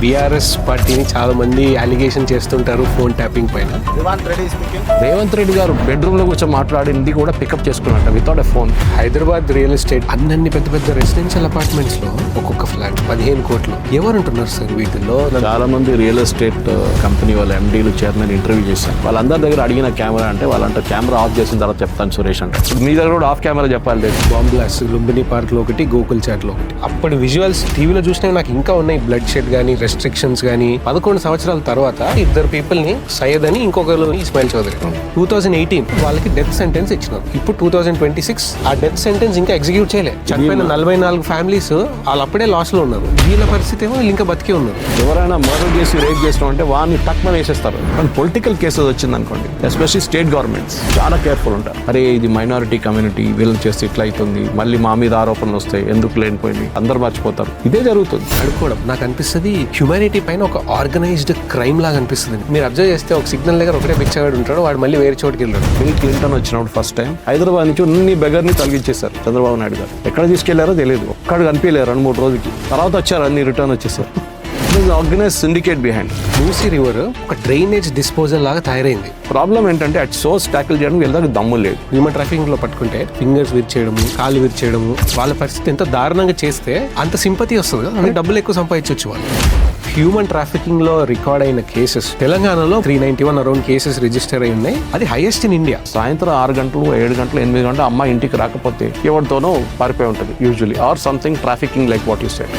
BRS పార్టీని చాలా మంది అలిగేషన్ చేస్తుంటారు ఫోన్ ట్యాపింగ్ పైన. రేవంత్ రెడ్డి గారు బెడ్రూమ్ లో కూర్చొని మాట్లాడింది కూడా పికప్ చేసుకున్నట్ట without a phone. Hyderabad real estate అన్ని పెద్ద పెద్ద రెసిడెన్షియల్ అపార్ట్మెంట్స్ లో ఒక్కొక్క ఫ్లాట్ 15 కోట్లు. ఎవరుంటున్నారు సార్ వీటిల్లో? చాలా మంది రియల్ ఎస్టేట్ కంపెనీ వాళ్ళ ఎండీలు చైర్మన్ ఇంటర్వ్యూ చేశారు. వాళ్ళందరి దగ్గర అడిగిన కెమెరా అంటే వాళ్ళంటే కెమెరా ఆఫ్ చేసిన తర్వాత చెప్తాను సురేష్ అంటే. మీ దగ్గర కూడా ఆఫ్ కెమెరా చెప్పాలి లేదు. బాంబ్ బ్లాస్ట్ లుంబిని పార్క్ లో ఒకటి, గోకుల్ చాట్ లో ఒకటి. అప్పటి విజువల్స్ టీవీలో చూసినా నాకు ఇంకా ఉన్నాయి. బ్లడ్ షెడ్ గానీ, రెస్ట్రిక్షన్స్ గానీ. 11 సంవత్సరాల తర్వాత ఇద్దరు పీపుల్ ని, సయ్యద్ అని ఇంకొకరు ఇస్మాయిల్ చౌదరి, 2018 వాళ్ళకి డెత్ సెంటెన్స్ ఇచ్చినారు. ఇప్పుడు 2026 ఆ డెత్ సెంటెన్స్ ఇంకా ఎగ్జిక్యూట్ చేయలేదు. చనిపోయిన 44 ఫ్యామిలీస్ వాళ్ళు అప్పుడే లాస్ లో ఉన్నారు. వీళ్ళ పరిస్థితి ఏమో వీళ్ళు ఇంకా బతికే ఉన్నారు. ఎవరైనా మర్డర్ చేసి రేప్ చేసిన అంటే వాడిని తక్కువ వేసేస్తారు. కానీ పొలిటికల్ కేసెస్ వచ్చింది అనుకోండి, ఎస్పెషల్లీ స్టేట్ గవర్నమెంట్స్ చాలా కేర్ఫుల్ ఉంటారు. అరే ఇది మైనారిటీ కమ్యూనిటీ, వీళ్ళు చేస్తే ఇట్లా అవుతుంది, మళ్ళీ మా మీద ఆరోపణలు వస్తాయి, ఎందుకు లేనిపోయింది, అందరు మర్చిపోతారు. ఇదే జరుగుతుంది. అడుక్కోవడం నాకు అనిపిస్తుంది హ్యూమానిటీ పైన ఒక ఆర్గనైజ్డ్ క్రైమ్ లాగా అనిపిస్తుంది. మీరు అబ్జర్వ్ చేస్తే ఒక సిగ్నల్ దగ్గర ఒకటే బిచ్చగాడు ఉంటాడు, వాడు మళ్ళీ వేరే చోటుకి వెళ్ళాడు. బిల్ క్లింటన్ వచ్చినప్పుడు ఫస్ట్ టైం హైదరాబాద్ నుంచి అన్ని బెగర్ని తొలగించేశారు చంద్రబాబు నాయుడు గారు. ఎక్కడ తీసుకెళ్లారో తెలియదు, ఒక్కడు కనిపించలేరు 2-3 రోజులకి. తర్వాత వచ్చారు, అన్ని రిటర్న్ వచ్చేసారు. Organise syndicate behind. Musi river ఒక డ్రైనేజ్ డిస్పోజల్ లాగా తయారైంది. ప్రాబ్లం ఏంటంటే అట్ సోర్స్ ట్యాకిల్ చేయడం వీళ్ళకి దమ్ము లేదు. హ్యూమన్ ట్రాఫికింగ్ లో పట్టుకుంటే ఫింగర్స్ విరిచేయడము, కాళ్ళు విరిచేయడము, వాళ్ళ పరిస్థితి ఎంత దారుణంగా చేస్తే అంత సింపతి వస్తుంది కదా, అంటే డబ్బులు ఎక్కువ సంపాదించవచ్చు వాళ్ళు. హ్యూమన్ ట్రాఫికింగ్ లో రికార్డ్ అయిన కేసెస్ తెలంగాణలో 391 అరౌండ్ కేసెస్ రిజిస్టర్ అయి ఉన్నాయి. అది హైయెస్ట్ ఇన్ ఇండియా. సాయంత్రం 6 గంటలు, 7 గంటలు, 8 గంటలు అమ్మాయి ఇంటికి రాకపోతే ఎవరితోనో పారిపోయి ఉంటుంది usually, or something trafficking like what you said.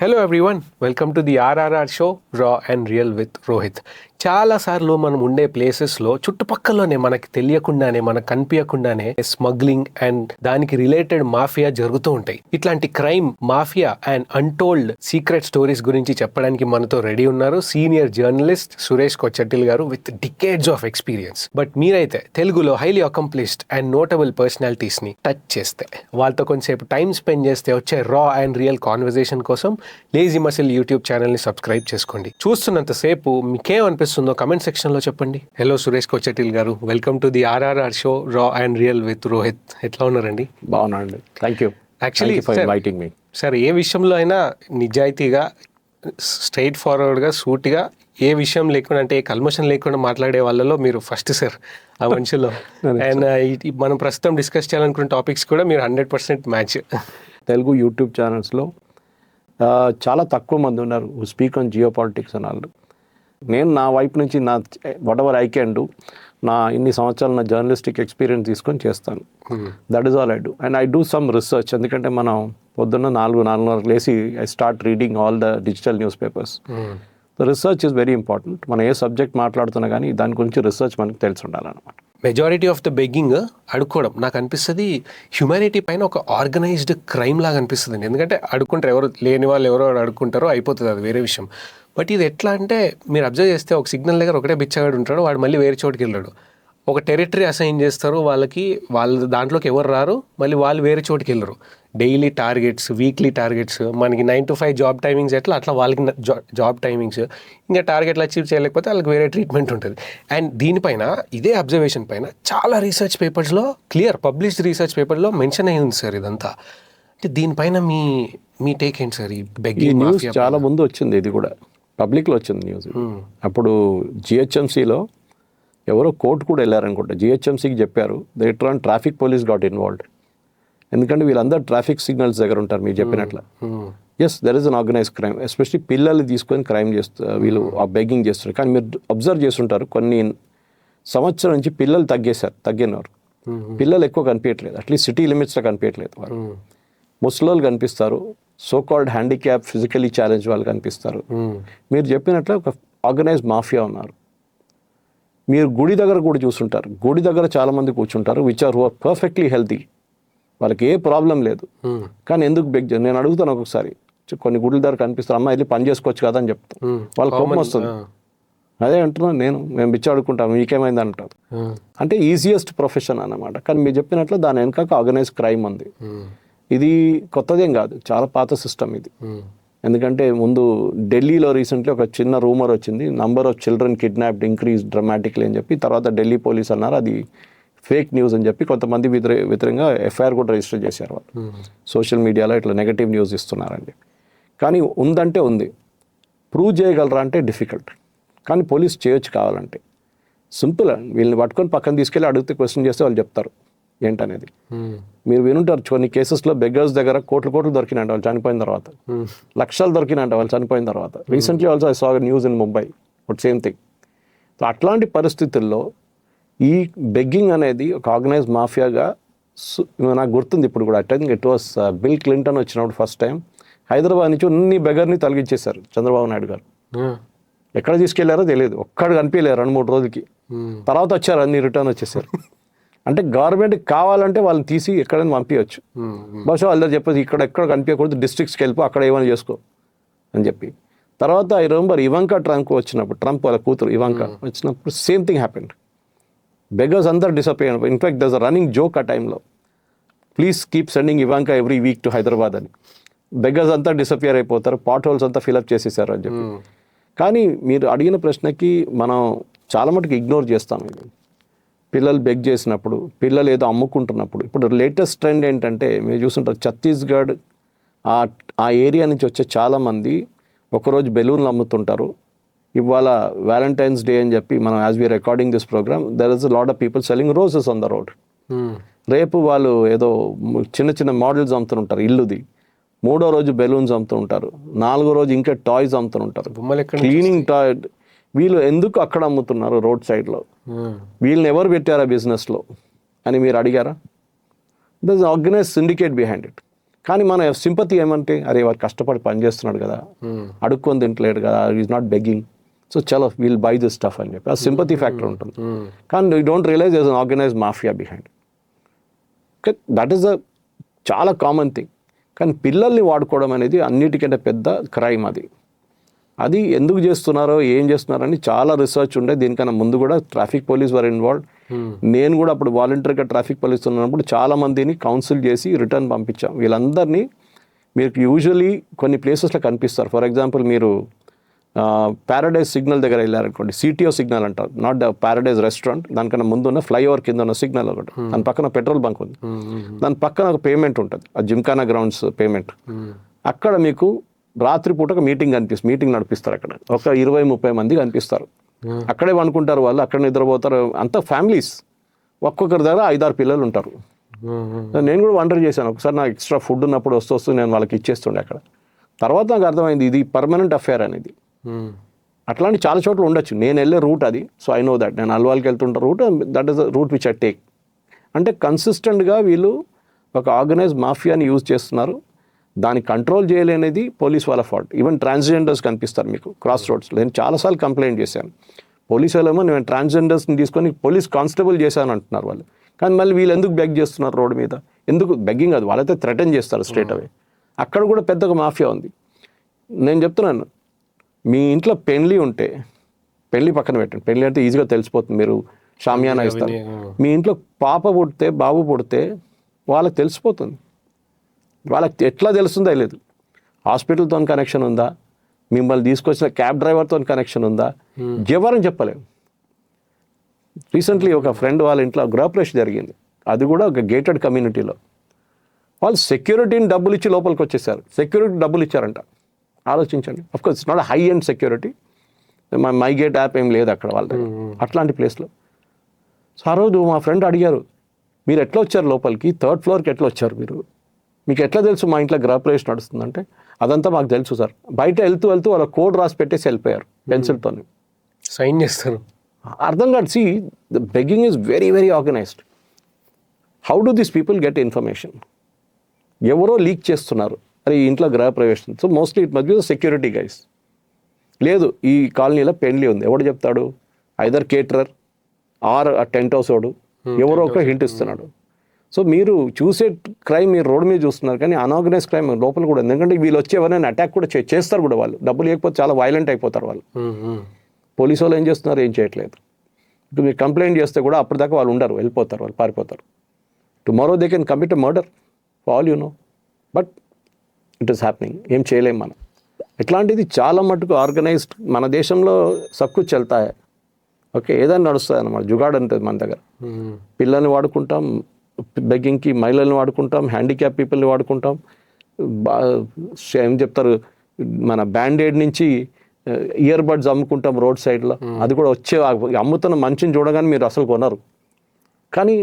Hello everyone, welcome to the RRR show raw and real with Rohit. చాలాసార్లు మనం ఉండే ప్లేసెస్లో చుట్టుపక్కలనే మనకి తెలియకుండానే, మనకు కనిపించకుండానే స్మగ్లింగ్ అండ్ దానికి రిలేటెడ్ మాఫియా జరుగుతూ ఉంటాయి. ఇట్లాంటి crime, mafia and untold secret stories గురించి చెప్పడానికి మనతో రెడీ ఉన్నారు సీనియర్ జర్నలిస్ట్ సురేష్ కొచ్చటిల్ గారు with decades of experience. But మీరైతే తెలుగులో highly accomplished and notable personalities ని టచ్ చేస్తే, వాళ్ళతో కొంచెంసేపు టైం స్పెండ్ చేస్తే వచ్చే రా అండ్ రియల్ కాన్వర్జేషన్ కోసం లేజీ మసిల్ యూట్యూబ్ ఛానల్ ని సబ్స్క్రైబ్ చేసుకోండి. చూస్తున్నంతసేపు మీకేమనిపిస్తుందో కమెంట్ సెక్షన్ లో చెప్పండి. Hello Suresh Kochattil garu, welcome to the RRR show raw and real with Rohit. ఎట్లా ఉన్నారండి? బాగున్నాండి, థ్యాంక్ యూ. యాక్చువల్లీ మీ సార్, ఏ విషయంలో అయినా నిజాయితీగా, స్ట్రైట్ ఫార్వర్డ్గా, సూటిగా, ఏ విషయం లేకుండా, అంటే ఏ కల్మషం లేకుండా మాట్లాడే వాళ్ళలో మీరు ఫస్ట్ సార్ ఆ మనుషుల్లో. అండ్ మనం ప్రస్తుతం డిస్కస్ చేయాలనుకున్న టాపిక్స్ కూడా మీరు 100% మ్యాచ్. తెలుగు యూట్యూబ్ ఛానల్స్లో చాలా తక్కువ మంది ఉన్నారు స్పీక్ ఆన్ జియో పాలిటిక్స్ అని వాళ్ళు. నేను నా వైపు నుంచి నా what ever I can do, నా ఇన్ని సంవత్సరాలు నా జర్నలిస్టిక్ ఎక్స్పీరియన్స్ తీసుకొని చేస్తాను. That is all I do. And I do some research. ఎందుకంటే మనం పొద్దున్న 4-4:30 లేసి I start reading all the digital news papers. The research is very important. మనం ఏ సబ్జెక్ట్ మాట్లాడుతున్నా కానీ దాని గురించి రీసెర్చ్ మనకు తెలిసి ఉండాలన్నమాట. మెజారిటీ ఆఫ్ ద బెగ్గింగ్, అడుక్కోవడం నాకు అనిపిస్తుంది హ్యూమానిటీ పైన ఒక ఆర్గనైజ్డ్ క్రైమ్ లాగా అనిపిస్తుంది. ఎందుకంటే అడుక్కుంటారు, ఎవరు లేని వాళ్ళు ఎవరో అడుక్కుంటారో అయిపోతుంది, అది వేరే విషయం. బట్ ఇది ఎట్లా అంటే, మీరు అబ్జర్వ్ చేస్తే ఒక సిగ్నల్ దగ్గర ఒకటే బిచ్చగాడు ఉంటాడు, వాడు మళ్ళీ వేరే చోటుకి వెళ్ళాడు. ఒక టెరిటరీ అసైన్ చేస్తారు వాళ్ళకి, వాళ్ళ దాంట్లోకి ఎవరు రారు, మళ్ళీ వాళ్ళు వేరే చోటుకి వెళ్ళరు. డైలీ టార్గెట్స్, వీక్లీ టార్గెట్స్, మనకి 9 to 5 జాబ్ టైమింగ్స్ ఎట్లా, అట్లా వాళ్ళకి జాబ్ టైమింగ్స్. ఇంకా టార్గెట్లు అచీవ్ చేయలేకపోతే వాళ్ళకి వేరే ట్రీట్మెంట్ ఉంటుంది. అండ్ దీనిపైన, ఇదే అబ్జర్వేషన్ పైన చాలా రీసెర్చ్ పేపర్స్లో, క్లియర్ పబ్లిష్డ్ రీసెర్చ్ పేపర్లో మెన్షన్ అయ్యి ఉంది సార్ ఇదంతా. అంటే దీనిపైన మీ టేక్ ఏంటి సార్? ఈ బెగ్గింగ్ న్యూస్ చాలా ముందు వచ్చింది, ఇది కూడా పబ్లిక్లో వచ్చింది న్యూస్. అప్పుడు జిహెచ్ఎంసీలో ఎవరో కోర్టు కూడా వెళ్ళారనుకుంటా, జిహెచ్ఎంసీకి చెప్పారు. Later on traffic police got involved. ఎందుకంటే వీళ్ళందరూ ట్రాఫిక్ సిగ్నల్స్ దగ్గర ఉంటారు మీరు చెప్పినట్లు. Yes, there is an organise crime. Especially పిల్లల్ని తీసుకొని క్రైమ్ చేస్తారు వీళ్ళు, ఆ బెగ్గింగ్ చేస్తారు. కానీ మీరు అబ్జర్వ్ చేస్తుంటారు, కొన్ని సంవత్సరం నుంచి పిల్లలు తగ్గినారు. పిల్లలు ఎక్కువ కనిపించట్లేదు, అట్లీస్ట్ సిటీ లిమిట్స్లో కనిపించట్లేదు. వాళ్ళు ముసలోళ్ళు కనిపిస్తారు, so called handicap, physically challenge వాళ్ళు కనిపిస్తారు. మీరు చెప్పినట్లు ఒక ఆర్గనైజ్ మాఫియా ఉన్నారు. మీరు గుడి దగ్గర కూడా చూస్తుంటారు, గుడి దగ్గర చాలామంది కూర్చుంటారు which are who are perfectly healthy, వాళ్ళకి ఏ ప్రాబ్లం లేదు. కానీ ఎందుకు బెగ్ చేయాలి? నేను అడుగుతాను ఒక్కొక్కసారి, కొన్ని గుడుల దగ్గర కనిపిస్తారు, అమ్మ వెళ్ళి పని చేసుకోవచ్చు కదా అని చెప్తాను. వాళ్ళ కోపం వస్తుంది. అదే అంటున్నాను నేను, మేము బిచ్చ అడుగుకుంటాం, మీకేమైంది అంటారు. అంటే ఈజియెస్ట్ ప్రొఫెషన్ అన్నమాట. కానీ మీరు చెప్పినట్లు దాని వెనక ఆర్గనైజ్ క్రైమ్ ఉంది. ఇది కొత్తదేం కాదు, చాలా పాత సిస్టమ్ ఇది. ఎందుకంటే ముందు ఢిల్లీలో రీసెంట్లీ ఒక చిన్న రూమర్ వచ్చింది, number of children kidnapped increase డ్రమాటిక్లీ అని చెప్పి. తర్వాత ఢిల్లీ పోలీస్ అన్నారు అది ఫేక్ న్యూస్ అని చెప్పి కొంతమంది వ్యతిరేకంగా ఎఫ్ఐఆర్ కూడా రిజిస్టర్ చేశారు వాళ్ళు. సోషల్ మీడియాలో ఇట్లా నెగటివ్ న్యూస్ ఇస్తున్నారండి. కానీ ఉందంటే ఉంది, ప్రూవ్ చేయగలరా అంటే డిఫికల్ట్. కానీ పోలీస్ చేయొచ్చు కావాలంటే. సింపుల్, వీళ్ళని పట్టుకొని పక్కన తీసుకెళ్ళి అడిగితే క్వశ్చన్ చేస్తే వాళ్ళు చెప్తారు ఏంటనేది. మీరు వినుంటారు కొన్ని కేసెస్లో బెగ్గర్స్ దగ్గర కోట్లు దొరికినాయంట వాళ్ళు చనిపోయిన తర్వాత, లక్షలు దొరికినాయంట వాళ్ళు చనిపోయిన తర్వాత. Recently also I saw news in Mumbai but same thing. So అట్లాంటి పరిస్థితుల్లో ఈ బెగ్గింగ్ అనేది ఒక ఆర్గనైజ్ మాఫియాగా నాకు గుర్తుంది ఇప్పుడు కూడా. I think it was bill Clinton వచ్చినప్పుడు ఫస్ట్ టైం హైదరాబాద్ నుంచి అన్ని బెగర్ని తొలగించేశారు చంద్రబాబు నాయుడు గారు. ఎక్కడ తీసుకెళ్లారో తెలియదు, ఒక్కడు కనిపించలేరు 2-3 రోజులకి. తర్వాత వచ్చారు, అన్ని రిటర్న్ వచ్చేసారు. అంటే గవర్నమెంట్కి కావాలంటే వాళ్ళని తీసి ఎక్కడైనా పంపించవచ్చు. బహుశా వాళ్ళ చెప్పేసి ఎక్కడ కనిపించకూడదు, డిస్ట్రిక్ట్స్కి వెళ్ళిపో, అక్కడ ఏమైనా చేసుకో అని చెప్పి. తర్వాత ఐ రిమెంబర్ ఇవాంకా ట్రంప్ వచ్చినప్పుడు, ట్రంప్ వాళ్ళ కూతురు ఇవాంకా వచ్చినప్పుడు సేమ్ థింగ్ హ్యాపెండ్. బెగర్స్ అందరు డిసప్పియర్. ఇన్ఫాక్ట్ దర్స్ అ రన్నింగ్ జోక్ ఆ టైంలో, please keep sending Ivanka every week to Hyderabad అని. బెగర్స్ అంతా డిసప్పియర్ అయిపోతారు, పాట్ హోల్స్ అంతా ఫిల్అప్ చేసేసారు అని చెప్పి. కానీ మీరు అడిగిన ప్రశ్నకి మనం చాలా మటుకు ఇగ్నోర్ చేస్తాం. పిల్లలు బెగ్ చేసినప్పుడు, పిల్లలు ఏదో అమ్ముకుంటున్నప్పుడు. ఇప్పుడు లేటెస్ట్ ట్రెండ్ ఏంటంటే మీరు చూస్తుంటారు, ఛత్తీస్గఢ్ ఆ ఏరియా నుంచి వచ్చే చాలామంది ఒకరోజు బెలూన్లు అమ్ముతుంటారు. ఇవాళ వ్యాలంటైన్స్ డే అని చెప్పి మనం as we recording this programme, there is a lot of people selling roses on the road. రేపు వాళ్ళు ఏదో చిన్న మోడల్స్ అమ్ముతుంటారు ఇల్లుది. 3వ రోజు బెలూన్స్ అమ్ముతూ ఉంటారు. 4వ రోజు ఇంకా టాయ్స్ అమ్ముతూ ఉంటారు, క్లీనింగ్ టాయ్. వీళ్ళు ఎందుకు అక్కడ అమ్ముతున్నారు రోడ్ సైడ్లో? వీళ్ళని ఎవరు పెట్టారా బిజినెస్లో అని మీరు అడిగారా? There is organise syndicate behind it. కానీ మన సింపతి ఏమంటే, అరే వారు కష్టపడి పని చేస్తున్నాడు కదా, అడుక్కొని తింటలేడు కదా, ఈజ్ నాట్ బెగ్గింగ్, సో చలో వీల్ బై దిస్ స్టఫ్ అని చెప్పి ఆ సింపతి ఫ్యాక్టర్ ఉంటుంది. కానీ you don't realise there is an organise mafia behind. That is a చాలా కామన్ థింగ్. కానీ పిల్లల్ని వాడుకోవడం అనేది అన్నిటికంటే పెద్ద క్రైమ్. అది ఎందుకు చేస్తున్నారో ఏం చేస్తున్నారని చాలా రీసెర్చ్ ఉండే. దీనికన్నా ముందు కూడా ట్రాఫిక్ పోలీస్ వర్ ఇన్వాల్వ్డ్. నేను కూడా అప్పుడు వాలంటీర్గా ట్రాఫిక్ పోలీస్ ఉన్నప్పుడు చాలా మందిని కౌన్సిల్ చేసి రిటర్న్ పంపించాం. వీళ్ళందరినీ మీరు యూజువలీ కొన్ని ప్లేసెస్లో కనిపిస్తారు. ఫర్ ఎగ్జాంపుల్ మీరు ప్యారడైజ్ సిగ్నల్ దగ్గర వెళ్ళారనుకోండి, సిటిఓ సిగ్నల్ అంటారు, నాట్ ద ప్యారడైజ్ రెస్టారెంట్. దానికన్నా ముందు ఉన్న ఫ్లైఓవర్ కింద ఉన్న సిగ్నల్ ఒకటి, దాని పక్కన పెట్రోల్ బంక్ ఉంది, దాని పక్కన ఒక పేమెంట్ ఉంటుంది, ఆ జిమ్ఖానా గ్రౌండ్స్ పేమెంట్. అక్కడ మీకు రాత్రిపూట ఒక మీటింగ్ నడిపిస్తారు. అక్కడ ఒక 20-30 మంది కనిపిస్తారు. అక్కడే వండుకుంటారు వాళ్ళు, అక్కడ నిద్రపోతారు. అంతా ఫ్యామిలీస్, ఒక్కొక్కరి దగ్గర 5-6 పిల్లలు ఉంటారు. నేను కూడా వండర్ చేశాను. ఒకసారి నాకు ఎక్స్ట్రా ఫుడ్ ఉన్నప్పుడు వస్తూ నేను వాళ్ళకి ఇచ్చేస్తుండే అక్కడ. తర్వాత నాకు అర్థమైంది ఇది పర్మనెంట్ అఫేర్ అనేది. అట్లాంటి చాలా చోట్ల ఉండొచ్చు. నేను వెళ్ళే రూట్ అది, సో ఐ నో దట్. నేను అల్వాల్కి వెళ్తుంటే route, that is the route which I take. అంటే కన్సిస్టెంట్గా వీళ్ళు ఒక ఆర్గనైజ్ మాఫియాని యూజ్ చేస్తున్నారు. దాన్ని కంట్రోల్ చేయలేనిది పోలీస్ వాళ్ళ ఫాల్ట్. ఈవెన్ ట్రాన్స్జెండర్స్ కనిపిస్తారు మీకు క్రాస్ రోడ్స్లో. నేను చాలాసార్లు కంప్లైంట్ చేశాను. పోలీసు వాళ్ళేమో నేను ట్రాన్స్జెండర్స్ని తీసుకొని పోలీస్ కానిస్టేబుల్ చేశాను అంటున్నారు వాళ్ళు. కానీ మళ్ళీ వీళ్ళు ఎందుకు బెగ్ చేస్తున్నారు రోడ్డు మీద? ఎందుకు బెగ్గింగ్? అది వాళ్ళైతే థ్రెటన్ చేస్తారు స్ట్రేట్ అవే. అక్కడ కూడా పెద్దగా మాఫియా ఉంది. నేను చెప్తున్నాను, మీ ఇంట్లో పెళ్లి ఉంటే, పెళ్లి పక్కన పెట్టండి, పెళ్లి అంటే ఈజీగా తెలిసిపోతుంది, మీరు షామియానా ఇస్తారు. మీ ఇంట్లో పాప పుడితే, బాబు పుడితే వాళ్ళకి తెలిసిపోతుంది. వాళ్ళకి ఎట్లా తెలుస్తుందో లేదు. హాస్పిటల్తో కనెక్షన్ ఉందా, మిమ్మల్ని తీసుకొచ్చిన క్యాబ్ డ్రైవర్తో కనెక్షన్ ఉందా, ఎవరని చెప్పలేము. రీసెంట్లీ ఒక ఫ్రెండ్ వాళ్ళ ఇంట్లో గృహప్రవేశం జరిగింది. అది కూడా ఒక గేటెడ్ కమ్యూనిటీలో. వాళ్ళు సెక్యూరిటీని డబ్బులు ఇచ్చి లోపలికి వచ్చేసారు. సెక్యూరిటీ డబ్బులు ఇచ్చారంట. ఆలోచించండి. Of course it's not high end security, my gate app ఏం లేదు అక్కడ వాళ్ళ దగ్గర, అట్లాంటి ప్లేస్లో. సో ఆ రోజు మా ఫ్రెండ్ అడిగారు, మీరు ఎట్లా వచ్చారు లోపలికి, 3rd ఫ్లోర్కి ఎట్లా వచ్చారు మీరు, మీకు ఎట్లా తెలుసు మా ఇంట్లో గృహప్రవేశం నడుస్తుందంటే, అదంతా మాకు తెలుసు సార్. బయట వెళ్తూ వాళ్ళ కోడ్ రాసి పెట్టేసి వెళ్ళిపోయారు పెన్సిల్తో, సైన్ చేస్తారు. అర్థం కాదు. See the begging is very very organised. How do these people get information? ఎవరో లీక్ చేస్తున్నారు, అరే ఈ ఇంట్లో గృహప్రవేశం. So mostly it must be the security guys. లేదు ఈ కాలనీలో పెళ్లి ఉంది, ఎవడు చెప్తాడు? ఐదర్ కేటరర్ ఆర్ ఆ టెంట్ హౌస్ వాడు, ఎవరో ఒక హింట్ ఇస్తున్నాడు. సో మీరు చూసే క్రైమ్ మీరు రోడ్ మీద చూస్తున్నారు, కానీ అన్ఆర్గనైజ్ క్రైమ్ లోపల కూడా. ఎందుకంటే వీళ్ళు వచ్చి ఎవరైనా అటాక్ కూడా చేస్తారు కూడా. వాళ్ళు డబ్బులు లేకపోతే చాలా వైలెంట్ అయిపోతారు వాళ్ళు. పోలీసు వాళ్ళు ఏం చేస్తున్నారు? ఏం చేయట్లేదు. ఇప్పుడు మీరు కంప్లైంట్ చేస్తే కూడా అప్పటిదాకా వాళ్ళు ఉండరు, వెళ్ళిపోతారు, వాళ్ళు పారిపోతారు. Tomorrow they can commit a murder for all you know. But it is happening. ఏం చేయలేం మనం. ఇట్లాంటిది చాలా మటుకు ఆర్గనైజ్డ్ మన దేశంలో సబ్ కుచ్ చల్తా హై. ఓకే, ఏదైనా నడుస్తుంది అన్నమాట. జుగాడు ఉంటుంది మన దగ్గర. పిల్లల్ని వాడుకుంటాం, బెగ్గింగ్కి మహిళల్ని వాడుకుంటాం, హ్యాండిక్యాప్ పీపుల్ని వాడుకుంటాం. ఏం చెప్తారు, మన బ్యాండేడ్ నుంచి ఇయర్ బడ్స్ అమ్ముకుంటాం రోడ్ సైడ్లో. అది కూడా వచ్చే అమ్ముతున్న మనిషిని చూడగానే మీరు అసలు కొనరు, కానీ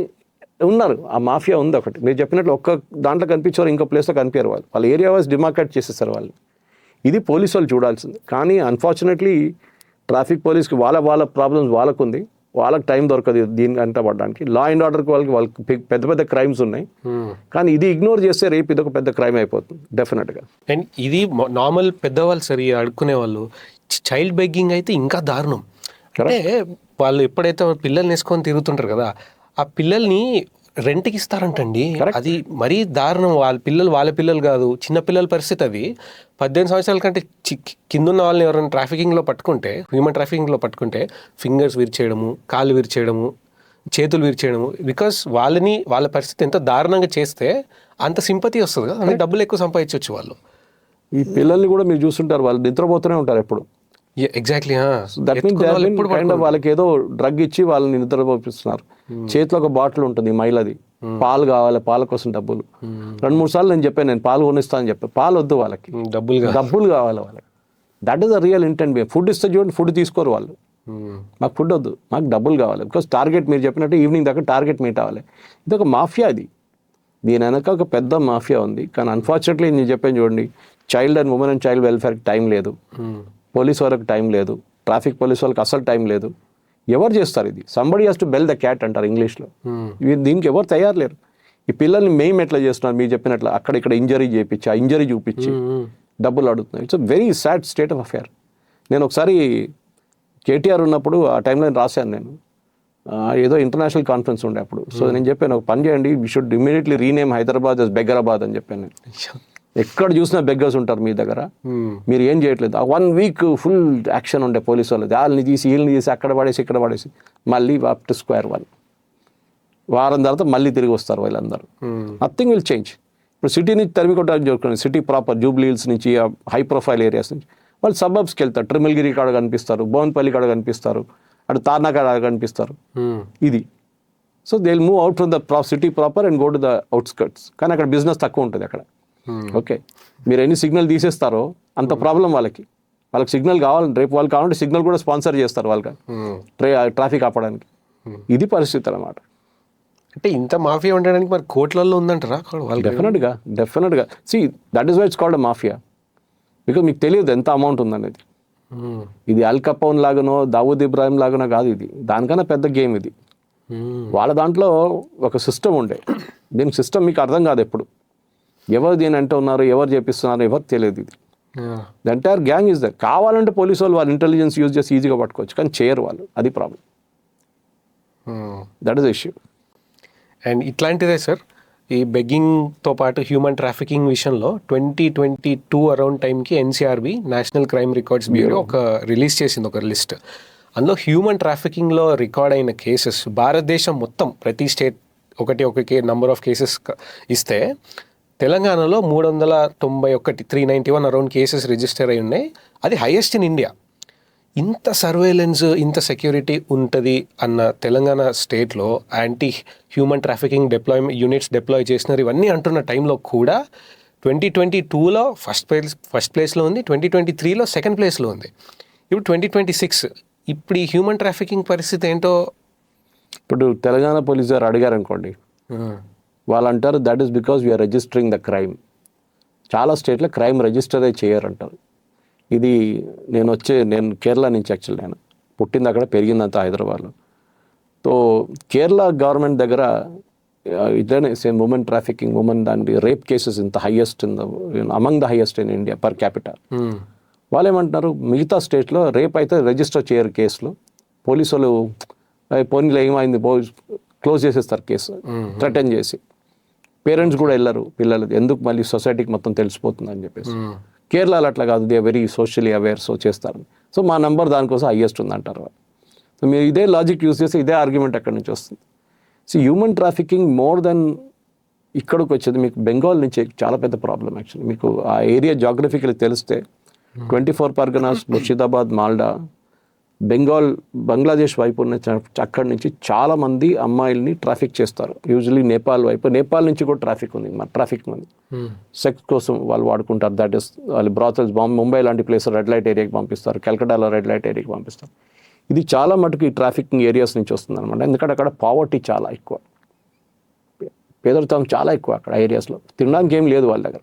ఉన్నారు. ఆ మాఫియా ఉంది ఒకటి. మీరు చెప్పినట్లు ఒక్క దాంట్లో కనిపించారు, ఇంకో ప్లేస్లో కనిపించారు. వాళ్ళ ఏరియా వైజ్ డిమార్కేట్ చేసేస్తారు వాళ్ళు. ఇది పోలీసు వాళ్ళు చూడాల్సింది. కానీ అన్ఫార్చునేట్లీ ట్రాఫిక్ పోలీస్కి వాళ్ళ ప్రాబ్లమ్స్ వాళ్ళకు ఉంది, వాళ్ళకి టైం దొరకదు దీనికి అంట పడడానికి. లా అండ్ ఆర్డర్కి వాళ్ళకి పెద్ద పెద్ద క్రైమ్స్ ఉన్నాయి, కానీ ఇది ఇగ్నోర్ చేస్తే రేపు ఇది ఒక పెద్ద క్రైమ్ అయిపోతుంది డెఫినెట్గా. అండ్ ఇది నార్మల్ పెద్దవాళ్ళు సరి అడుక్కునే వాళ్ళు. చైల్డ్ బెగ్గింగ్ అయితే ఇంకా దారుణం. అంటే వాళ్ళు ఎప్పుడైతే పిల్లల్ని వేసుకొని తిరుగుతుంటారు కదా, ఆ పిల్లల్ని రెంట్కి ఇస్తారంటండి. అది మరీ దారుణం. వాళ్ళ పిల్లలు కాదు, చిన్న పిల్లల పరిస్థితి అది. 18 సంవత్సరాల కంటే కింద ఉన్న వాళ్ళని ఎవరైనా ట్రాఫికింగ్లో పట్టుకుంటే, హ్యూమన్ ట్రాఫికింగ్లో పట్టుకుంటే ఫింగర్స్ విరిచేయడము, కాళ్ళు విరిచేయడము, చేతులు విరిచేయడము. బికాస్ వాళ్ళ పరిస్థితి ఎంత దారుణంగా చేస్తే అంత సింపతి వస్తుంది కదా, అంటే డబ్బులు ఎక్కువ సంపాదించవచ్చు వాళ్ళు. ఈ పిల్లల్ని కూడా మీరు చూస్తుంటారు, వాళ్ళు నిద్రపోతూనే ఉంటారు ఎప్పుడు. ఎగ్జాక్ట్లీ. వాళ్ళకి ఏదో డ్రగ్ ఇచ్చి వాళ్ళని నిద్రపోపిస్తున్నారు. చేతిలో ఒక బాటిల్ ఉంటుంది మహిళది, పాలు కావాలి, పాల కోసం డబ్బులు. 2-3 సార్లు నేను చెప్పాను, నేను పాలు కొనిస్తానని చెప్పాను. పాలు వద్దు వాళ్ళకి, డబ్బులు కావాలి వాళ్ళకి. That is the real intent. Food ఇస్తే చూడండి, ఫుడ్ తీసుకోరు వాళ్ళు. మాకు ఫుడ్ వద్దు, మాకు డబ్బులు కావాలి. బికాస్ టార్గెట్ మీరు చెప్పినట్టు ఈవినింగ్ దాకా టార్గెట్ మీట్ అవ్వాలి. ఇది ఒక మాఫియా. దీని వెనక ఒక పెద్ద మాఫియా ఉంది. కానీ అన్ఫార్చునేట్లీ నేను చెప్పాను చూడండి, child and women and child వెల్ఫేర్కి టైం లేదు, పోలీస్ వాళ్ళకి టైం లేదు, ట్రాఫిక్ పోలీస్ వాళ్ళకి అసలు టైం లేదు. ఎవరు చేస్తారు ఇది? Somebody has to bell the cat అంటారు ఇంగ్లీష్లో. దీనికి ఎవరు తయారు లేరు. ఈ పిల్లల్ని మేము ఎట్లా చేస్తున్నారు మీరు చెప్పినట్లు, అక్కడ ఇంజరీ చేయించి, ఆ ఇంజరీ చూపించి డబ్బులు అడుగుతున్నారు. It's very sad state of affair. నేను ఒకసారి కేటీఆర్ ఉన్నప్పుడు ఆ టైంలో రాశాను నేను, ఏదో ఇంటర్నేషనల్ కాన్ఫరెన్స్ ఉండే అప్పుడు. సో నేను చెప్పాను, ఒక పని చేయండి, we should immediately rename Hyderabad as బెగ్గరాబాద్ అని చెప్పాను నేను. ఎక్కడ చూసినా బెగ్గర్స్ ఉంటారు మీ దగ్గర, మీరు ఏం చేయట్లేదు. 1 వీక్ ఫుల్ యాక్షన్ ఉండే పోలీసు వాళ్ళది. వాళ్ళని తీసి వీళ్ళని తీసి అక్కడ పడేసి ఇక్కడ పడేసి మళ్ళీ అప్ టు స్క్వేర్ వన్. వారం తర్వాత మళ్ళీ తిరిగి వస్తారు వాళ్ళందరూ. Nothing will change. ఇప్పుడు సిటీ నుంచి తరిమి కొట్టడానికి చూసుకోండి, సిటీ ప్రాపర్ జూబ్లీ హిల్స్ నుంచి, హై ప్రొఫైల్ ఏరియాస్ నుంచి వాళ్ళు సబర్బ్స్కి వెళ్తారు. ట్రిమిల్గిరి కాడ కనిపిస్తారు, బోన్పల్లి కాడ కనిపిస్తారు, అటు తార్నా కాడ కనిపిస్తారు. ఇది so they will move out from the city proper and go to the outskirts. కానీ అక్కడ బిజినెస్ తక్కువ ఉంటుంది అక్కడ. ఓకే, మీరు ఎన్ని సిగ్నల్ తీసేస్తారో అంత ప్రాబ్లం వాళ్ళకి సిగ్నల్ కావాలి. రేపు వాళ్ళు కావాలంటే సిగ్నల్ కూడా స్పాన్సర్ చేస్తారు వాళ్ళకి, ట్రాఫిక్ ఆపడానికి. ఇది పరిస్థితి అన్నమాట. అంటే ఇంత మాఫియా ఉండడానికి మరి కోట్లలో ఉందంటారా? డెఫినెట్గా see that is why it's called mafia. Because మీకు తెలియదు ఎంత అమౌంట్ ఉందనేది. ఇది అల్ కపౌన్ లాగానో దావూద్ ఇబ్రాహిం లాగానో కాదు, ఇది దానికన్నా పెద్ద గేమ్ ఇది. వాళ్ళ దాంట్లో ఒక సిస్టమ్ ఉండే, దీనికి సిస్టమ్ మీకు అర్థం కాదు ఎప్పుడు. ఎవరు దీని అంటే ఉన్నారు, ఎవరు చేపిస్తున్నారు, ఎవరు తెలియదు. ఇది the entire gang is there. కావాలంటే పోలీసు వాళ్ళు ఇంటెలిజెన్స్ యూజ్ చేసి ఈజీగా పట్టుకోవచ్చు, కానీ చేయరు వాళ్ళు. అది problem. That is the issue. And ఇట్లాంటిదే సార్, ఈ బెగ్గింగ్తో పాటు హ్యూమన్ ట్రాఫికింగ్ విషయంలో 2022 అరౌండ్ టైంకి NCRB national crime records bureau ఒక రిలీజ్ చేసింది ఒక లిస్ట్. అందులో హ్యూమన్ ట్రాఫికింగ్లో రికార్డ్ అయిన కేసెస్ భారతదేశం మొత్తం ప్రతి స్టేట్ ఒక నంబర్ ఆఫ్ కేసెస్ ఇస్తే తెలంగాణలో 391 అరౌండ్ కేసెస్ రిజిస్టర్ అయి ఉన్నాయి. అది హైయెస్ట్ ఇన్ ఇండియా. ఇంత సర్వేలెన్స్, ఇంత సెక్యూరిటీ ఉంటుంది అన్న తెలంగాణ స్టేట్లో anti human trafficking units deploy చేసినారు. ఇవన్నీ అంటున్న టైంలో కూడా 2022లో ఫస్ట్ ప్లేస్లో ఉంది, 2023లో సెకండ్ ప్లేస్లో ఉంది, ఇప్పుడు 2026. ఇప్పుడు ఈ హ్యూమన్ ట్రాఫికింగ్ పరిస్థితి ఏంటో ఇప్పుడు తెలంగాణ పోలీసు గారు అడిగారు అనుకోండి, వాళ్ళు అంటారు that is because we're registering the crime. చాలా స్టేట్లో క్రైమ్ రిజిస్టర్ చేయరంటారు. ఇది నేను కేరళ నుంచి యాక్చువల్ నేను పుట్టింది అక్కడ, పెరిగిందంతా హైదరాబాద్లో. సో కేరళ గవర్నమెంట్ దగ్గర ఇట్లనే సేమ్ ఉమెన్ ట్రాఫికింగ్, దాని రేప్ కేసెస్ ఇంత highest among the highest in India per capital. వాళ్ళు ఏమంటున్నారు, మిగతా స్టేట్లో రేప్ అయితే రిజిస్టర్ చేయరు కేసులు. పోలీసు వాళ్ళు పోనీలో ఏమైంది క్లోజ్ చేసేస్తారు కేసు, థ్రెటన్ చేసి. పేరెంట్స్ కూడా వెళ్ళరు పిల్లలు, ఎందుకు మళ్ళీ సొసైటీకి మొత్తం తెలిసిపోతుంది అని చెప్పేసి. కేరళలో అట్లా కాదు, they very socially aware, so చేస్తారు. సో మా నెంబర్ దానికోసం హైయెస్ట్ ఉందంటారు. సో మీరు ఇదే లాజిక్ యూజ్ చేస్తే ఇదే ఆర్గ్యుమెంట్ అక్కడి నుంచి వస్తుంది. So human trafficking more than ఇక్కడికి వచ్చేది మీకు బెంగాల్ నుంచి చాలా పెద్ద ప్రాబ్లం. యాక్చువల్లీ మీకు ఆ ఏరియా జాగ్రఫికల్ తెలిస్తే 24 పర్గనాస్, ముర్షిదాబాద్, మాల్డా, బంగ్లాదేశ్ వైపు ఉన్న అక్కడి నుంచి చాలామంది అమ్మాయిల్ని ట్రాఫిక్ చేస్తారు. యూజువలీ నేపాల్ వైపు, నేపాల్ నుంచి కూడా ట్రాఫిక్ ఉంది, ట్రాఫిక్ మంది సెక్స్ కోసం వాళ్ళు వాడుకుంటారు. దట్ ఈస్ వాళ్ళు బ్రాతల్స్, ముంబై లాంటి ప్లేస్ రెడ్ లైట్ ఏరియాకి పంపిస్తారు, కల్కటాలో రెడ్ లైట్ ఏరియాకి పంపిస్తారు. ఇది చాలా మటుకు ఈ ట్రాఫికింగ్ ఏరియాస్ నుంచి వస్తుంది అనమాట. ఎందుకంటే అక్కడ పావర్టీ చాలా ఎక్కువ, పేదరికం చాలా ఎక్కువ అక్కడ ఏరియాస్లో. తినడానికి ఏం లేదు వాళ్ళ దగ్గర.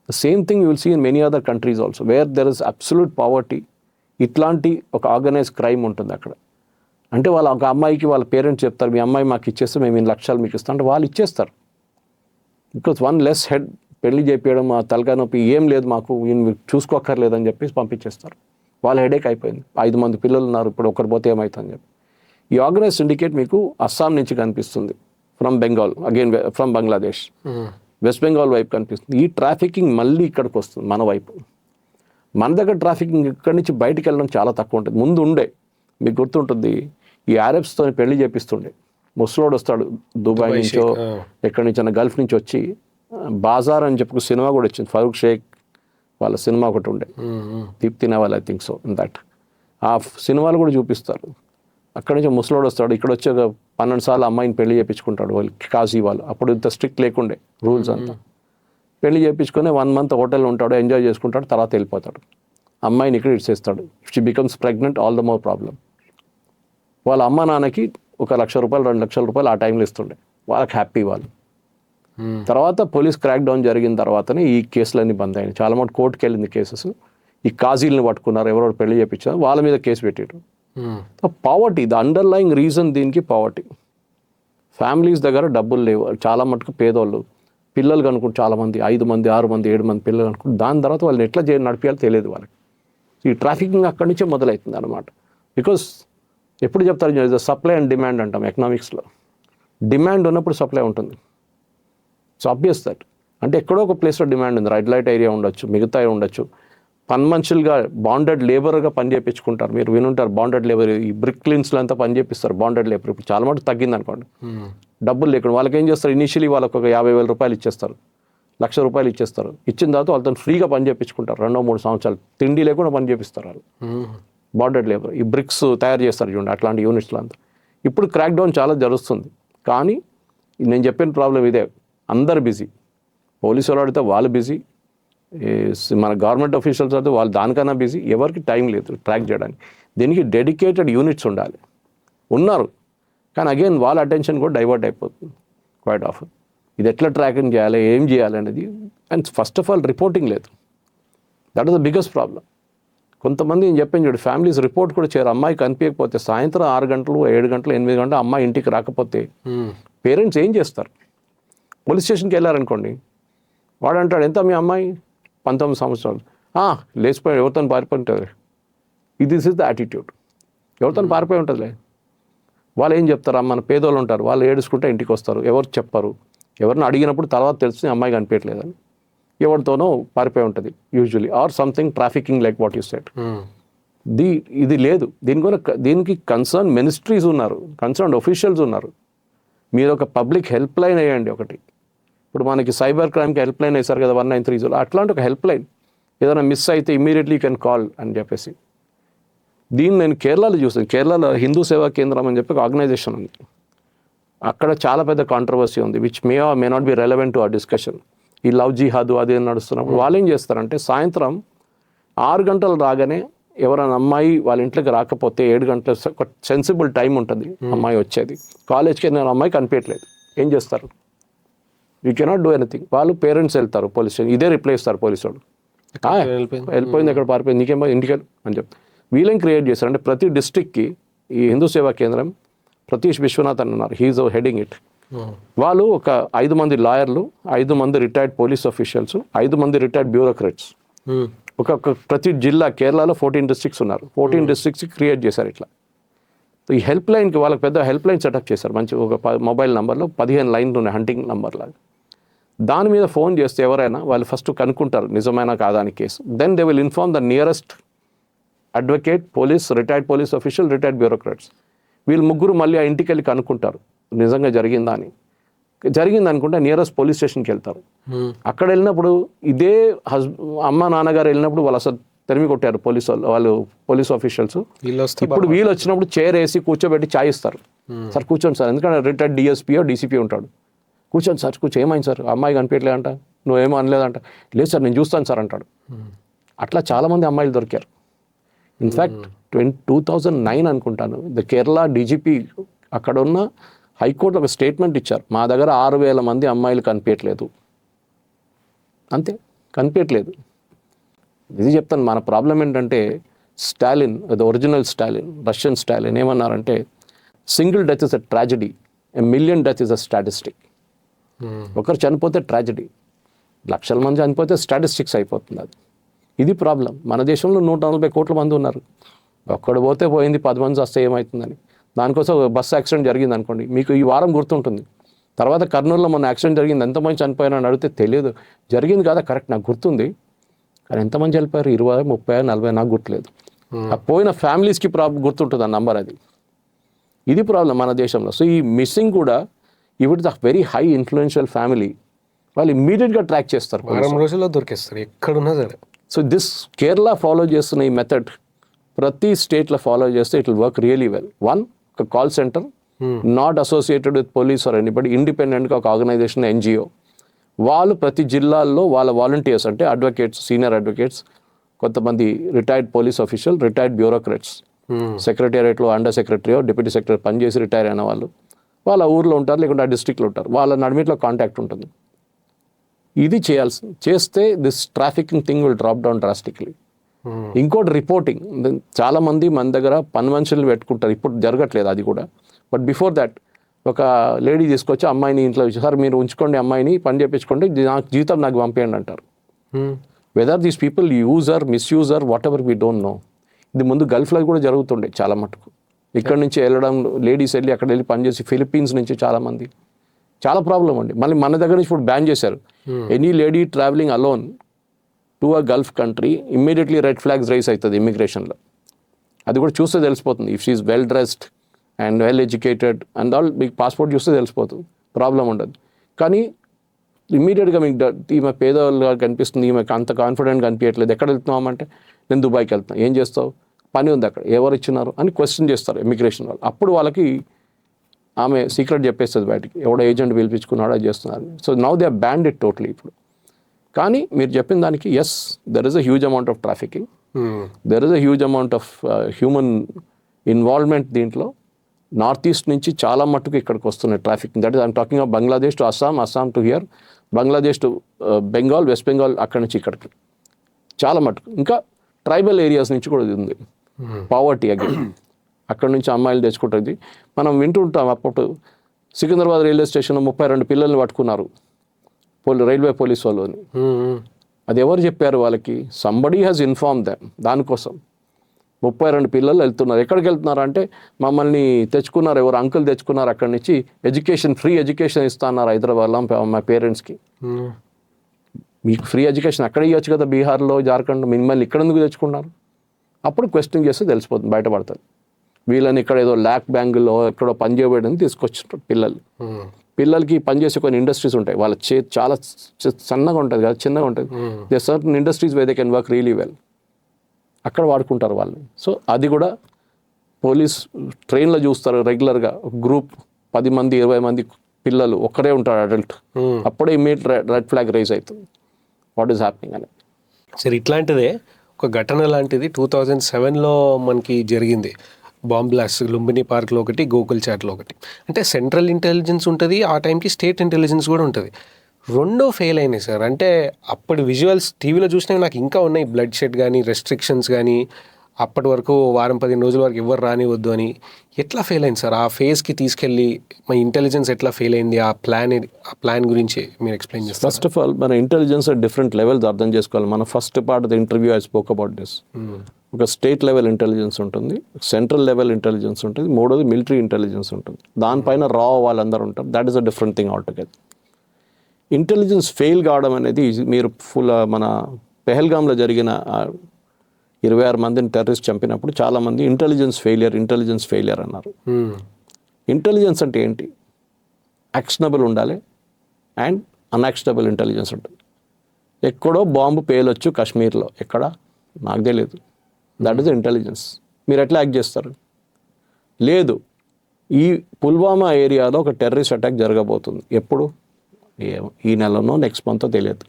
The same thing you will see in many other countries also where there is absolute poverty. ఇట్లాంటి ఒక ఆర్గనైజ్ క్రైమ్ ఉంటుంది అక్కడ. అంటే వాళ్ళ ఒక అమ్మాయికి వాళ్ళ పేరెంట్స్ చెప్తారు, మీ అమ్మాయి మాకు ఇచ్చేస్తే మేము 2 లక్షలు మీకు ఇస్తాం అంటే వాళ్ళు ఇచ్చేస్తారు. బికాస్ వన్ లెస్ హెడ్, పెళ్లి చేపించడం, ఆ తలకాయ నొప్పి ఏం లేదు మాకు, ఈయన చూసుకోక్కర్లేదని చెప్పేసి పంపించేస్తారు. వాళ్ళ హెడేక్ అయిపోయింది. 5 మంది పిల్లలు ఉన్నారు, ఇప్పుడు ఒకరు పోతే ఏమవుతుందని చెప్పి. ఈ ఆర్గనైజ్ సిండికేట్ మీకు అస్సాం నుంచి కనిపిస్తుంది, from Bengal, again from Bangladesh, west Bengal వైపు కనిపిస్తుంది. ఈ ట్రాఫికింగ్ మళ్ళీ ఇక్కడికి వస్తుంది మన వైపు. మన దగ్గర ట్రాఫికింగ్ ఇక్కడి నుంచి బయటికి వెళ్ళడం చాలా తక్కువ ఉంటుంది. ముందు ఉండే, మీకు గుర్తుంటుంది, ఈ అరబ్స్తో పెళ్లి చేపిస్తుండే. ముసలోడు వస్తాడు దుబాయ్ నుంచో ఎక్కడి నుంచి, గల్ఫ్ నుంచి వచ్చి, బాజార్ అని చెప్పి సినిమా కూడా వచ్చింది, ఫరూక్ షేక్ వాళ్ళ సినిమా ఒకటి ఉండే, Deepti Naval I think so in that. ఆ సినిమాలు కూడా చూపిస్తారు. అక్కడి నుంచి ముసలోడు వస్తాడు, ఇక్కడ వచ్చి 12 సార్లు అమ్మాయిని పెళ్లి చేయించుకుంటాడు వాళ్ళు, కాజీ వాళ్ళు. అప్పుడు ఇంత స్ట్రిక్ట్ లేకుండే రూల్స్ అంతా. పెళ్లి చేయించుకొని 1 మంత్ హోటల్లో ఉంటాడు, ఎంజాయ్ చేసుకుంటాడు, తర్వాత వెళ్ళిపోతాడు. అమ్మాయిని ఇక్కడ ఇచ్చేస్తాడు. She becomes pregnant, all the more problem. వాళ్ళ అమ్మ నాన్నకి ₹1 లక్ష 2 లక్షల రూపాయలు ఆ టైంలో ఇస్తుండే, వాళ్ళకి హ్యాపీ వాళ్ళు. తర్వాత పోలీస్ క్రాక్ డౌన్ జరిగిన తర్వాతనే ఈ కేసులన్నీ బంద్ అయినాయి. చాలా మంది కోర్టుకు వెళ్ళింది కేసెస్. ఈ కాజీలను పట్టుకున్నారు, ఎవరెవరు పెళ్లి చేయించారు వాళ్ళ మీద కేసు పెట్టారు. పావర్టీ, ద అండర్లయింగ్ రీజన్ దీనికి పావర్టీ. ఫ్యామిలీస్ దగ్గర డబ్బులు లేవు, చాలా మటుకు పేదోళ్ళు. పిల్లలు కనుక్కుంటే చాలామంది 5 మంది 6 మంది 7 మంది పిల్లలు అనుకుంటే, దాని తర్వాత వాళ్ళని ఎట్లా నడిపించాలో తెలియదు వాళ్ళకి. ఈ ట్రాఫికింగ్ అక్కడి నుంచే మొదలవుతుంది అనమాట. బికాస్ ఎప్పుడు చెప్తారు, సప్లై అండ్ డిమాండ్ అంటాం ఎకనామిక్స్లో. డిమాండ్ ఉన్నప్పుడు సప్లై ఉంటుంది. So obvious that. అంటే ఎక్కడో ఒక ప్లేస్లో డిమాండ్ ఉంది, రెడ్ లైట్ ఏరియా ఉండొచ్చు, మిగతా ఉండొచ్చు. పని మనుషులుగా బాండెడ్ లేబర్గా పని చేయించుకుంటారు. మీరు వినుంటారు బాండెడ్ లేబర్, ఈ బ్రిక్ క్లీన్స్లో అంతా పని చేపిస్తారు బాండెడ్ లేబర్. ఇప్పుడు చాలా మటుకు తగ్గింది అనుకోండి. డబ్బులు లేకుండా వాళ్ళకి ఏం చేస్తారు, ఇనిషియలీ వాళ్ళకి ఒక 50,000 రూపాయలు ఇచ్చేస్తారు, ₹1 లక్ష ఇచ్చేస్తారు. ఇచ్చిన తర్వాత వాళ్ళతో ఫ్రీగా పని చేయించుకుంటారు 2-3 సంవత్సరాలు. తిండి లేకుండా పని చేపిస్తారు వాళ్ళు, బాండెడ్ లేబర్. ఈ బ్రిక్స్ తయారు చేస్తారు చూడండి, అట్లాంటి యూనిట్స్లో అంతా. ఇప్పుడు క్రాక్ డౌన్ చాలా జరుగుతుంది. కానీ నేను చెప్పిన ప్రాబ్లం ఇదే, అందరు బిజీ. పోలీసు వాళ్ళు అడిగితే వాళ్ళు బిజీ, మన గవర్నమెంట్ ఆఫీషియల్స్ అయితే వాళ్ళు దానికన్నా బిజీ. ఎవరికి టైం లేదు ట్రాక్ చేయడానికి. దీనికి డెడికేటెడ్ యూనిట్స్ ఉండాలి, ఉన్నారు. కానీ అగైన్ వాళ్ళ అటెన్షన్ కూడా డైవర్ట్ అయిపోతుంది క్వైట్ ఆఫన్. ఇది ఎట్లా ట్రాకింగ్ చేయాలి, ఏం చేయాలి అనేది. And first of all reporting లేదు. That is the biggest problem. కొంతమంది నేను చెప్పాను చూడు, ఫ్యామిలీస్ రిపోర్ట్ కూడా చేయరు. అమ్మాయి కనిపించకపోతే సాయంత్రం 6 గంటలు 7 గంటలు 8 గంటలు అమ్మాయి ఇంటికి రాకపోతే పేరెంట్స్ ఏం చేస్తారు? పోలీస్ స్టేషన్కి వెళ్ళారనుకోండి, వాడు అంటాడు, ఎంత మీ అమ్మాయి? 19 సంవత్సరాలు. లేచిపోయి ఎవరితో పారిపోయి ఉంటుంది. This is the attitude. ఎవరితో పారిపోయి ఉంటుందిలే. వాళ్ళు ఏం చెప్తారు, మన పేదోళ్ళు ఉంటారు, వాళ్ళు ఏడుచుకుంటే ఇంటికి వస్తారు, ఎవరు చెప్పరు. ఎవరిని అడిగినప్పుడు తర్వాత తెలుస్తుంది అమ్మాయి కనిపించలేదని. ఎవరితోనో పారిపోయి ఉంటుంది usually, or something trafficking like what you said. ఇది లేదు. దీనికి కన్సర్న్ మినిస్ట్రీస్ ఉన్నారు, కన్సర్న్ ఆఫీషియల్స్ ఉన్నారు. మీరు ఒక పబ్లిక్ హెల్ప్ లైన్ వేయండి ఒకటి. ఇప్పుడు మనకి సైబర్ క్రైమ్కి హెల్ప్ లైన్ వేశారు కదా 1930. అట్లాంటి ఒక హెల్ప్ లైన్ ఏదైనా మిస్ అయితే ఇమీడియట్లీ యూ కెన్ కాల్ అని చెప్పేసి. దీన్ని నేను కేరళలో చూసాను. కేరళలో హిందూ సేవా కేంద్రం అని చెప్పి ఒక ఆర్గనైజేషన్ ఉంది. అక్కడ చాలా పెద్ద కాంట్రవర్సీ ఉంది, which may not be relevant to our discussion. ఈ లవ్ జిహాదు అది నడుస్తున్నప్పుడు వాళ్ళు ఏం చేస్తారంటే, సాయంత్రం 6 గంటలు రాగానే ఎవరైనా అమ్మాయి వాళ్ళ ఇంట్లోకి రాకపోతే 7 గంటల ఒక సెన్సిబుల్ టైం ఉంటుంది అమ్మాయి వచ్చేది. కాలేజ్కి నేను అమ్మాయి కనిపించట్లేదు, ఏం చేస్తారు? You cannot do anything. వాళ్ళు పేరెంట్స్ వెళ్తారు పోలీస్ స్టేషన్, ఇదే రిప్లై ఇస్తారు పోలీసు వాళ్ళు, వెళ్ళిపోయింది ఎక్కడ పారిపోయింది, నీకేమో ఇంటికి అని చెప్తారు. వీళ్ళేం క్రియేట్ చేస్తారు అంటే, ప్రతి డిస్ట్రిక్ట్కి ఈ హిందూ సేవా కేంద్రం ప్రతీష్ విశ్వనాథ్ అని ఉన్నారు, హీఈస్ హెడింగ్ ఇట్. వాళ్ళు ఒక 5 మంది లాయర్లు, 5 మంది రిటైర్డ్ పోలీస్ ఆఫీషియల్స్, 5 మంది రిటైర్డ్ బ్యూరోక్రాట్స్. ప్రతి జిల్లా, కేరళలో 14 డిస్ట్రిక్ట్స్ ఉన్నారు, 14 డిస్ట్రిక్ట్స్కి క్రియేట్ చేశారు ఇట్లా. ఈ హెల్ప్ లైన్కి వాళ్ళకి పెద్ద హెల్ప్ లైన్ సెటప్ చేశారు. మంచి ఒక మొబైల్ నెంబర్లో 15 లైన్లు ఉన్నాయి, హంటింగ్ నెంబర్ లాగా. దాని మీద ఫోన్ చేస్తే ఎవరైనా వాళ్ళు ఫస్ట్ కనుక్కుంటారు నిజమైనా కాదా అని case. Then they will inform the nearest advocate, police, retired police official, retired bureaucrats. వీళ్ళు ముగ్గురు మళ్ళీ ఆ ఇంటికి వెళ్ళి కనుక్కుంటారు నిజంగా జరిగిందా అని. జరిగింది అనుకుంటే నియరెస్ట్ పోలీస్ స్టేషన్కి వెళ్తారు. అక్కడ వెళ్ళినప్పుడు ఇదే అమ్మ నాన్నగారు వెళ్ళినప్పుడు వాళ్ళు అసలు తరిమి కొట్టారు వాళ్ళు పోలీస్ ఆఫీషియల్స్. వీళ్ళు వస్తే ఇప్పుడు వీళ్ళు వచ్చినప్పుడు చైర్ వేసి కూర్చోబెట్టి చాయ్ ఇస్తారు. సార్ కూర్చోండి సార్, ఎందుకంటే రిటైర్డ్ డిఎస్పీయో డీసీపీ ఉంటాడు. కూర్చోండి సార్, ఏమైంది సార్, అమ్మాయి కనిపించలేదంట, నువ్వేమో అనలేదంట. లేదు సార్ నేను చూస్తాను సార్ అంటాడు. అట్లా చాలామంది అమ్మాయిలు దొరికారు. ఇన్ఫ్యాక్ట్ 2009 అనుకుంటాను, ద కేరళ డీజీపీ అక్కడ ఉన్న హైకోర్టులో ఒక స్టేట్మెంట్ ఇచ్చారు, మా దగ్గర 6,000 మంది అమ్మాయిలు కనిపించట్లేదు, అంతే కనిపించట్లేదు. ఇది చెప్తాను, మన ప్రాబ్లం ఏంటంటే Stalin, the original Stalin, Russian Stalin ఏమన్నారంటే single death is a tragedy, a million death is a statistic. ఒకరు చనిపోతే ట్రాజడీ, లక్షల మంది చనిపోతే స్టాటిస్టిక్స్ అయిపోతుంది. అది ఇది ప్రాబ్లం. మన దేశంలో 140 కోట్ల మంది ఉన్నారు. ఒక్కడు పోతే పోయింది, 10 మంది వస్తే ఏమవుతుందని. దానికోసం బస్సు యాక్సిడెంట్ జరిగింది అనుకోండి, మీకు ఈ వారం గుర్తుంటుంది. తర్వాత కర్నూలులో మొన్న యాక్సిడెంట్ జరిగింది, ఎంతమంది చనిపోయారని అడిగితే తెలియదు. జరిగింది కదా కరెక్ట్, నాకు గుర్తుంది, కానీ ఎంతమంది చనిపోయారు 20, 30, 40 నాకు గుర్తులేదు. ఆ పోయిన ఫ్యామిలీస్కి గుర్తుంటుంది ఆ నంబర్. అది ఇది ప్రాబ్లం మన దేశంలో. సో ఈ మిస్సింగ్ కూడా ఇవి the very high influential family, వాళ్ళు ఇమ్మీడియట్గా ట్రాక్ చేస్తారు, 2 రోజుల్లో దొరికేస్తారు ఎక్కడున్నా సరే. సో దిస్ కేరళ ఫాలో చేస్తున్న ఈ మెథడ్ ప్రతి స్టేట్లో ఫాలో చేస్తే it will work really well. One, ఒక call centre not associated with police or anybody, ఇండిపెండెంట్గా ఒక ఆర్గనైజేషన్, ఎన్జిఓ, వాళ్ళు ప్రతి జిల్లాల్లో వాళ్ళ వాలంటీర్స్, అంటే అడ్వకేట్స్, సీనియర్ అడ్వకేట్స్, కొంతమంది retired police official, retired bureaucrats, సెక్రటేరియట్లో అండర్ సెక్రటరీ, డిప్యూటీ సెక్రటరీ పనిచేసి రిటైర్ అయిన వాళ్ళు వాళ్ళ ఊర్లో ఉంటారు, లేకుంటే ఆ డిస్ట్రిక్ట్లో ఉంటారు, వాళ్ళ నడిమిట్లో కాంటాక్ట్ ఉంటుంది. ఇది చేస్తే this trafficking thing will drop down drastically. ఇంకోటి రిపోర్టింగ్. చాలామంది మన దగ్గర పని మనుషులు పెట్టుకుంటారు, ఇప్పుడు జరగట్లేదు అది కూడా. బట్ బిఫోర్ దాట్ ఒక లేడీ తీసుకొచ్చి అమ్మాయిని ఇంట్లో సార్ మీరు ఉంచుకోండి, అమ్మాయిని పని చేయించుకోండి, నాకు జీతం నాకు పంపేయండి అంటారు. Whether these people user, misuser, whatever we don't know. ఇది ముందు గల్ఫ్లో కూడా జరుగుతుండే చాలా మటుకు. ఇక్కడ నుంచి వెళ్ళడం, లేడీస్ వెళ్ళి అక్కడ వెళ్ళి పనిచేసి, ఫిలిప్పీన్స్ నుంచి చాలామంది, చాలా ప్రాబ్లం అండి. మళ్ళీ మన దగ్గర నుంచి ఇప్పుడు బ్యాన్ చేశారు. Any lady travelling alone to a Gulf country immediately red flags raise అవుతుంది ఇమిగ్రేషన్లో. అది కూడా చూస్తే తెలిసిపోతుంది. If she is well dressed and well educated and all, మీకు పాస్పోర్ట్ చూస్తే తెలిసిపోతుంది, ప్రాబ్లం ఉండదు. కానీ ఇమ్మీడియట్గా మీకు ఈమె పేదవాళ్ళుగా కనిపిస్తుంది, ఈమెకు అంత కాన్ఫిడెంట్ కనిపించట్లేదు, ఎక్కడ వెళ్తున్నామంటే నేను దుబాయ్కి వెళ్తున్నాను, ఏం చేస్తావు, పని ఉంది అక్కడ, ఎవరు ఇచ్చినారు అని క్వశ్చన్ చేస్తారు ఇమిగ్రేషన్ వాళ్ళు. అప్పుడు వాళ్ళకి ఆమె సీక్రెట్ చెప్పేస్తుంది బయటికి, ఎవడో ఏజెంట్ పిలిపించుకున్నాడో అది చేస్తున్నారు. So now they banned it totally ఇప్పుడు. కానీ మీరు చెప్పిన దానికి yes, there is a huge amount of trafficking, there is a huge amount of human involvement దీంట్లో. నార్త్ ఈస్ట్ నుంచి చాలా మట్టుకు ఇక్కడికి వస్తున్నాయి trafficking. That is I'm talking of Bangladesh to Assam, Assam to here, Bangladesh to Bengal, west Bengal, అక్కడి నుంచి ఇక్కడికి చాలా మట్టుకు. ఇంకా ట్రైబల్ ఏరియాస్ నుంచి కూడా ఉంది పావర్టీ అగైన్, అక్కడి నుంచి అమ్మాయిలు తెచ్చుకుంటుంది. మనం వింటుంటాం అప్పుడు సికింద్రాబాద్ రైల్వే స్టేషన్లో 32 పిల్లల్ని పట్టుకున్నారు రైల్వే పోలీస్ వాళ్ళు అని. అది ఎవరు చెప్పారు వాళ్ళకి? Somebody has inform them. దానికోసం 32 పిల్లలు వెళ్తున్నారు. ఎక్కడికి వెళ్తున్నారు అంటే మమ్మల్ని తెచ్చుకున్నారు, ఎవరు అంకుల్ తెచ్చుకున్నారు అక్కడి నుంచి, ఎడ్యుకేషన్, ఫ్రీ ఎడ్యుకేషన్ ఇస్తున్నారు హైదరాబాద్లో మా పేరెంట్స్కి. మీకు ఫ్రీ ఎడ్యుకేషన్ అక్కడ ఇవ్వచ్చు కదా, బీహార్లో, జార్ఖండ్, మిమ్మల్ని ఇక్కడ ఎందుకు తెచ్చుకున్నారు? అప్పుడు క్వశ్చన్ చేస్తే తెలిసిపోతుంది, బయటపడుతుంది. వీళ్ళని ఇక్కడ ఏదో ల్యాక్ బ్యాంగుల్లో ఎక్కడో పని చేయబడి తీసుకొచ్చుంటారు పిల్లలకి పనిచేసే కొన్ని ఇండస్ట్రీస్ ఉంటాయి, వాళ్ళ చాలా సన్నగా ఉంటుంది కదా, చిన్నగా ఉంటుంది. They certain industries way they can work really well, అక్కడ వాడుకుంటారు వాళ్ళని. సో అది కూడా పోలీస్ ట్రైన్లో చూస్తారు రెగ్యులర్గా, ఒక గ్రూప్ 10 మంది 20 మంది పిల్లలు, ఒక్కరే ఉంటారు అడల్ట్, అప్పుడే ఇమ్మీడియట్ రెడ్ ఫ్లాగ్ రైజ్ అవుతుంది, వాట్ ఈస్ హ్యాపెనింగ్ అని. సరే, ఇట్లాంటిదే ఒక ఘటన లాంటిది 2007లో మనకి జరిగింది. బాంబ్ బ్లాస్ట్ లుంబిని పార్క్లో ఒకటి, గోకుల్ చాట్లో ఒకటి. అంటే సెంట్రల్ ఇంటెలిజెన్స్ ఉంటుంది, ఆ టైంకి స్టేట్ ఇంటెలిజెన్స్ కూడా ఉంటుంది. రెండో ఫెయిల్ అయినాయి సార్. అంటే అప్పటి విజువల్స్ టీవీలో చూసినవి నాకు ఇంకా ఉన్నాయి, బ్లడ్ షెడ్ కానీ, రెస్ట్రిక్షన్స్ కానీ, అప్పటి వరకు 10-15 రోజుల వరకు ఎవరు రానివద్దు అని. ఎట్లా ఫెయిల్ అయింది సార్? ఆ ఫేజ్కి తీసుకెళ్ళి మా ఇంటెలిజెన్స్ ఎట్లా ఫెయిల్ అయింది? ఆ ప్లాన్ గురించి మీరు ఎక్స్ప్లెయిన్ చేస్తారు. ఫస్ట్ ఆఫ్ ఆల్ మన ఇంటెలిజెన్స్ డిఫరెంట్ లెవెల్స్ అర్థం చేసుకోవాలి. మన first part of the interview I spoke about this. ఒక స్టేట్ లెవెల్ ఇంటెలిజెన్స్ ఉంటుంది, సెంట్రల్ లెవెల్ ఇంటెలిజెన్స్ ఉంటుంది, మూడోది మిలిటరీ ఇంటెలిజెన్స్ ఉంటుంది, దానిపైన రా వాళ్ళందరూ ఉంటారు. That is a different thing altogether. Intelligence fail కావడం అనేది మీరు మన పెహల్గామ్లో జరిగిన 26 మందిని టెర్రరిస్ట్ చంపినప్పుడు చాలామంది ఇంటెలిజెన్స్ ఫెయిలియర్ అన్నారు. ఇంటెలిజెన్స్ అంటే ఏంటి? యాక్షనబుల్ ఉండాలి అండ్ అన్యాక్షనబుల్ ఇంటెలిజెన్స్ ఉంటుంది. ఎక్కడో బాంబు పేలొచ్చు కాశ్మీర్లో, ఎక్కడ నాకు తెలియదు. That is intelligence. మీరు ఎట్లా యాక్ట్ చేస్తారు? లేదు, ఈ పుల్వామా ఏరియాలో ఒక టెర్రరిస్ట్ అటాక్ జరగబోతుంది, ఎప్పుడు, ఈ నెలనో నెక్స్ట్ మంతో తెలియదు.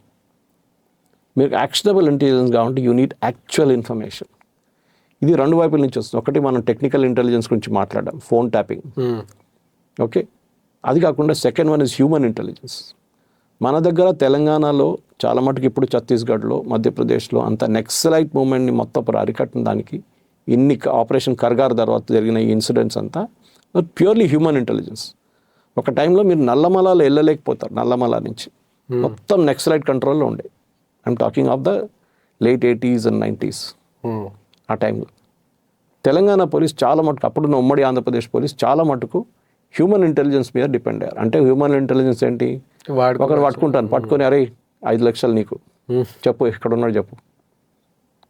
మీరు యాక్షనబుల్ ఇంటెలిజెన్స్ కావాలంటే యూ నీడ్ యాక్చువల్ ఇన్ఫర్మేషన్. ఇది రెండు వైపుల నుంచి వస్తుంది. ఒకటి మనం టెక్నికల్ ఇంటెలిజెన్స్ గురించి మాట్లాడాం, ఫోన్ ట్యాపింగ్, ఓకే. అది కాకుండా second one is human intelligence. మన దగ్గర తెలంగాణలో చాలా మటుకు, ఇప్పుడు ఛత్తీస్గఢ్లో, మధ్యప్రదేశ్లో అంత నెక్సలైట్ మూమెంట్ని మొత్తం అరికట్టిన దానికి ఇన్ని ఆపరేషన్ కర్గార్ తర్వాత జరిగిన ఈ ఇన్సిడెంట్స్ అంతా ప్యూర్లీ హ్యూమన్ ఇంటెలిజెన్స్. ఒక టైంలో మీరు నల్లమలాలో వెళ్ళలేకపోతారు, నల్లమల నుంచి మొత్తం నెక్సలైట్ కంట్రోల్లో ఉండే. I'm talking of the late 80s and 90s. ఆ టైంలో తెలంగాణ పోలీస్ చాలా మటుకు, అప్పుడున్న ఉమ్మడి ఆంధ్రప్రదేశ్ పోలీస్ చాలా మటుకు హ్యూమన్ ఇంటెలిజెన్స్ మీద డిపెండ్ అయ్యారు. అంటే హ్యూమన్ ఇంటెలిజెన్స్ ఏంటి, ఒకరు పట్టుకొని అరే 5 లక్షలు నీకు చెప్పు, ఎక్కడ ఉన్నాడు చెప్పు.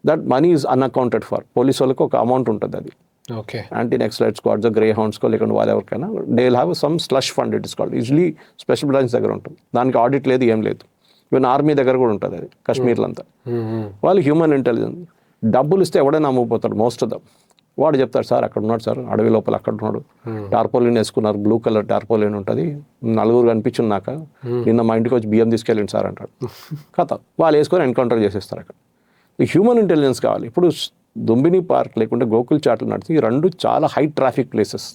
That money is unaccounted for. Police వాళ్ళకి ఒక అమౌంట్ ఉంటుంది, అది okay, anti Naxalite squads, grey హౌండ్స్కో లేకుండా వాళ్ళు ఎవరికైనా they will have some slush fund, it is called. Usually special branch దగ్గర ఉంటుంది, దానికి ఆడిట్ లేదు, ఏం లేదు. ఈవెన్ ఆర్మీ దగ్గర కూడా ఉంటుంది అది, కాశ్మీర్లో అంతా. వాళ్ళు హ్యూమన్ ఇంటెలిజెన్స్, డబ్బులు ఇస్తే ఎవడైనా అమ్ముకుపోతాడు, మోస్ట్ ఆఫ్ దమ్. వాడు చెప్తాడు, సార్ అక్కడ ఉన్నాడు సార్, అడవి లోపల అక్కడ ఉన్నాడు, టార్పోలిన్ వేసుకున్నారు, బ్లూ కలర్ టార్పోలిన్ ఉంటుంది, 4 కనిపించింది నాకు, నిన్న మా ఇంటికి వచ్చి బియ్యం తీసుకెళ్ళండి సార్ అంటాడు. కథ వాళ్ళు వేసుకొని ఎన్కౌంటర్ చేసేస్తారు అక్కడ. ఈ హ్యూమన్ ఇంటెలిజెన్స్ కావాలి. ఇప్పుడు దుంబిని పార్క్ లేకుంటే గోకుల్ చాట్లు నడిచి, ఈ రెండు చాలా హై ట్రాఫిక్ ప్లేసెస్.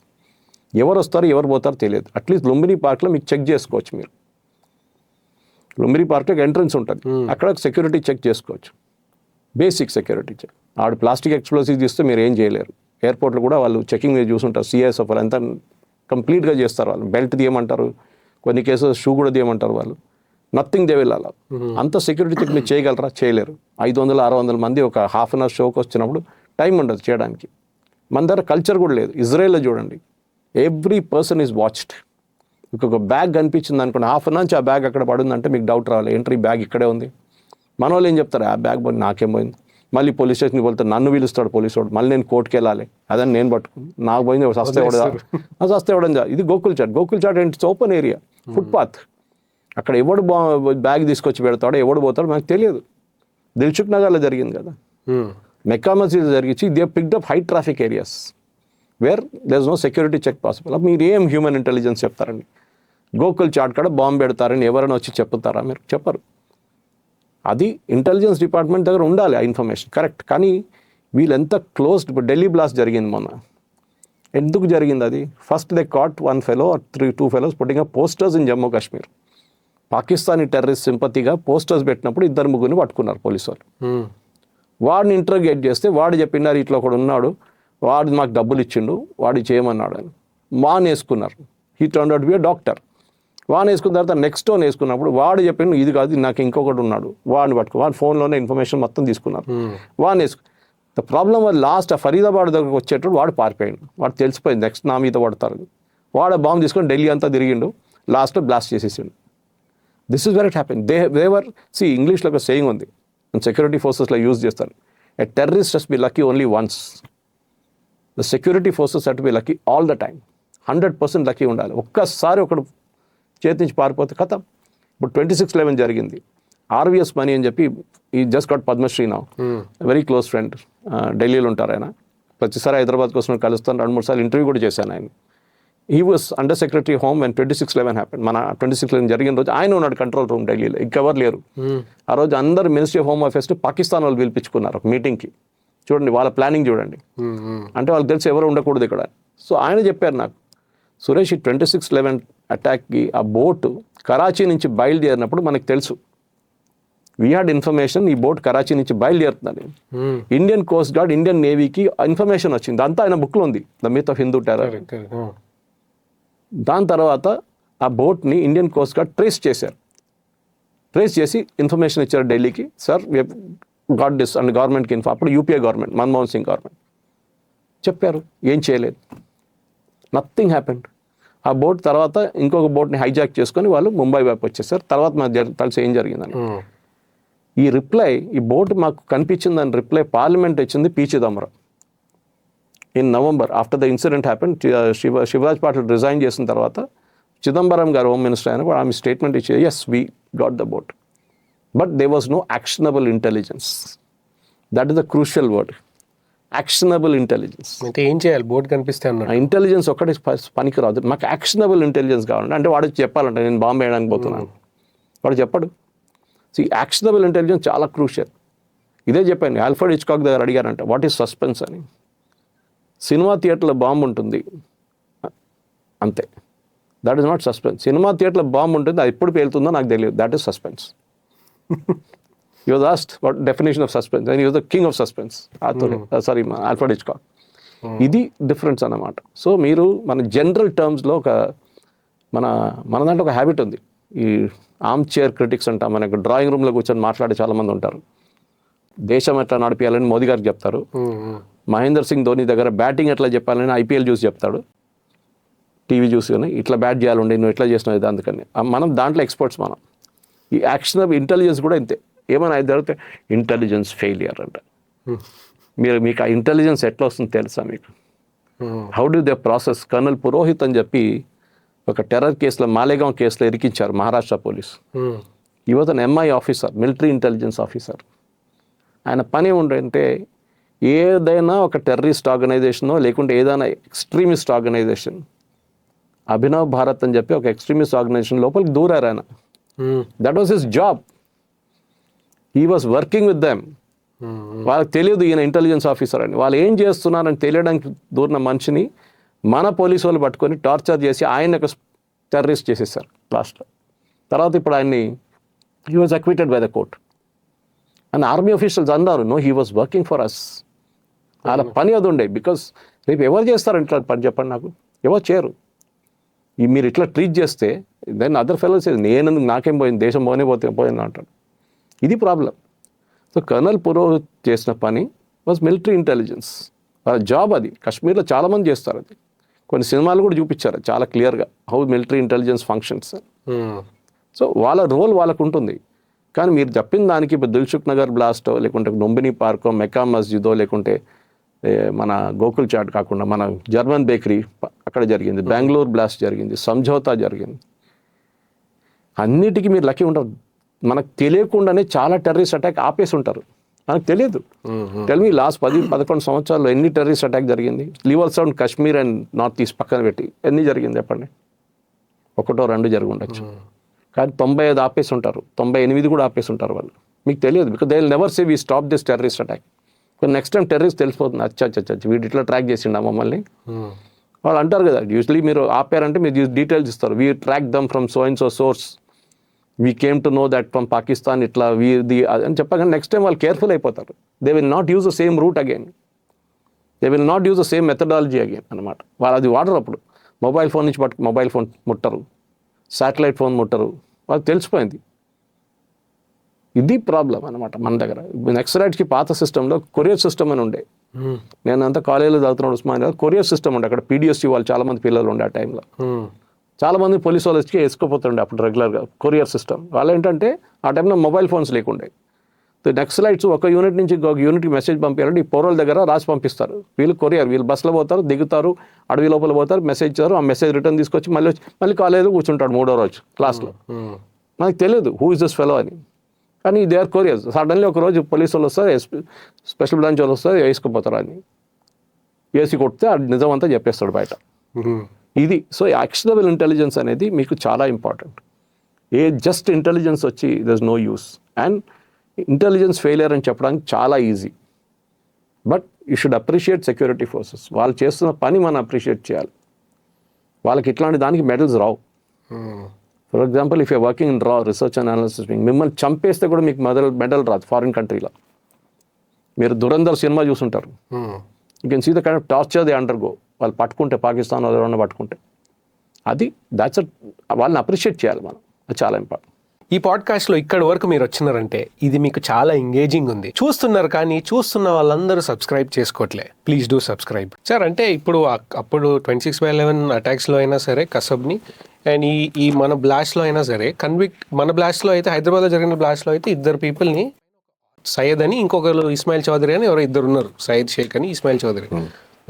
ఎవరు వస్తారో ఎవరు పోతారో తెలియదు. అట్లీస్ట్ లుంబిని పార్క్లో మీకు చెక్ చేసుకోవచ్చు. మీరు లుంబిని పార్క్లో ఎంట్రన్స్ ఉంటుంది, అక్కడ సెక్యూరిటీ చెక్ చేసుకోవచ్చు, బేసిక్ సెక్యూరిటీ చెక్. ఆడు ప్లాస్టిక్ ఎక్స్ప్లోసివ్స్ తీస్తే మీరు ఏం చేయలేరు. ఎయిర్పోర్ట్లో కూడా వాళ్ళు చెకింగ్ మీద చూసుంటారు, సిఐఎస్ఎఫ్ వాళ్ళు అంతా కంప్లీట్గా చేస్తారు. వాళ్ళు బెల్ట్ తీయమంటారు, కొన్ని కేసెస్ షూ కూడా తీయమంటారు వాళ్ళు. Nothing they will allow. అంత సెక్యూరిటీ చెక్ మీరు చేయగలరా? చేయలేరు. 500-600 మంది ఒక హాఫ్ అన్ అవర్ షోకి వచ్చినప్పుడు టైం ఉండదు చేయడానికి. మన దగ్గర కల్చర్ కూడా లేదు. ఇజ్రాయెల్లో చూడండి, ఎవ్రీ పర్సన్ ఈజ్ వాచ్డ్. మీకు ఒక బ్యాగ్ కనిపించింది అనుకోండి, హాఫ్ అన్ అవర్ నుంచి ఆ బ్యాగ్ అక్కడ పడుందంటే మీకు డౌట్ రావాలి, ఎంట్రీ బ్యాగ్ ఇక్కడే ఉంది. మన వాళ్ళు ఏం చెప్తారు, ఆ బ్యాగ్ పోయి నాకేం పోయింది, మళ్ళీ పోలీస్ స్టేషన్కి వెళ్తాడు, నన్ను పిలుస్తాడు పోలీసు వాడు, మళ్ళీ నేను కోర్టుకి వెళ్ళాలి, అదని నేను పట్టుకుని నాకు పోయింది, సస్తే ఇవ్వడం. ఇది గోకుల్ చాట్ ఏంటి, ఓపెన్ ఏరియా, ఫుట్పాత్. అక్కడ ఎవడు బ్యాగ్ తీసుకొచ్చి పెడతాడో, ఎవడు పోతాడో మనకు తెలియదు. దిల్సుఖ్ నగర్లో జరిగింది కదా, మెక్కా మసీద్ జరిగించి, they picked up high traffic areas where there is no security check possible. మీరు ఏం హ్యూమన్ ఇంటెలిజెన్స్ చెప్తారండి? గోకుల్ చాట్ కాడ బాంబు పెడతారని ఎవరైనా వచ్చి చెప్తారా? మీరు చెప్పరు. అది ఇంటెలిజెన్స్ డిపార్ట్మెంట్ దగ్గర ఉండాలి ఆ ఇన్ఫర్మేషన్, కరెక్ట్. కానీ వీళ్ళెంత క్లోజ్డ్. ఇప్పుడు ఢిల్లీ బ్లాస్ట్ జరిగింది మొన్న, ఎందుకు జరిగింది అది? First they caught 1 fellow or 2 fellows putting up posters in Jammu Kashmir. Pakistani terrorist సింపతిగా పోస్టర్స్ పెట్టినప్పుడు 2-3 పట్టుకున్నారు పోలీసు వాళ్ళు. వాడిని ఇంటర్గేట్ చేస్తే వాడు చెప్పినారు, ఇట్లా ఒకడు ఉన్నాడు, వాడు మాకు డబ్బులు ఇచ్చిండు, వాడు చేయమన్నాడు అని. వాన్ వేసుకున్నారు. He turned out to be a doctor. Van వేసుకున్న తర్వాత నెక్స్ట్ వన్ వేసుకున్నప్పుడు వాడు చెప్పిండు, ఇది కాదు నాకు ఇంకొకటి ఉన్నాడు, వాడిని పట్టుకో. వాడి ఫోన్లోనే ఇన్ఫర్మేషన్ మొత్తం తీసుకున్నారు. వాన్ వేసుకు ద ప్రాబ్లం వాడు లాస్ట్ ఆ ఫరీదాబాద్ దగ్గరకు వచ్చేటప్పుడు వాడు పారిపోయాడు. వాడు తెలిసిపోయింది నెక్స్ట్ నా మీద పడతారు. వాడు బాంబు తీసుకొని ఢిల్లీ అంతా తిరిగిండు, లాస్ట్లో బ్లాస్ట్ చేసేసిండు. This is where it happen. దేవర్ సి ఇంగ్లీష్లో ఒక సేయింగ్ ఉంది, సెక్యూరిటీ ఫోర్సెస్లో యూజ్ చేస్తారు, a terrorist has be lucky only once, the security forces had be lucky all the time. 100% lucky ఉండాలి. ఒక్కసారి ఒకడు చేతి నుంచి పారిపోతే కథం. ఇప్పుడు 26/11 జరిగింది, ఆర్వీఎస్ మనీ అని చెప్పి, he just got Padma Shri now, very close friend, ఢిల్లీలో ఉంటారు ఆయన. ప్రతిసారి హైదరాబాద్కి వస్తున్న కలుస్తాను, 2-3 సార్లు ఇంటర్వ్యూ కూడా చేశాను ఆయన. He was under secretary home when 26/11 happen. మన 26/11 జరిగిన రోజు ఆయన ఉన్నాడు కంట్రోల్ రూమ్ ఢిల్లీలో, ఇంకెవరు లేరు. ఆ రోజు అందరు ministry of home affairs Pakistan వాళ్ళు పిలిపించుకున్నారు ఒక మీటింగ్కి. చూడండి వాళ్ళ ప్లానింగ్ చూడండి, అంటే వాళ్ళకి తెలిసి ఎవరు ఉండకూడదు ఇక్కడ. సో ఆయన చెప్పారు నాకు, సురేష్, ఈ 26/11 అటాక్కి ఆ బోటు కరాచీ నుంచి బయలుదేరినప్పుడు మనకు తెలుసు, వీ హ్యాడ్ ఇన్ఫర్మేషన్, ఈ బోట్ కరాచీ నుంచి బయలుదేరుతుందని. ఇండియన్ కోస్ట్ గార్డ్, ఇండియన్ నేవీకి ఇన్ఫర్మేషన్ వచ్చింది, అంతా ఆయన బుక్లో ఉంది, the myth of Hindu terror. దాని తర్వాత ఆ బోట్ని ఇండియన్ కోస్ట్ గార్డ్ ట్రేస్ చేశారు. ట్రేస్ చేసి ఇన్ఫర్మేషన్ ఇచ్చారు ఢిల్లీకి, sir we got this and గవర్నమెంట్కి ఇన్ఫార్మ్. అప్పుడు యూపీఏ గవర్నమెంట్, మన్మోహన్ సింగ్ గవర్నమెంట్ చెప్పారు, ఏం చేయలేదు, నథింగ్ హ్యాపెండ్. ఆ బోట్ తర్వాత ఇంకొక బోట్ని హైజాక్ చేసుకొని వాళ్ళు ముంబై వైపు వచ్చేసారు. తర్వాత మాకు తెలిసి ఏం జరిగిందని. ఈ రిప్లై, ఈ బోట్ మాకు కనిపించిందని రిప్లై పార్లమెంట్ ఇచ్చింది P Chidambaram in November. After the incident happen, Shivraj Patil resign చేసిన తర్వాత చిదంబరం గారు హోమ్ మినిస్టర్ అయిన ఆమె స్టేట్మెంట్ ఇచ్చేది, yes we got the boat, but they was no actionable intelligence. That is the crucial word, actionable intelligence. అంటే ఏం చేయాలి, బోర్డు కనిపిస్తే అన్నాడు. ఇంటెలిజెన్స్ ఒక్కటి పనికి రాదు, మాకు యాక్షనబుల్ ఇంటెలిజెన్స్ కావాలంటే. అంటే వాడు చెప్పాలంటే నేను బాంబు వేయడానికి పోతున్నాను, వాడు చెప్పడు. సో ఈ యాక్షనబుల్ ఇంటెలిజెన్స్ చాలా క్రూషియల్. ఇదే చెప్పాను, ఆల్ఫ్రెడ్ హిచ్కాక్ దగ్గర అడిగారంట వాట్ ఈస్ సస్పెన్స్ అని. సినిమా థియేటర్లో బాంబు ఉంటుంది అంతే, that is not suspense. Cinema థియేటర్లో బాంబు ఉంటుంది, అది ఎప్పుడు పేలుతుందో నాకు తెలియదు, that is suspense. He was asked what definition of suspense, and he was the king of suspense. Alfred Hitchcock. ఇది డిఫరెన్స్ అన్నమాట. సో మీరు మన జనరల్ టర్మ్స్లో మన దాంట్లో ఒక హ్యాబిట్ ఉంది, ఈ ఆర్మ్ చైర్ క్రిటిక్స్ అంటాం. మనకు డ్రాయింగ్ రూమ్లో కూర్చొని మాట్లాడే చాలామంది ఉంటారు. దేశం ఎట్లా నడిపించాలని మోదీ గారికి చెప్తారు, మహేందర్ సింగ్ ధోని దగ్గర బ్యాటింగ్ ఎట్లా చెప్పాలని ఐపీఎల్ చూసి చెప్తాడు, టీవీ చూసి ఇట్లా బ్యాట్ చేయాలండి, నువ్వు ఎట్లా చేసినావు ఇది. అందుకని మనం దాంట్లో ఎక్స్పర్ట్స్. మనం ఈ యాక్షన్ ఆఫ్ ఇంటెలిజెన్స్ కూడా ఇంతే. ఏమైనా జరిగితే ఇంటెలిజెన్స్ ఫెయిలియర్ అంట. మీకు ఆ ఇంటెలిజెన్స్ ఎట్లా వస్తుందో తెలుసా మీకు? How do they process? Colonel Purohit అని చెప్పి ఒక టెర్రర్ కేసులో, మాలేగాం కేసులో ఇరికించారు మహారాష్ట్ర పోలీసు. ఈ was an MI officer, military intelligence officer. ఆయన పని ఏంటంటే ఏదైనా ఒక టెర్రరిస్ట్ ఆర్గనైజేషనో లేకుంటే ఏదైనా ఎక్స్ట్రీమిస్ట్ ఆర్గనైజేషన్, అభినవ్ భారత్ అని చెప్పి ఒక ఎక్స్ట్రీమిస్ట్ ఆర్గనైజేషన్ లోపలికి దూరారు ఆయన. That was his job. He was working with them. వాళ్ళకి తెలియదు ఈయన ఇంటెలిజెన్స్ ఆఫీసర్ అని. వాళ్ళు ఏం చేస్తున్నారని తెలియడానికి దూరిన మనిషిని మన పోలీసు వాళ్ళు పట్టుకొని టార్చర్ చేసి ఆయన ఒక టెర్రరిస్ట్ చేసేసారు లాస్ట్లో. తర్వాత ఇప్పుడు ఆయన్ని he was acquitted by the court. And army officials అన్నారు, no he was working for us. వాళ్ళ పని అది ఉండే. బికాస్ రేపు ఎవరు చేస్తారు ఇట్లా పని చెప్పండి నాకు? ఎవరు చేయరు. మీరు ఇట్లా ట్రీట్ చేస్తే దెన్ అదర్ ఫెలోస్ నేను నాకేం పోయింది, దేశం పోయింది అంటాడు. ఇది ప్రాబ్లం. సో కర్నల్ పురోహిత్ చేసిన పని వాజ్ మిలిటరీ ఇంటెలిజెన్స్. వాళ్ళ జాబ్ అది. కాశ్మీర్లో చాలామంది చేస్తారు అది. కొన్ని సినిమాలు కూడా చూపించారు చాలా క్లియర్గా how military intelligence functions. So వాళ్ళ రోల్ వాళ్ళకు ఉంటుంది. కానీ మీరు చెప్పిన దానికి ఇప్పుడు దిల్సుఖ్ నగర్ బ్లాస్టో లేకుంటే లొంబిని పార్కో, మెక్కా మస్జిదో లేకుంటే మన గోకుల్ చాట్ కాకుండా మన జర్మన్ బేకరీ అక్కడ జరిగింది, బెంగళూరు బ్లాస్ట్ జరిగింది, సంఝౌతా జరిగింది. అన్నిటికీ మీరు లక్కీ ఉంటారు. మనకు తెలియకుండానే చాలా టెర్రరిస్ట్ అటాక్ ఆపేసి ఉంటారు, మనకు తెలియదు. టెల్ మీ లాస్ట్ 10-11 సంవత్సరాల్లో ఎన్ని టెర్రరిస్ట్ అటాక్ జరిగింది? Leave aside Kashmir and north east పక్కన పెట్టి ఎన్ని జరిగింది చెప్పండి? 1-2 జరిగి ఉండొచ్చు. కానీ 95 ఆపేసి ఉంటారు, 98 కూడా ఆపేసి ఉంటారు వాళ్ళు. మీకు తెలియదు. Because they will never say we stop this terrorist attack. Next time terrorist తెలిసిపోతుంది, అచ్చా వీడు ఇట్లా ట్రాక్ చేసిండా మమ్మల్ని. వాళ్ళు అంటారు కదా, యూజువలీ మీరు ఆపారంటే మీరు డీటెయిల్స్ ఇస్తారు. We track them from so and so source, we came to know that from Pakistan ఇట్లా అని చెప్పగానే నెక్స్ట్ టైం వాళ్ళు కేర్ఫుల్ అయిపోతారు. They will not use the same route again, they will not use the same methodology again అనమాట. వాళ్ళు అది వాడరు. అప్పుడు మొబైల్ ఫోన్ నుంచి మొబైల్ ఫోన్ ముట్టరు, శాటిలైట్ ఫోన్ ముట్టరు, వాళ్ళకి తెలిసిపోయింది. ఇది ప్రాబ్లం అనమాట మన దగ్గర. నెక్సలైట్స్కి పాత సిస్టంలో కొరియర్ సిస్టమ్ అని ఉండే. నేను అంతా కాలేజీలో చదువుతున్నాడు ఉస్మానియా, కొరియర్ సిస్టమ్ ఉండే. అక్కడ పీడిఎస్సీ వాళ్ళు చాలామంది పిల్లలు ఉండే ఆ టైంలో. చాలామంది పోలీసు వాళ్ళు వచ్చి వేసుకోపోతుండే అప్పుడు రెగ్యులర్గా కొరియర్ సిస్టమ్. వాళ్ళు ఏంటంటే ఆ టైంలో మొబైల్ ఫోన్స్ లేకుండే. నెక్సలైట్స్ ఒక యూనిట్ నుంచి ఇంకొక యూనిట్కి మెసేజ్ పంపించారంటే ఈ పోరల దగ్గర రాసి పంపిస్తారు. వీళ్ళు కొరియర్, వీళ్ళు బస్సులో పోతారు, దిగుతారు, అడవి లోపల పోతారు, మెసేజ్ ఇచ్చారు, ఆ మెసేజ్ రిటర్న్ తీసుకొచ్చి మళ్ళీ కాలేజీలో కూర్చుంటాడు 3వ రోజు క్లాస్లో. మనకు తెలియదు హూ ఇస్ దిస్ ఫెలో అని. కానీ దే ఆర్ కొరియర్స్. సడన్లీ ఒక రోజు పోలీసు వాళ్ళు వస్తారు, స్పెషల్ బ్రాంచ్ వాళ్ళు వస్తారు, వేసుకుపోతారు అని వేసి కొడితే అది నిజం అంతా చెప్పేస్తాడు బయట. ఇది. సో యాక్షనబుల్ ఇంటెలిజెన్స్ అనేది మీకు చాలా ఇంపార్టెంట్. జస్ట్ ఇంటెలిజెన్స్ వచ్చి there is no use. And intelligence failure అని చెప్పడానికి చాలా easy. But you should appreciate security forces. వాళ్ళు చేస్తున్న పని మనం అప్రిషియేట్ చేయాలి. వాళ్ళకి ఇట్లాంటి దానికి మెడల్స్ రావు. For example if you working in research and analysis, మిమ్మల్ని చంపేస్తే కూడా మీకు మెడల్ రాదు ఫారిన్ కంట్రీలో. మీరు దురంధర్ సినిమా చూసుంటారు. You can see the kind of torture they undergo. వాళ్ళు పట్టుకుంటే, పాకిస్తాన్ ఎవరైనా పట్టుకుంటే, అది వాళ్ళని అప్రిషియేట్ చేయాలి మనం. అది చాలా ఇంపార్టెంట్. ఈ పాడ్కాస్ట్లో ఇక్కడి వరకు మీరు వచ్చినారంటే ఇది మీకు చాలా ఎంగేజింగ్ ఉంది. చూస్తున్నారు, కానీ చూస్తున్న వాళ్ళందరూ సబ్స్క్రైబ్ చేసుకోవట్లే. Please do subscribe sir. అంటే అప్పుడు 26/11 అటాక్స్లో అయినా సరే కసబ్ని, అండ్ ఈ మన బ్లాస్ట్లో అయినా సరే మన బ్లాస్ట్లో అయితే, హైదరాబాద్లో జరిగిన బ్లాస్ట్లో అయితే 2 పీపుల్ని, సయ్యద్ అని ఇంకొకరు ఇస్మాయిల్ చౌదరి అని ఎవరో 2 ఉన్నారు, సయ్యద్ షేక్ అని ఇస్మాయిల్ చౌదరి.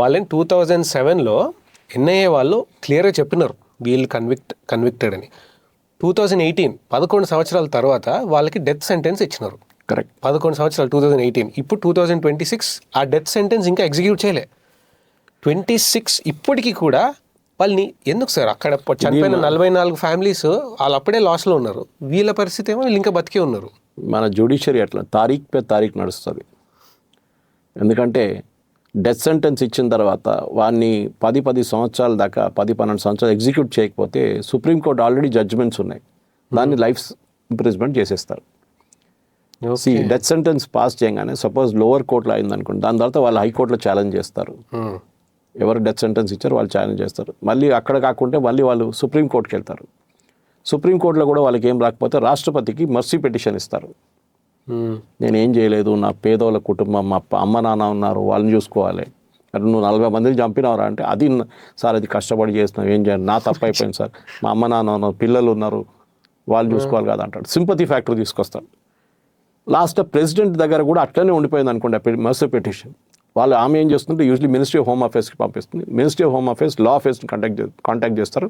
వాళ్ళని 2007లో ఎన్ఐఏ వాళ్ళు క్లియర్గా చెప్పినారు వీళ్ళు కన్విక్టెడ్ అని. 2018 11 సంవత్సరాల తర్వాత వాళ్ళకి డెత్ సెంటెన్స్ ఇచ్చినారు. కరెక్ట్. 11 సంవత్సరాలు 2018. ఇప్పుడు 2026 ఆ డెత్ సెంటెన్స్ ఇంకా ఎగ్జిక్యూట్ చేయలే. 26 ఇప్పటికీ కూడా వాళ్ళని ఎందుకు సార్ అక్కడ చనిపోయిన 44 ఫ్యామిలీస్ వాళ్ళు అప్పుడే లాస్లో ఉన్నారు. వీళ్ళ పరిస్థితి ఏమో వీళ్ళు ఇంకా బతికే ఉన్నారు. మన జ్యుడిషియరీ అట్లా తారీఖు పే తారీఖు నడుస్తుంది. ఎందుకంటే డెత్ సెంటెన్స్ ఇచ్చిన తర్వాత వాడిని 10 సంవత్సరాల దాకా 10-12 సంవత్సరాలు ఎగ్జిక్యూట్ చేయకపోతే సుప్రీంకోర్టు ఆల్రెడీ జడ్జిమెంట్స్ ఉన్నాయి, దాన్ని లైఫ్ ఇంప్రిజ్మెంట్ చేసేస్తారు. డెత్ సెంటెన్స్ పాస్ చేయగానే సపోజ్ లోవర్ కోర్టులో అయింది అనుకోండి, దాని తర్వాత వాళ్ళు హైకోర్టులో ఛాలెంజ్ చేస్తారు. ఎవరు డెత్ సెంటెన్స్ ఇచ్చారు వాళ్ళు ఛాలెంజ్ చేస్తారు. మళ్ళీ అక్కడ కాకుంటే మళ్ళీ వాళ్ళు సుప్రీంకోర్టుకి వెళ్తారు. సుప్రీంకోర్టులో కూడా వాళ్ళకి ఏం రాకపోతే రాష్ట్రపతికి మర్సీ పిటిషన్ ఇస్తారు. నేను ఏం చేయలేదు, నా పేదోళ్ళ కుటుంబం, మా అమ్మ నాన్న ఉన్నారు, వాళ్ళని చూసుకోవాలి, నువ్వు 40 మందిని చంపినవరా అంటే అది సార్ అది కష్టపడి చేస్తున్నావు, ఏం చేయాలి, నా తప్పు అయిపోయింది సార్, మా అమ్మ నాన్న ఉన్నారు, పిల్లలు ఉన్నారు, వాళ్ళు చూసుకోవాలి కదా అంటాడు. సింపతి ఫ్యాక్టర్ తీసుకొస్తాడు. లాస్ట్ ప్రెసిడెంట్ దగ్గర కూడా అట్లనే ఉండిపోయింది అనుకోండి మర్సీ పిటిషన్. వాళ్ళు ఆమె ఏం చేస్తుంటే యూజువల్లీ మినిస్ట్రీ ఆఫ్ హోమ్ అఫేర్స్కి పంపిస్తుంది. Ministry of home affairs law అఫేర్స్ని కాంటాక్ట్ చేస్తారు.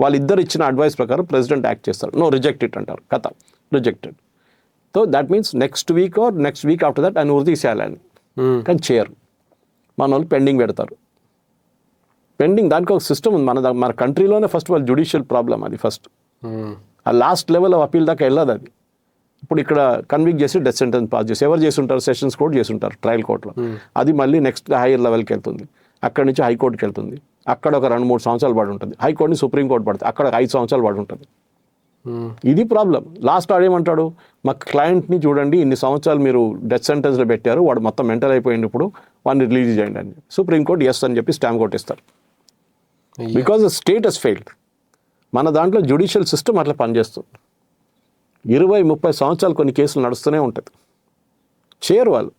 వాళ్ళిద్దరు ఇచ్చిన అడ్వైస్ ప్రకారం ప్రెసిడెంట్ యాక్ట్ చేస్తారు. నో రిజెక్ట్ ఇట్ అంటారు, కథ rejected. So that means next week after that ఆయన తీసేయాలని. కానీ చేయరు, మన వాళ్ళు పెండింగ్ పెడతారు. పెండింగ్ దానికి ఒక సిస్టమ్ ఉంది మన కంట్రీలోనే. ఫస్ట్ వాళ్ళు జ్యుడిషియల్ ప్రాబ్లం అది ఫస్ట్. ఆ లాస్ట్ లెవెల్ ఆఫ్ అపీల్ దాకా వెళ్ళదు అది. ఇప్పుడు ఇక్కడ కన్విక్ట్ చేసి డెత్ సెంటెన్స్ పాస్ చేసి ఎవరు చేసి ఉంటారు, సెషన్స్ కోర్ట్ చేసి ఉంటారు, ట్రయల్ కోర్టులో. అది మళ్ళీ నెక్స్ట్ హైయర్ లెవెల్కి వెళ్తుంది, అక్కడి నుంచి హైకోర్టుకి వెళ్తుంది, అక్కడ ఒక 2-3 సంవత్సరాలు పడి ఉంటుంది. హైకోర్టుని సుప్రీంకోర్టు పడుతుంది, అక్కడ 5 సంవత్సరాలు పడి ఉంటుంది. ఇది ప్రాబ్లం. లాస్ట్ ఆడేమంటాడు, మా క్లయింట్ని చూడండి ఇన్ని సంవత్సరాలు మీరు డెత్ సెంటెన్స్లో పెట్టారు, వాడు మొత్తం మెంటల్ అయిపోయింది, ఇప్పుడు వాడిని రిలీజ్ చేయండి అని. సుప్రీంకోర్టు ఎస్ అని చెప్పి స్టాంప్ కొట్టిస్తారు. Because the state has failed. మన దాంట్లో జ్యుడిషియల్ సిస్టమ్ అట్లా పనిచేస్తుంది. 20-30 సంవత్సరాలు కొన్ని కేసులు నడుస్తూనే ఉంటుంది, చేయరు వాళ్ళు.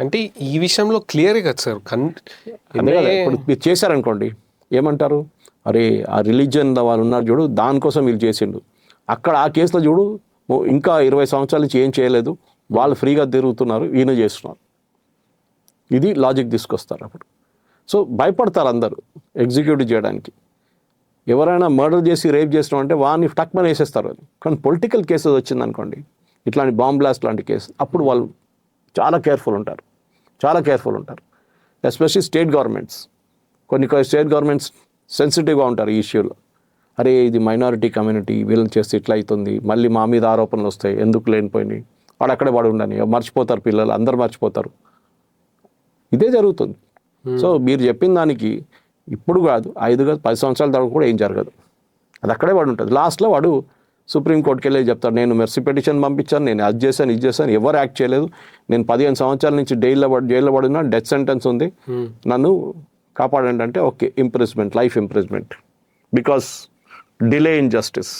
అంటే ఈ విషయంలో క్లియర్ కదా సార్. అదే కదా, ఇప్పుడు మీరు చేశారనుకోండి ఏమంటారు, అరే ఆ రిలీజియన్ వాళ్ళు ఉన్నారు చూడు, దానికోసం వీళ్ళు చేసిండు. అక్కడ ఆ కేసులో చూడు ఇంకా 20 సంవత్సరాల నుంచి ఏం చేయలేదు, వాళ్ళు ఫ్రీగా తిరుగుతున్నారు, ఈయన చేస్తున్నారు. ఇది లాజిక్ తీసుకొస్తారు అప్పుడు. సో భయపడతారు అందరూ ఎగ్జిక్యూటివ్ చేయడానికి. ఎవరైనా మర్డర్ చేసి రేప్ చేసినాం అంటే వాడిని టక్మని వేసేస్తారు. కానీ పొలిటికల్ కేసెస్ వచ్చిందనుకోండి, ఇట్లాంటి బాంబ్ బ్లాస్ట్ లాంటి కేసు, అప్పుడు వాళ్ళు చాలా కేర్ఫుల్ ఉంటారు. Especially state governments. కొన్ని స్టేట్ గవర్నమెంట్స్ సెన్సిటివ్గా ఉంటారు ఈ ఇష్యూలో. అరే ఇది మైనారిటీ కమ్యూనిటీ, వీళ్ళని చేస్తే ఇట్లా అవుతుంది, మళ్ళీ మా మీద ఆరోపణలు వస్తాయి, ఎందుకు లేనిపోయినాయి, వాడు అక్కడే పడి ఉండని మర్చిపోతారు, పిల్లలు అందరు మర్చిపోతారు. ఇదే జరుగుతుంది. సో మీరు చెప్పిన దానికి ఇప్పుడు కాదు 5-10 సంవత్సరాల తర్వాత కూడా ఏం జరగదు, అది అక్కడే వాడు ఉంటుంది. లాస్ట్లో వాడు సుప్రీంకోర్టుకి వెళ్ళి చెప్తాడు, నేను మెర్సీ పిటిషన్ పంపించాను, నేను అది చేశాను ఇది చేశాను, ఎవరు యాక్ట్ చేయలేదు, నేను 15 సంవత్సరాల నుంచి జైల్లో పడినా, డెత్ సెంటెన్స్ ఉంది, నన్ను కాపాడండి అంటే okay imprisonment, life imprisonment, because delay in justice.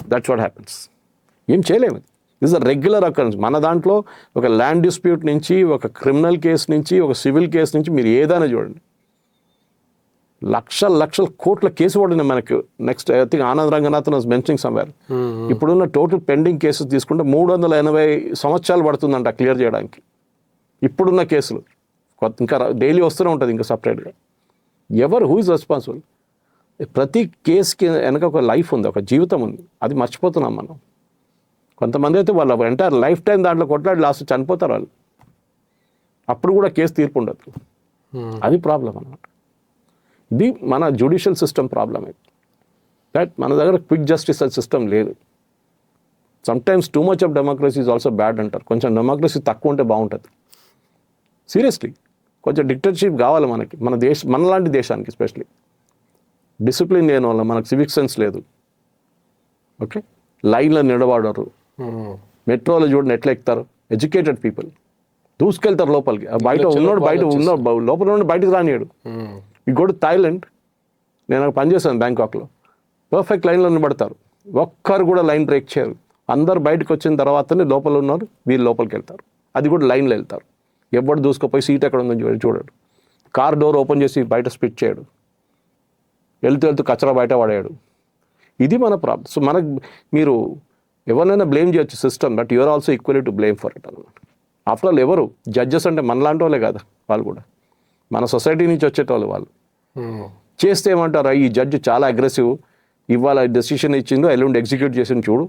That's what happens. ఏం చేయలేము. This a regular occurrence. మన దాంట్లో ఒక ల్యాండ్ డిస్ప్యూట్ నుంచి, ఒక క్రిమినల్ కేసు నుంచి, ఒక సివిల్ కేసు నుంచి మీరు ఏదైనా చూడండి, లక్షల కోట్ల కేసు పడినాయి మనకు. Next I think Anand Ranganathan was mentioning somewhere. ఇప్పుడున్న టోటల్ పెండింగ్ కేసెస్ తీసుకుంటే 380 సంవత్సరాలు పడుతుందంట క్లియర్ చేయడానికి ఇప్పుడున్న కేసులు. ఇంకా డైలీ వస్తూనే ఉంటుంది ఇంకా సపరేట్గా. Who is responsible? ప్రతి కేసుకి వెనక ఒక లైఫ్ ఉంది, ఒక జీవితం ఉంది, అది మర్చిపోతున్నాం మనం. కొంతమంది అయితే వాళ్ళ ఎంటైర్ లైఫ్ టైం దాంట్లో కొట్లాడి లాస్ట్ చనిపోతారు వాళ్ళు, అప్పుడు కూడా కేసు తీర్పు ఉండదు. అది ప్రాబ్లం అన్నమాట. ఇది మన జ్యుడిషియల్ సిస్టమ్ ప్రాబ్లం. దట్ మన దగ్గర క్విక్ జస్టిస్ సిస్టమ్ లేదు. Sometimes too much of democracy is also bad అంటారు. కొంచెం డెమోక్రసీ తక్కువ ఉంటే బాగుంటుంది. సీరియస్లీ కొంచెం డిక్టేటర్షిప్ కావాలి మనకి, మనలాంటి దేశానికి. ఎస్పెషలీ డిసిప్లిన్ లేని వల్ల మనకు సివిక్ సెన్స్ లేదు. ఓకే, లైన్లో నిలబడరు. మెట్రోలో చూడండి ఎట్లా ఎక్కుతారు, ఎడ్యుకేటెడ్ పీపుల్ దూసుకెళ్తారు లోపలికి. బయట లోపల ఉన్న బయటకు రానియాడు. ఈ గో టు థాయిలాండ్, నేను అక్కడ పనిచేశాను బ్యాంకాక్లో, పర్ఫెక్ట్ లైన్లో నిలబడతారు, ఒక్కరు కూడా లైన్ బ్రేక్ చేయరు. అందరు బయటకు వచ్చిన తర్వాతనే లోపల ఉన్నారు, వీళ్ళు లోపలికి వెళ్తారు. అది కూడా లైన్లో వెళ్తారు. ఎవడు దూసుకుపోయి సీట్ ఎక్కడ ఉందని చూడడు. కార్ డోర్ ఓపెన్ చేసి బయట స్పిట్ చేయడు. వెళ్తూ కచరా బయట పడేయడు. ఇది మన ప్రాబ్లం. సో మీరు ఎవరినైనా బ్లేమ్ చేయొచ్చు system, but you're also equally to blame for it అనమాట. ఆఫ్టర్ ఆల్ ఎవరు జడ్జెస్ అంటే మనలాంటి వాళ్ళే కదా, వాళ్ళు కూడా మన సొసైటీ నుంచి వచ్చేటోళ్ళు. వాళ్ళు చేస్తే ఏమంటారు, ఈ జడ్జి చాలా అగ్రెసివ్, ఇవాళ డెసిషన్ ఇచ్చిందో ఎల్లుండి ఎగ్జిక్యూట్ చేసింది చూడు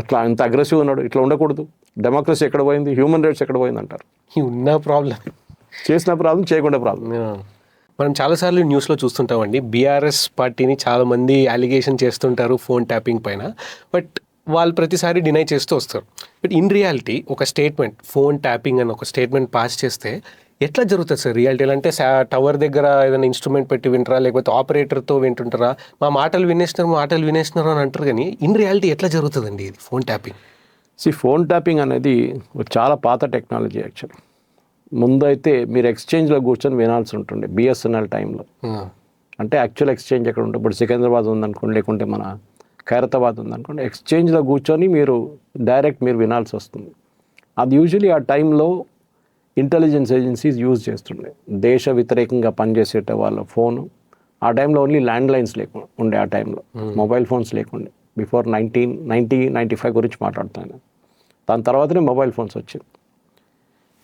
అట్లా ఇంత అగ్రెసివ్ ఉన్నాడు, ఇట్లా ఉండకూడదు, డెమోక్రసీ ఎక్కడ పోయింది, హ్యూమన్ రైట్స్ ఎక్కడ పోయింది అంటారు. ఉన్న ప్రాబ్లం చేసిన ప్రాబ్లం, చేయకుండా ప్రాబ్లం. మనం చాలాసార్లు న్యూస్లో చూస్తుంటామండి, బీఆర్ఎస్ పార్టీని చాలామంది అలిగేషన్ చేస్తుంటారు ఫోన్ ట్యాపింగ్ పైన, బట్ వాళ్ళు ప్రతిసారి డినై చేస్తూ వస్తారు. బట్ ఇన్ రియాలిటీ ఒక స్టేట్మెంట్, ఫోన్ ట్యాపింగ్ అని ఒక స్టేట్మెంట్ పాస్ చేస్తే ఎట్లా జరుగుతుంది సార్ రియాలిటీలో? అంటే టవర్ దగ్గర ఏదైనా ఇన్స్ట్రుమెంట్ పెట్టి వింటారా, లేకపోతే ఆపరేటర్తో వింటుంటారా? మా మాటలు వినేస్తున్నారు అని అంటారు, కానీ ఇన్ రియాలిటీ ఎట్లా జరుగుతుందండి ఇది ఫోన్ ట్యాపింగ్? ఫోన్ ట్యాపింగ్ అనేది చాలా పాత టెక్నాలజీ యాక్చువల్లీ. ముందు అయితే మీరు ఎక్స్చేంజ్లో కూర్చొని వినాల్సి ఉంటుండే బిఎస్ఎన్ఎల్ టైంలో. అంటే యాక్చువల్ ఎక్స్చేంజ్ ఎక్కడ ఉంటుంది, ఇప్పుడు సికింద్రాబాద్ ఉందనుకోండి, లేకుంటే మన ఖైరతాబాద్ ఉందనుకోండి, ఎక్స్చేంజ్లో కూర్చొని మీరు డైరెక్ట్ మీరు వినాల్సి వస్తుంది. అది యూజువలీ ఆ టైంలో ఇంటెలిజెన్స్ ఏజెన్సీస్ యూజ్ చేస్తుండే, దేశ వ్యతిరేకంగా పనిచేసేట వాళ్ళ ఫోను. ఆ టైంలో ఓన్లీ ల్యాండ్ లైన్స్ లేకుండా ఉండే, ఆ టైంలో మొబైల్ ఫోన్స్ లేకుండే. బిఫోర్ 1995 గురించి మాట్లాడుతాను. దాని తర్వాతనే మొబైల్ ఫోన్స్ వచ్చింది.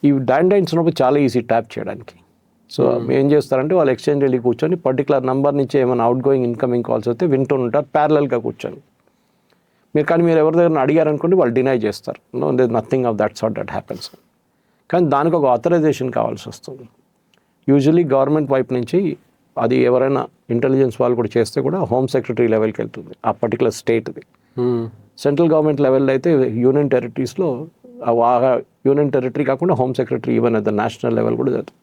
ఈ ల్యాండ్ లైన్స్ ఉన్నప్పుడు చాలా ఈజీ ట్యాప్ చేయడానికి. సో ఏం చేస్తారంటే వాళ్ళు ఎక్స్చేంజ్ వెళ్ళి కూర్చొని పర్టికులర్ నెంబర్ నుంచి ఏమైనా అవుట్ గోయింగ్ ఇన్కమింగ్ కాల్స్ అయితే వింటూ ఉంటారు ప్యారలల్గా కూర్చొని. కానీ మీరు ఎవరి దగ్గర అడిగారనుకోండి, వాళ్ళు డినై చేస్తారు, no there nothing of that sort that happens. కానీ దానికి ఒక ఆథరైజేషన్ కావాల్సి వస్తుంది. యూజువలీ గవర్నమెంట్ వైపు నుంచి అది ఎవరైనా ఇంటెలిజెన్స్ వాళ్ళు కూడా చేస్తే కూడా హోమ్ సెక్రటరీ లెవెల్కి వెళ్తుంది ఆ పర్టికులర్ స్టేట్ది. సెంట్రల్ గవర్నమెంట్ లెవెల్లో అయితే యూనియన్ టెరిటరీస్లో యూనియన్ టెరిటరీ కాకుండా home secretary even at the national level కూడా జరుగుతుంది.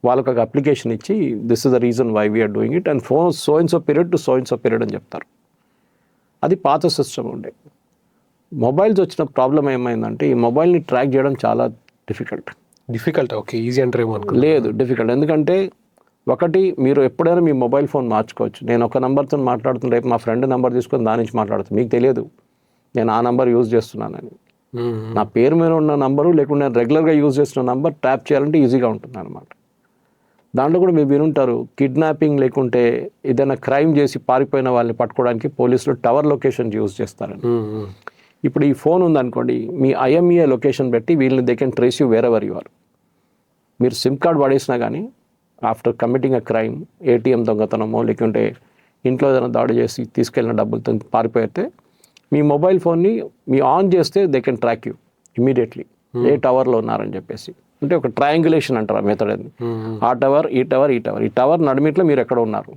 వాళ్ళకి ఒక అప్లికేషన్ ఇచ్చి this is the reason why we're doing it and phone so and so period to so and so period అని చెప్తారు. అది పాత సిస్టమ్ ఉండే. మొబైల్స్ వచ్చిన ప్రాబ్లం ఏమైందంటే ఈ మొబైల్ని ట్రాక్ చేయడం చాలా డిఫికల్ట్. ఓకే, ఈజీ అంటారేమో. లేదు, డిఫికల్ట్. ఎందుకంటే ఒకటి, మీరు ఎప్పుడైనా మీ మొబైల్ ఫోన్ మార్చుకోవచ్చు. నేను ఒక నెంబర్తో మాట్లాడుతున్న, రేపు మా ఫ్రెండ్ నెంబర్ తీసుకొని దాని నుంచి మాట్లాడుతాను, మీకు తెలియదు నేను ఆ నెంబర్ యూజ్ చేస్తున్నానని. నా పేరు మీద ఉన్న నంబరు లేకుంటే నేను రెగ్యులర్గా యూజ్ చేస్తున్న నెంబర్ ట్యాప్ చేయాలంటే ఈజీగా ఉంటుంది అనమాట. దాంట్లో కూడా మీరు వినుంటారు, కిడ్నాపింగ్ లేకుంటే ఏదైనా క్రైమ్ చేసి పారిపోయిన వాళ్ళని పట్టుకోవడానికి పోలీసులు టవర్ లొకేషన్ యూజ్ చేస్తారని. ఇప్పుడు ఈ ఫోన్ ఉందనుకోండి, మీ ఐఎంఈఏ లొకేషన్ పెట్టి వీళ్ళని they can trace you wherever you are. మీరు సిమ్ కార్డ్ వాడేసినా కానీ after committing a crime, ATM దొంగతనమో లేకుంటే ఇంట్లో ఏదైనా దాడి చేసి తీసుకెళ్ళిన డబ్బులతో పారిపోతే మీ మొబైల్ ఫోన్ని మీ ఆన్ చేస్తే they can track you immediately ఏ టవర్లో ఉన్నారని చెప్పేసి. అంటే ఒక ట్రయాంగులేషన్ అంటారు ఆ మెథడ్ అది. ఆ టవర్, ఈ టవర్, ఈ టవర్, ఈ టవర్ నడిమిట్లో మీరు ఎక్కడ ఉన్నారు.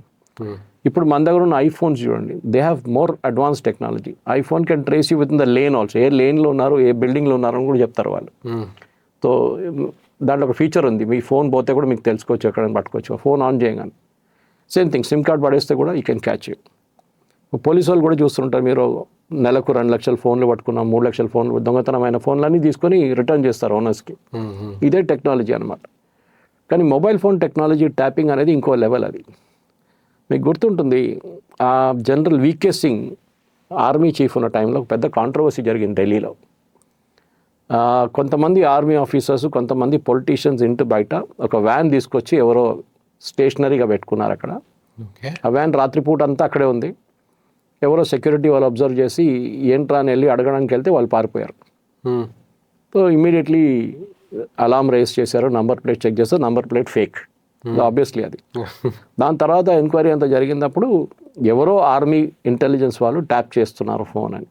ఇప్పుడు మన దగ్గర ఉన్న ఐఫోన్స్ చూడండి, they have more advance technology. IPhone can trace you within the lane also, ఏ లేన్లో ఉన్నారు, ఏ బిల్డింగ్లో ఉన్నారు అని కూడా చెప్తారు వాళ్ళు. సో దాంట్లో ఒక ఫీచర్ ఉంది, మీ ఫోన్ పోతే కూడా మీకు తెలుసుకోవచ్చు, ఎక్కడైనా పట్టుకోవచ్చు. ఫోన్ ఆన్ చేయగానే సేమ్ థింగ్, సిమ్ కార్డ్ పడేస్తే కూడా you can catch you. Police వాళ్ళు కూడా చూస్తుంటారు, మీరు నెలకు 2 లక్షల ఫోన్లు పట్టుకున్నాం, 3 లక్షల ఫోన్లు, దొంగతనమైన ఫోన్లన్నీ తీసుకొని రిటర్న్ చేస్తారు ఓనర్స్కి. ఇదే టెక్నాలజీ అనమాట. కానీ మొబైల్ ఫోన్ టెక్నాలజీ ట్యాపింగ్ అనేది ఇంకో లెవెల్. అది మీకు గుర్తుంటుంది, ఆ జనరల్ వీకే సింగ్ ఆర్మీ చీఫ్ ఉన్న టైంలో పెద్ద కాంట్రవర్సీ జరిగింది ఢిల్లీలో. కొంతమంది ఆర్మీ ఆఫీసర్స్, కొంతమంది పొలిటీషియన్స్ ఇంటి బయట ఒక వ్యాన్ తీసుకొచ్చి ఎవరో స్టేషనరీగా పెట్టుకున్నారు అక్కడ. ఆ వ్యాన్ రాత్రిపూట అంతా అక్కడే ఉంది. ఎవరో సెక్యూరిటీ వాళ్ళు అబ్జర్వ్ చేసి ఏంట్రా అని వెళ్ళి అడగడానికి వెళ్తే వాళ్ళు పారిపోయారు. సో ఇమీడియట్లీ అలారం రేస్ చేశారు, నంబర్ ప్లేట్ చెక్ చేస్తారు, నంబర్ ప్లేట్ ఫేక్ ఆబ్వియస్లీ అది. దాని తర్వాత ఎంక్వైరీ అంతా జరిగినప్పుడు ఎవరో ఆర్మీ ఇంటెలిజెన్స్ వాళ్ళు ట్యాప్ చేస్తున్నారు ఫోన్ అని.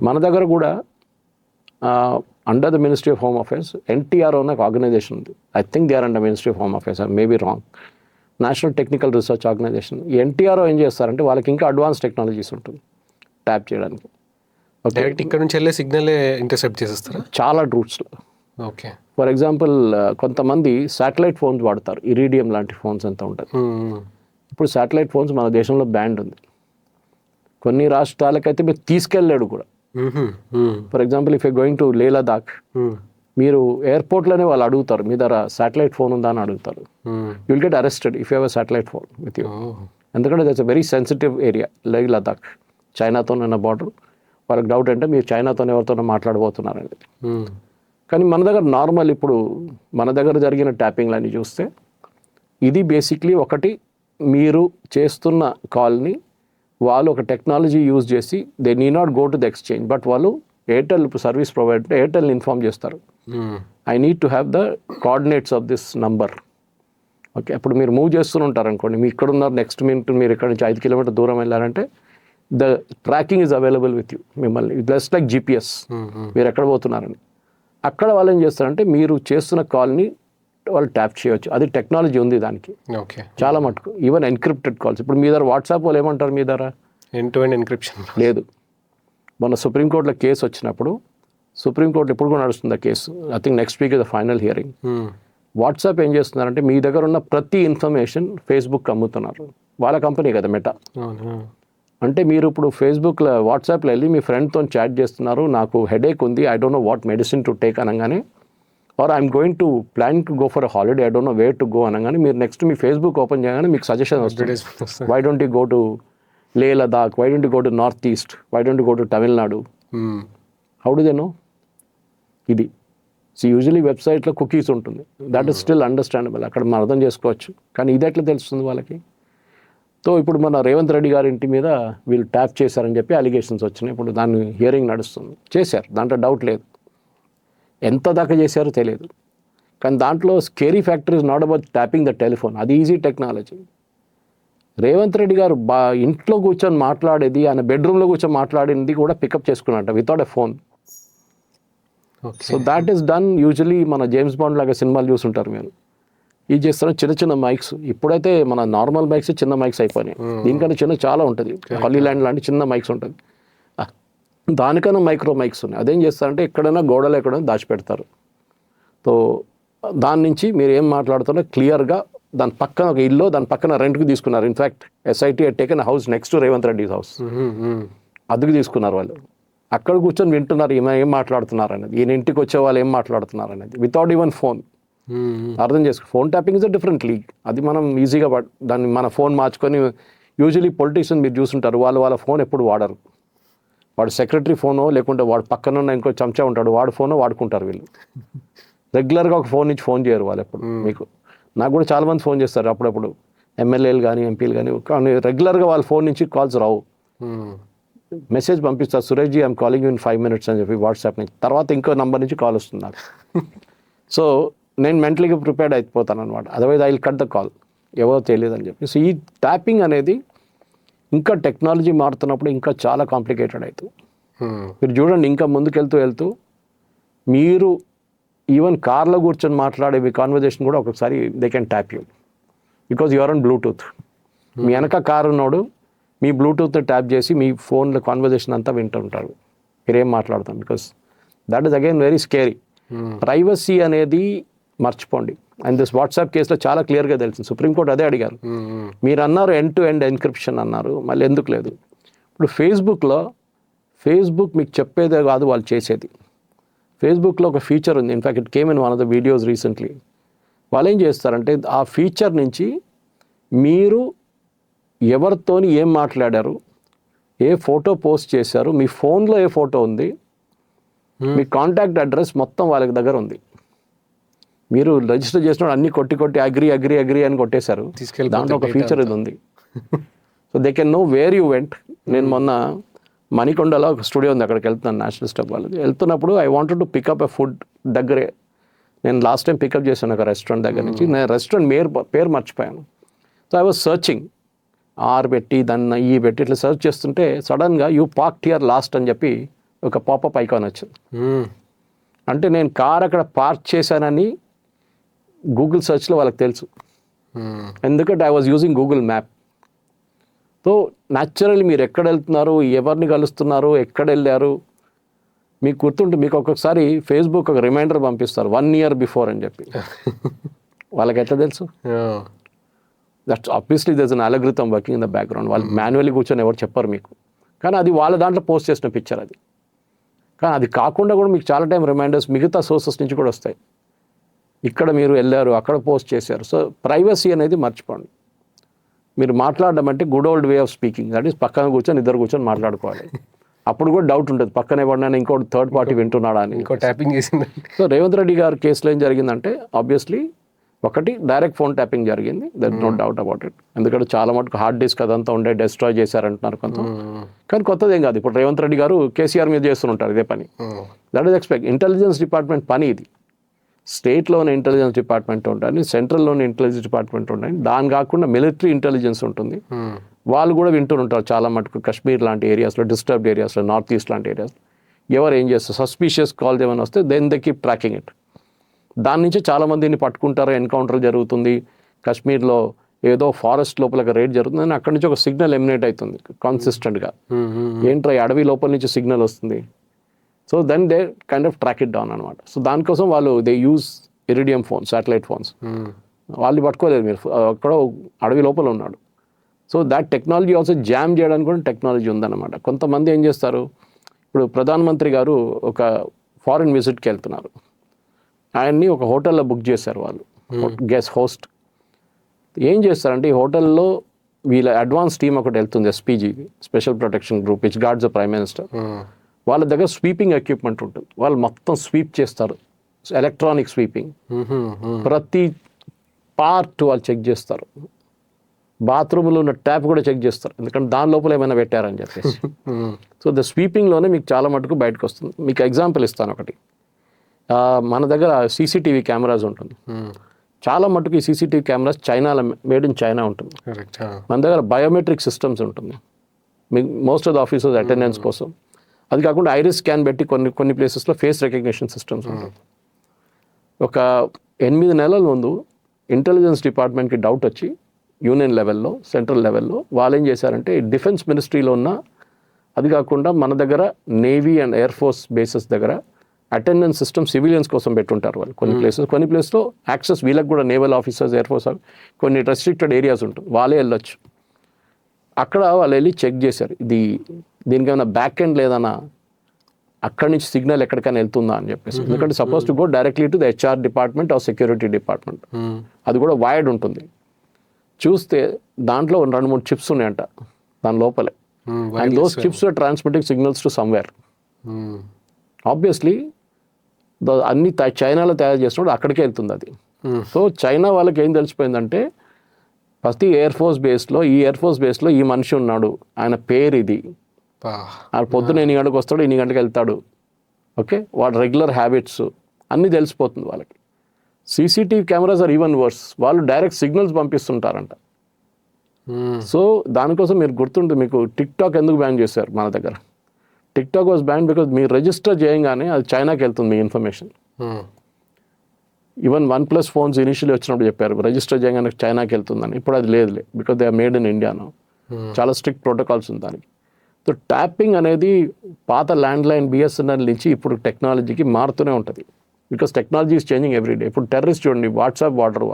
మన దగ్గర కూడా under the ministry of home affairs NTR అనే ఒక ఆర్గనైజేషన్ ఉంది. I think they are under ministry of home affairs, maybe wrong. National technical research organisation. ఈ ఎన్టీఆర్ ఏం చేస్తారంటే వాళ్ళకి ఇంకా అడ్వాన్స్ టెక్నాలజీస్ ఉంటుంది ట్యాప్ చేయడానికి. డైరెక్ట్ ఇక్కడ నుంచి వెళ్ళే సిగ్నలే ఇంటర్సెప్ట్ చేసేస్తారా చాలా రూట్స్లో. ఓకే, ఫర్ ఎగ్జాంపుల్ కొంతమంది శాటిలైట్ ఫోన్స్ వాడతారు, ఇరీడియం లాంటి ఫోన్స్ అంతా ఉంటుంది. ఇప్పుడు శాటిలైట్ ఫోన్స్ మన దేశంలో బ్యాండ్ ఉంది. కొన్ని రాష్ట్రాలకైతే మీరు తీసుకెళ్ళాడు కూడా. For example if you going to Leh Ladakh, మీరు ఎయిర్పోర్ట్లోనే వాళ్ళు అడుగుతారు, మీ దగ్గర శాటిలైట్ ఫోన్ ఉందా అని అడుగుతారు. You will get arrested if you have a satellite phone with you. ఎందుకంటే that's a very sensitive area, Leh Ladakh, చైనాతోనైనా బార్డర్. వాళ్ళకి డౌట్ అంటే మీరు చైనాతో ఎవరితోనో మాట్లాడబోతున్నారండి. కానీ మన దగ్గర నార్మల్, ఇప్పుడు మన దగ్గర జరిగిన ట్యాపింగ్లన్నీ చూస్తే ఇది బేసిక్లీ ఒకటి, మీరు చేస్తున్న కాల్ని వాళ్ళు ఒక టెక్నాలజీ యూజ్ చేసి they need not go to the exchange, but వాళ్ళు ఎయిర్టెల్ సర్వీస్ ప్రొవైడర్ ఎయిర్టెల్ని ఇన్ఫార్మ్ చేస్తారు, I need to have the coordinates of this number. Okay, అప్పుడు మీరు మూవ్ చేస్తూ ఉంటారు అనుకోండి, మీ ఇక్కడ ఉన్నారు, నెక్స్ట్ మినిట్ మీరు ఇక్కడ నుంచి 5 కిలోమీటర్ దూరం వెళ్ళారంటే the tracking is available with you మిమ్మల్ని జస్ట్ లైక్ GPS మీరు ఎక్కడ పోతున్నారని. అక్కడ వాళ్ళు ఏం చేస్తారంటే మీరు చేస్తున్న కాల్ని వాళ్ళు ట్యాప్ చేయవచ్చు. అది టెక్నాలజీ ఉంది దానికి ఓకే. చాలా మటుకు. Even encrypted calls. ఇప్పుడు మీ దగ్గర వాట్సాప్ వాళ్ళు ఏమంటారు మీ దగ్గర ఎండ్ టు ఎండ్ ఎన్క్రిప్షన్ లేదు. మన సుప్రీంకోర్టులో కేసు వచ్చినప్పుడు, సుప్రీంకోర్టు ఎప్పుడు కూడా నడుస్తుంది ఆ case, I think next week is the final hearing. WhatsApp ఏం చేస్తున్నారంటే మీ దగ్గర ఉన్న ప్రతి ఇన్ఫర్మేషన్ ఫేస్బుక్ అమ్ముతున్నారు. వాళ్ళ కంపెనీ కదా మెటా. అంటే మీరు ఇప్పుడు ఫేస్బుక్లో వాట్సాప్లో వెళ్ళి మీ ఫ్రెండ్తో చాట్ చేస్తున్నారు, నాకు హెడేక్ ఉంది, I don't know what medicine to take అనగానే, or I'm going to plan to go for a holiday, I don't know where to go అనగానే మీరు నెక్స్ట్ మీ ఫేస్బుక్ ఓపెన్ చేయగానే మీకు సజెషన్ వస్తుంది. Why don't you go to Leh Ladakh, why don't you go to north east, why don't you go to Tamil Nadu. How do they know? ఇది usually వెబ్సైట్లో cookies ఉంటుంది, that is still understandable, అక్కడ మనం అర్థం చేసుకోవచ్చు. కానీ ఇది ఎట్లా తెలుస్తుంది వాళ్ళకి? సో ఇప్పుడు మన రేవంత్ రెడ్డి గారి ఇంటి మీద వీళ్ళు ట్యాప్ చేశారని చెప్పి అలిగేషన్స్ వచ్చినాయి. ఇప్పుడు దాన్ని హియరింగ్ నడుస్తుంది. చేశారు, దాంట్లో డౌట్ లేదు. ఎంత దాకా చేశారో తెలియదు. కానీ దాంట్లో scary factor is not about tapping the telephone, అది ఈజీ టెక్నాలజీ. రేవంత్ రెడ్డి గారు ఇంట్లో కూర్చొని మాట్లాడేది, ఆయన బెడ్రూమ్లో కూర్చొని మాట్లాడింది కూడా పికప్ చేసుకున్నట్ట without a phone. So that is done usually మన జేమ్స్ బాండ్ లాగా సినిమాలు చూస్తుంటారు మీరు. ఇది చేస్తున్న చిన్న చిన్న మైక్స్, ఇప్పుడైతే మన నార్మల్ మైక్స్ చిన్న మైక్స్ అయిపోయినాయి. దీనికన్నా చిన్న చాలా ఉంటుంది, హాలీల్యాండ్ లాంటి చిన్న మైక్స్ ఉంటుంది, దానికన్నా మైక్రో మైక్స్ ఉన్నాయి. అదేం చేస్తారంటే ఎక్కడైనా గోడలు ఎక్కడైనా దాచిపెడతారు. సో దాని నుంచి మీరు ఏం మాట్లాడుతున్నా క్లియర్గా, దాని పక్కన ఒక ఇల్లు, దాని పక్కన రెంట్కి తీసుకున్నారు. In fact SIT had taken a house next to Revanth Reddy's house, అద్దెకు తీసుకున్నారు వాళ్ళు. అక్కడ కూర్చొని వింటున్నారు ఈమె ఏం మాట్లాడుతున్నారు అనేది, ఈయన ఇంటికి వచ్చే వాళ్ళు ఏం మాట్లాడుతున్నారు అనేది, వితౌట్ ఈవెన్ ఫోన్. అర్థం చేసుకో, phone tapping is a different league. అది మనం ఈజీగా దాన్ని మన ఫోన్ మార్చుకొని, యూజువలీ పొలిటీషియన్ మీరు చూస్తుంటారు, వాళ్ళ ఫోన్ ఎప్పుడు వాడరు. వాడు సెక్రటరీ ఫోనో లేకుంటే వాడు పక్కన ఉన్న ఇంకో చెంచా ఉంటాడు, వాడు ఫోనో వాడుకుంటారు వీళ్ళు. రెగ్యులర్గా ఒక ఫోన్ నుంచి ఫోన్ చేయరు వాళ్ళు ఎప్పుడు. మీకు నాకు కూడా చాలామంది ఫోన్ చేస్తారు అప్పుడప్పుడు, ఎమ్మెల్యేలు కానీ ఎంపీలు కానీ రెగ్యులర్గా వాళ్ళ ఫోన్ నుంచి కాల్స్ రావు. మెసేజ్ పంపిస్తారు, Suresh ji I'm calling you in 5 minutes అని చెప్పి వాట్సాప్ నుంచి. తర్వాత ఇంకో నంబర్ నుంచి కాల్ వస్తుంది నాకు. సో నేను మెంటలీగా ప్రిపేర్డ్ అయిపోతాను అనమాట, otherwise I will cut the call, ఎవరో తెలియదు అని చెప్పి. సో ఈ ట్యాపింగ్ అనేది ఇంకా టెక్నాలజీ మారుతున్నప్పుడు ఇంకా చాలా కాంప్లికేటెడ్ అవుతుంది. మీరు చూడండి, ఇంకా ముందుకెళ్తూ మీరు ఈవెన్ కార్లో కూర్చొని మాట్లాడే మీ కాన్వర్జేషన్ కూడా ఒక్కొక్కసారి they can tap you, because you're on Bluetooth. మీ వెనక కారు ఉన్నోడు మీ బ్లూటూత్ ట్యాప్ చేసి మీ ఫోన్లో కాన్వర్జేషన్ అంతా వింటుంటారు మీరేం మాట్లాడతాం, because that is again very scary. Privacy అనేది మర్చిపోండి. అండ్ దిస్ వాట్సాప్ కేసులో చాలా క్లియర్గా తెలిసింది, సుప్రీంకోర్టు అదే అడిగారు. మీరు అన్నారు ఎండ్ టు ఎండ్ ఎన్క్రిప్షన్ అన్నారు, మళ్ళీ ఎందుకు లేదు? ఇప్పుడు ఫేస్బుక్ మీకు చెప్పేదే కాదు వాళ్ళు చేసేది. ఫేస్బుక్లో ఒక ఫీచర్ ఉంది, in fact it came in one of the videos recently. వాళ్ళు ఏం చేస్తారంటే ఆ ఫీచర్ నుంచి మీరు ఎవరితోని ఏం మాట్లాడారు, ఏ ఫోటో పోస్ట్ చేశారు, మీ ఫోన్లో ఏ ఫోటో ఉంది, మీ కాంటాక్ట్ అడ్రస్ మొత్తం వాళ్ళకి దగ్గర ఉంది. మీరు రిజిస్టర్ చేసినప్పుడు అన్ని కొట్టి అగ్రి అని కొట్టేశారు. దాంట్లో ఒక ఫీచర్ ఇది ఉంది. So they can know where you went. నేను మొన్న మణికొండలో ఒక స్టూడియో ఉంది, అక్కడికి వెళ్తున్నాను, నేషనల్ స్టాప్ వాళ్ళది. వెళ్తున్నప్పుడు I wanted to pick up a food దగ్గరే. నేను లాస్ట్ టైం పికప్ చేశాను ఒక రెస్టారెంట్ దగ్గర నుంచి. నేను రెస్టారెంట్ పేరు మర్చిపోయాను. So I was searching, or పెట్టి దాన్ని ఈ పెట్టి ఇట్లా సర్చ్ చేస్తుంటే సడన్గా యూ పార్క్డ్ హియర్ లాస్ట్ అని చెప్పి ఒక పాపప్ ఐకాన్ వచ్చింది. అంటే నేను కార్ అక్కడ పార్క్ చేశానని గూగుల్ సర్చ్లో వాళ్ళకి తెలుసు, ఎందుకంటే I was using Google map. So naturally మీరు ఎక్కడ వెళ్తున్నారు, ఎవరిని కలుస్తున్నారు, ఎక్కడ వెళ్ళారు మీకు గుర్తుంటే, మీకు ఒక్కొక్కసారి ఫేస్బుక్ ఒక రిమైండర్ పంపిస్తారు 1 year బిఫోర్ అని చెప్పి. వాళ్ళకి ఎట్లా తెలుసు? That's obviously there is an algorithm working in the background. వాళ్ళు మాన్యువల్లీ కూర్చొని ఎవరు చెప్పరు మీకు, కానీ అది వాళ్ళ దాంట్లో పోస్ట్ చేసిన పిక్చర్ అది. కానీ అది కాకుండా కూడా మీకు చాలా టైం రిమైండర్స్ మిగతా సోర్సెస్ నుంచి కూడా వస్తాయి, ఇక్కడ మీరు వెళ్ళారు, అక్కడ పోస్ట్ చేశారు. సో ప్రైవసీ అనేది మర్చిపోండి. మీరు మాట్లాడడం అంటే good old way of speaking, that is పక్కన కూర్చొని ఇద్దరు కూర్చొని మాట్లాడుకోవాలి. అప్పుడు కూడా డౌట్ ఉంటుంది, పక్కనే పడినా ఇంకోటి థర్డ్ పార్టీ వింటున్నాడా అని. ఇంకో ట్యాపింగ్ చేసింది. సో రేవంత్ రెడ్డి గారి కేసులో ఏం జరిగిందంటే, ఆబ్వియస్లీ ఒకటి డైరెక్ట్ ఫోన్ ట్యాపింగ్ జరిగింది, that no doubt about it. ఎందుకంటే చాలా మటుకు హార్డ్ డిస్క్ అదంతా ఉండే డిస్ట్రాయ్ చేశారంటున్నారు కొంత. కానీ కొత్తది ఏం కాదు, ఇప్పుడు రేవంత్ రెడ్డి గారు కేసీఆర్ మీద చేస్తుంటారు ఇదే పని. That is expect. Intelligence department పని ఇది. స్టేట్లోని ఇంటెలిజెన్స్ డిపార్ట్మెంట్ ఉంటుంది, సెంట్రల్లోని ఇంటెలిజెన్స్ డిపార్ట్మెంట్ ఉంటుంది, దాని కాకుండా మిలిటరీ ఇంటెలిజెన్స్ ఉంటుంది. వాళ్ళు కూడా వింటుంటారు చాలా మటుకు కాశ్మీర్ లాంటి ఏరియాస్లో, డిస్టర్బ్డ్ ఏరియాస్లో, నార్త్ ఈస్ట్ లాంటి ఏరియాస్ ఎవరు ఏం చేస్తారు, సస్పీషియస్ కాల్స్ ఏమైనా వస్తే then they keep tracking it. దాని నుంచి చాలామందిని పట్టుకుంటారు, ఎన్కౌంటర్ జరుగుతుంది, కాశ్మీర్లో ఏదో ఫారెస్ట్ లోపల రేట్ జరుగుతుంది అని అక్కడి నుంచి ఒక సిగ్నల్ ఎమినేట్ అవుతుంది కన్సిస్టెంట్గా. ఏంట్రా అడవి లోపల నుంచి సిగ్నల్ వస్తుంది, so then they kind of track it down అనమాట. సో దానికోసం వాళ్ళు they use iridium phones, satellite phones. వాళ్ళు పట్టుకోలేదు, మీరు అక్కడ అడవి లోపల ఉన్నాడు. So that technology also jam చేయడానికి కూడా టెక్నాలజీ ఉందన్నమాట. కొంతమంది ఏం చేస్తారు, ఇప్పుడు ప్రధానమంత్రి గారు ఒక ఫారిన్ విజిట్కి వెళ్తున్నారు, ఆయన్ని ఒక హోటల్లో బుక్ చేశారు వాళ్ళు, గెస్ట్ హోస్ట్. ఏం చేస్తారంటే ఈ హోటల్లో వీళ్ళ అడ్వాన్స్ టీమ్ ఒకటి వెళ్తుంది, SPG, special protection group, which guards the prime minister. వాళ్ళ దగ్గర స్వీపింగ్ ఎక్విప్మెంట్ ఉంటుంది, వాళ్ళు మొత్తం స్వీప్ చేస్తారు, ఎలక్ట్రానిక్ స్వీపింగ్. ప్రతి పార్ట్ వాళ్ళు చెక్ చేస్తారు, బాత్రూంలో ఉన్న ట్యాప్ కూడా చెక్ చేస్తారు, ఎందుకంటే దాని లోపల ఏమైనా పెట్టారని చెప్పేసి. సో ద స్వీపింగ్లోనే మీకు చాలా మటుకు బయటకు వస్తుంది. మీకు ఎగ్జాంపుల్ ఇస్తాను ఒకటి. మన దగ్గర సీసీటీవీ కెమెరాస్ ఉంటుంది, చాలా మటుకు ఈ సీసీటీవీ కెమెరాస్ చైనాలో, మేడ్ ఇన్ చైనా ఉంటుంది. మన దగ్గర బయోమెట్రిక్ సిస్టమ్స్ ఉంటుంది most of the officers attendance కోసం. అది కాకుండా ఐరిస్ స్కాన్ పెట్టి కొన్ని ప్లేసెస్లో ఫేస్ రికగ్నిషన్ సిస్టమ్స్ ఉంటాయి. ఒక 8 నెలల ముందు ఇంటెలిజెన్స్ డిపార్ట్మెంట్కి డౌట్ వచ్చి యూనియన్ లెవెల్లో, సెంట్రల్ లెవెల్లో వాళ్ళు ఏం చేశారంటే డిఫెన్స్ మినిస్ట్రీలో ఉన్న, అది కాకుండా మన దగ్గర navy and air force bases దగ్గర అటెండెన్స్ సిస్టమ్ సివిలియన్స్ కోసం పెట్టుంటారు వాళ్ళు. కొన్ని ప్లేస్లో యాక్సెస్ వీళ్ళకి కూడా, నేవల్ ఆఫీసర్స్, ఎయిర్ ఫోర్స్, కొన్ని రెస్ట్రిక్టెడ్ ఏరియాస్ ఉంటుంది, వాళ్ళే వెళ్ళొచ్చు. అక్కడ వాళ్ళు వెళ్ళి చెక్ చేశారు, దీనికి ఏమైనా బ్యాక్ ఎండ్ లేదన్నా, అక్కడి నుంచి సిగ్నల్ ఎక్కడికైనా వెళ్తుందా అని చెప్పేసి. ఎందుకంటే suppose to go directly to the HR department or security department. అది కూడా వైర్డ్ ఉంటుంది. చూస్తే దాంట్లో 2-3 చిప్స్ ఉన్నాయంట దాని లోపలే, and those chips are transmitting signals to somewhere. Obviously అన్ని చైనాలో తయారు చేసినప్పుడు అక్కడికే వెళ్తుంది అది. సో చైనా వాళ్ళకి ఏం తెలిసిపోయిందంటే, ఫస్ట్ ఎయిర్ ఫోర్స్ బేస్లో ఈ మనిషి ఉన్నాడు, ఆయన పేరు ఇది, ఆయన పొద్దున 8 గంటలకు వస్తాడు, 8 గంటలకు వెళ్తాడు, ఓకే, వాడు రెగ్యులర్ హ్యాబిట్స్ అన్నీ తెలిసిపోతుంది వాళ్ళకి. CCTV cameras are even worse, వాళ్ళు డైరెక్ట్ సిగ్నల్స్ పంపిస్తుంటారంట. సో దానికోసం మీరు గుర్తుంటే, మీకు టిక్టాక్ ఎందుకు బ్యాన్ చేశారు మన దగ్గర? టిక్టాక్ వాజ్ బ్యాన్ బికాజ్ మీరు రిజిస్టర్ చేయగానే అది చైనాకి వెళ్తుంది మీ information. Even OnePlus phones initially వచ్చినప్పుడు చెప్పారు రిజిస్టర్ చేయగానే చైనాకి వెళ్తుందని. ఇప్పుడు అది లేదులే, because they are made in ఇండియాను. చాలా స్ట్రిక్ట్ ప్రోటోకాల్స్ ఉంది దానికి. సో ట్యాపింగ్ అనేది పాత ల్యాండ్లైన్ బిఎస్ఎన్ఎల్ నుంచి ఇప్పుడు టెక్నాలజీకి మారుతూనే ఉంటుంది, because technology is changing everyday. ఇప్పుడు టెర్రరిస్ట్ చూడండి, వాట్సాప్ వాడరు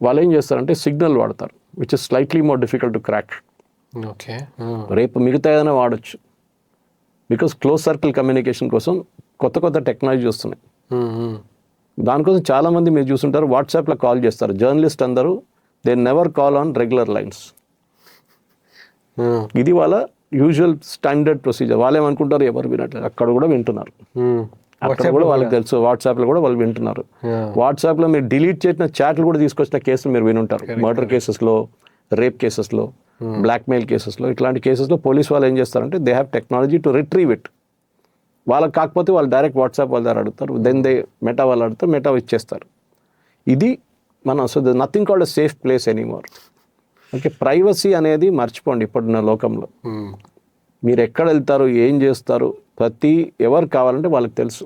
వాళ్ళు ఏం చేస్తారంటే సిగ్నల్ వాడతారు, which is slightly more difficult to crack. Okay, రేపు మిగతా ఏదైనా వాడచ్చు, బికాస్ క్లోజ్ సర్కిల్ కమ్యూనికేషన్ కోసం కొత్త టెక్నాలజీ వస్తున్నాయి. దానికోసం చాలామంది మీరు చూస్తుంటారు వాట్సాప్లో కాల్ చేస్తారు. జర్నలిస్ట్ అందరూ they never call on regular lines. ఇది వాళ్ళ యూజువల్ స్టాండర్డ్ ప్రొసీజర్. వాళ్ళు ఏమనుకుంటారు, ఎవరు వినట్లేదు, అక్కడ కూడా వింటున్నారు, అక్కడ కూడా వాళ్ళకి తెలుసు, వాట్సాప్లో కూడా వాళ్ళు వింటున్నారు. వాట్సాప్లో మీరు డిలీట్ చేసిన చాట్లు కూడా తీసుకొచ్చిన కేసులు మీరు వినుంటారు, మర్డర్ కేసెస్లో, రేప్ కేసెస్లో, బ్లాక్మెయిల్ కేసెస్లో. ఇట్లాంటి కేసెస్లో పోలీస్ వాళ్ళు ఏం చేస్తారంటే they have technology to retrieve it. వాళ్ళకి కాకపోతే వాళ్ళు డైరెక్ట్ వాట్సాప్ వాళ్ళ దగ్గర అడుగుతారు, దెన్ దే మెటా వాళ్ళు అడుగుతారు, మెటా ఇచ్చేస్తారు. ఇది మన so the nothing called a safe place anymore. Okay, privacy అనేది మర్చిపోండి ఇప్పుడున్న లోకంలో. మీరు ఎక్కడ వెళ్తారు, ఏం చేస్తారు, ఎవరు కావాలంటే వాళ్ళకి తెలుసు.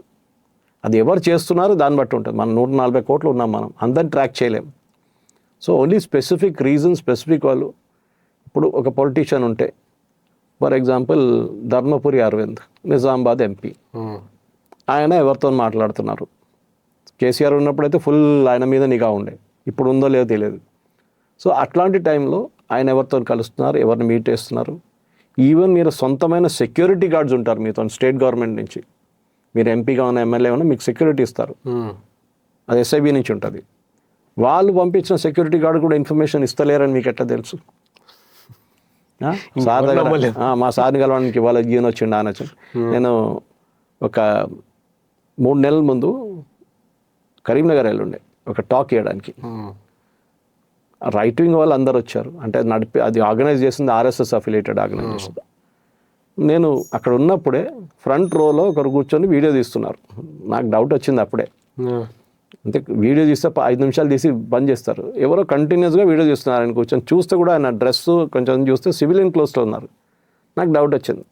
అది ఎవరు చేస్తున్నారు దాన్ని బట్టి ఉంటుంది. మనం 140 కోట్లు ఉన్నాం, మనం అందరిని ట్రాక్ చేయలేం. So only specific reason, specific వాళ్ళు. ఇప్పుడు ఒక పొలిటీషియన్ ఉంటే, for example Dharmapuri Arvind, Nizamabad MP, ఆయన ఎవరితో మాట్లాడుతున్నారు. కేసీఆర్ ఉన్నప్పుడైతే ఫుల్ ఆయన మీద నిఘా ఉండే, ఇప్పుడు ఉందో లేదో తెలియదు. సో అట్లాంటి టైంలో ఆయన ఎవరితో కలుస్తున్నారు, ఎవరిని మీట్ చేస్తున్నారు. ఈవెన్ మీరు సొంతమైన సెక్యూరిటీ గార్డ్స్ ఉంటారు మీతో, స్టేట్ గవర్నమెంట్ నుంచి. మీరు ఎంపీగా ఉన్న, ఎమ్మెల్యే ఉన్న, మీకు సెక్యూరిటీ ఇస్తారు, అది ఎస్ఐబి నుంచి ఉంటుంది. వాళ్ళు పంపించిన సెక్యూరిటీ గార్డ్ కూడా ఇన్ఫర్మేషన్ ఇస్తలేరని మీకు ఎట్లా తెలుసు? సార్ దగ్గర మా సార్ని కలవడానికి వాళ్ళ జీవన వచ్చిండు, ఆయన వచ్చిండు. నేను ఒక 3 నెలల ముందు కరీంనగర్ వెళ్ళుండే ఒక టాక్ ఇవ్వడానికి. రైట్ వింగ్ వాళ్ళు అందరు వచ్చారు, అంటే అది ఆర్గనైజ్ చేసింది ఆర్ఎస్ఎస్ అఫిలియేటెడ్ ఆర్గనైజేషన్. నేను అక్కడ ఉన్నప్పుడే ఫ్రంట్ రోలో ఒకరు కూర్చొని వీడియో తీస్తున్నారు. నాకు డౌట్ వచ్చింది అప్పుడే, అంటే వీడియో తీస్తే 5 నిమిషాలు తీసి బంద్ చేస్తారు. ఎవరో కంటిన్యూస్గా వీడియో చూస్తున్నారు ఆయన కూర్చొని. చూస్తే కూడా ఆయన డ్రెస్ కొంచెం చూస్తే సివిలియన్ క్లోత్స్లో ఉన్నారు. నాకు డౌట్ వచ్చింది.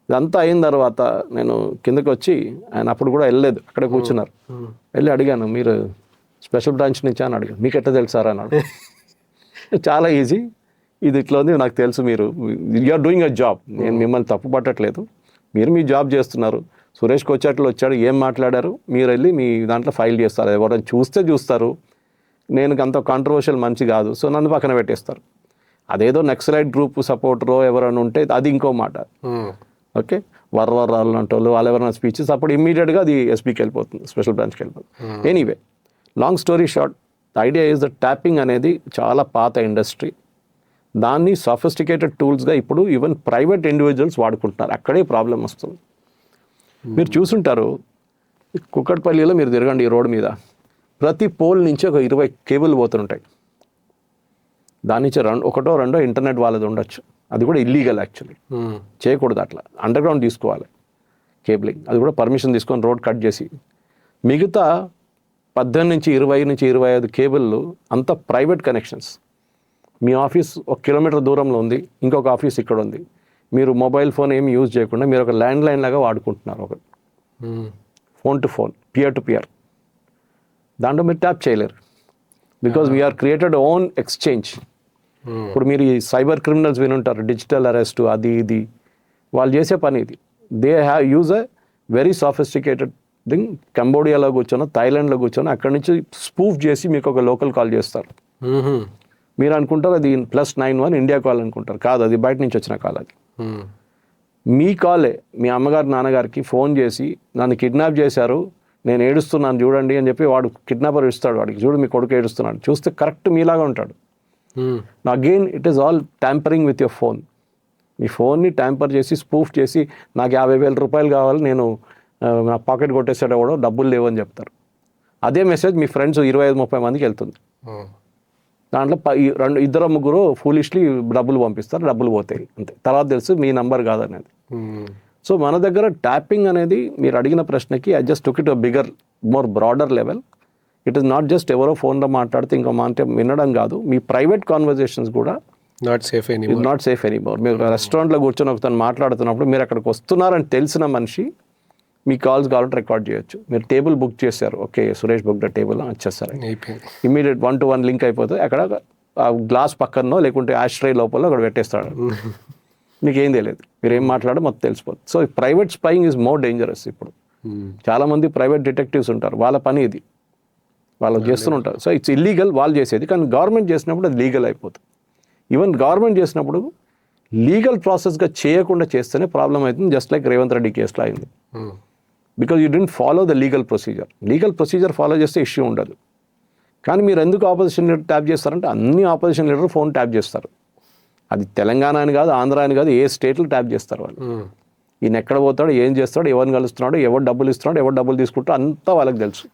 ఇదంతా అయిన తర్వాత నేను కిందకి వచ్చి, ఆయన అప్పుడు కూడా వెళ్ళలేదు, అక్కడే కూర్చున్నారు. వెళ్ళి అడిగాను, మీరు స్పెషల్ బ్రాంచ్ నుంచి అని అడిగాను. మీకు ఎట్లా తెలుసారా అన్నాడు. చాలా ఈజీ, ఇది ఇట్లా ఉంది, నాకు తెలుసు, మీరు యూఆర్ డూయింగ్ అ జాబ్, నేను మిమ్మల్ని తప్పు పట్టట్లేదు, మీరు మీ జాబ్ చేస్తున్నారు. సురేష్ కొచ్చాట్లో వచ్చాడు, ఏం మాట్లాడారు, మీరు వెళ్ళి మీ దాంట్లో ఫైల్ చేస్తారు, ఎవరైనా చూస్తారు. నేను అంత కాంట్రవర్షియల్ మనిషి కాదు, సో నన్ను పక్కన పెట్టేస్తారు. అదేదో నక్సలైట్ గ్రూప్ సపోర్టరో ఎవరైనా ఉంటే అది ఇంకో మాట. ఓకే, వర్రాలు అంటోళ్ళు వాళ్ళు ఎవరైనా స్పీచెస్ అప్పుడు ఇమ్మీడియట్గా అది ఎస్పీకి వెళ్ళిపోతుంది, స్పెషల్ బ్రాంచ్కి వెళ్ళిపోతుంది. Anyway, long story short, the idea is the tapping అనేది చాలా పాత ఇండస్ట్రీ. దాన్ని సఫిస్టికేటెడ్ టూల్స్గా ఇప్పుడు ఈవెన్ ప్రైవేట్ ఇండివిజువల్స్ వాడుకుంటున్నారు. అక్కడే ప్రాబ్లం వస్తుంది. మీరు చూసుంటారు, కుక్కట్పల్లిలో మీరు తిరగండి ఈ రోడ్ మీద, ప్రతి పోల్ నుంచి ఒక 20 కేబుల్ పోతుంటాయి. దాని నుంచి ఒకటో రెండో ఇంటర్నెట్ వాళ్ళది ఉండొచ్చు. అది కూడా ఇల్లీగల్ యాక్చువల్లీ, చేయకూడదు అట్లా. అండర్ గ్రౌండ్ తీసుకోవాలి కేబులింగ్, అది కూడా పర్మిషన్ తీసుకొని రోడ్ కట్ చేసి. మిగతా 18 నుంచి 20 నుంచి 25 కేబుల్లు అంతా ప్రైవేట్ కనెక్షన్స్. మీ ఆఫీస్ 1 కిలోమీటర్ దూరంలో ఉంది, ఇంకొక ఆఫీస్ ఇక్కడ ఉంది. మీరు మొబైల్ ఫోన్ ఏమి యూజ్ చేయకుండా మీరు ఒక ల్యాండ్ లైన్ లాగా వాడుకుంటున్నారు, ఒకటి phone to phone, peer to peer. దాంట్లో మీరు ట్యాప్ చేయలేరు, because we're created own exchange. ఇప్పుడు మీరు ఈ సైబర్ క్రిమినల్స్ వినుంటారు, డిజిటల్ అరెస్ట్, అది ఇది, వాళ్ళు చేసే పని ఇది. They have use a very sophisticated thing. కంబోడియాలో కూర్చొని, థాయిలాండ్లో కూర్చొని, అక్కడి నుంచి స్పూఫ్ చేసి మీకు ఒక లోకల్ కాల్ చేస్తారు. మీరు అనుకుంటారు అది +91 ఇండియా కాల్ అనుకుంటారు, కాదు, అది బయట నుంచి వచ్చిన కాల్. అది మీ కాలే. మీ అమ్మగారు నాన్నగారికి ఫోన్ చేసి నన్ను కిడ్నాప్ చేశారు, నేను ఏడుస్తున్నాను చూడండి అని చెప్పి వాడు కిడ్నాపర్ ఇస్తాడు వాడికి, చూడు మీ కొడుకు ఏడుస్తున్నాడు. చూస్తే కరెక్ట్ మీలాగా ఉంటాడు. Again it is all tampering with your phone. మీ ఫోన్ని ట్యాంపర్ చేసి స్పూఫ్ చేసి నాకు 50,000 రూపాయలు కావాలి, నేను నా పాకెట్ కొట్టేసాడు కూడా, డబ్బులు లేవు అని చెప్తారు. అదే మెసేజ్ మీ ఫ్రెండ్స్ 25-30 మందికి వెళ్తుంది. దాంట్లో 2-3 ఫూలిష్లీ డబ్బులు పంపిస్తారు, డబ్బులు పోతాయి అంతే. తర్వాత తెలుసు మీ నంబర్ కాదనేది. సో మన దగ్గర ట్యాపింగ్ అనేది, మీరు అడిగిన ప్రశ్నకి I just took it bigger more broader level. It is not just ఎవరో ఫోన్లో మాట్లాడితే ఇంకో మాట వినడం కాదు, మీ ప్రైవేట్ కాన్వర్జేషన్స్ కూడా నాట్ సేఫ్ ఎనీమోర్. మీరు రెస్టారెంట్లో కూర్చొని ఒకతను మాట్లాడుతున్నప్పుడు మీరు అక్కడికి వస్తున్నారని తెలిసిన మనిషి మీ కాల్స్ కావాలంటే రికార్డ్ చేయొచ్చు. మీరు టేబుల్ బుక్ చేశారు, okay Suresh book the table వచ్చేస్తారు, ఇమీడియట్ 1-to-1 లింక్ అయిపోతుంది. అక్కడ గ్లాస్ పక్కనో లేకుంటే ఆస్ట్రే లోపల అక్కడ పెట్టేస్తాడు, మీకేం తెలియదు, మీరు ఏం మాట్లాడో మొత్తం తెలిసిపోతుంది. So private spying is more dangerous. ఇప్పుడు చాలామంది ప్రైవేట్ డిటెక్టివ్స్ ఉంటారు, వాళ్ళ పని ఇది, వాళ్ళు చేస్తుంటారు. సో ఇట్స్ ఇల్లీగల్ వాళ్ళు చేసేది, కానీ గవర్నమెంట్ చేసినప్పుడు అది లీగల్ అయిపోతుంది. ఈవెన్ గవర్నమెంట్ చేసినప్పుడు లీగల్ ప్రాసెస్గా చేయకుండా చేస్తేనే ప్రాబ్లం అవుతుంది. జస్ట్ లైక్ రేవంత్ రెడ్డి కేసులో అయింది, because you didn't follow the legal procedure follow చేస్తే ఇష్యూ ఉండదు. కానీ మీరు ఎందుకు ఆపోజిషన్ లీడర్ ట్యాప్ చేస్తారంటే అన్ని ఆపోజిషన్ లీడర్ ఫోన్ ట్యాప్ చేస్తారు. అది తెలంగాణ అని కాదు, ఆంధ్ర అని కాదు, ఏ స్టేట్లో ట్యాప్ చేస్తారు వాళ్ళు. ఈయన ఎక్కడ పోతాడు, ఏం చేస్తాడు, ఎవరిని కలుస్తున్నాడు, ఎవరు డబ్బులు ఇస్తున్నాడు, ఎవరు డబ్బులు తీసుకుంటాడు, అంతా వాళ్ళకి తెలుసు.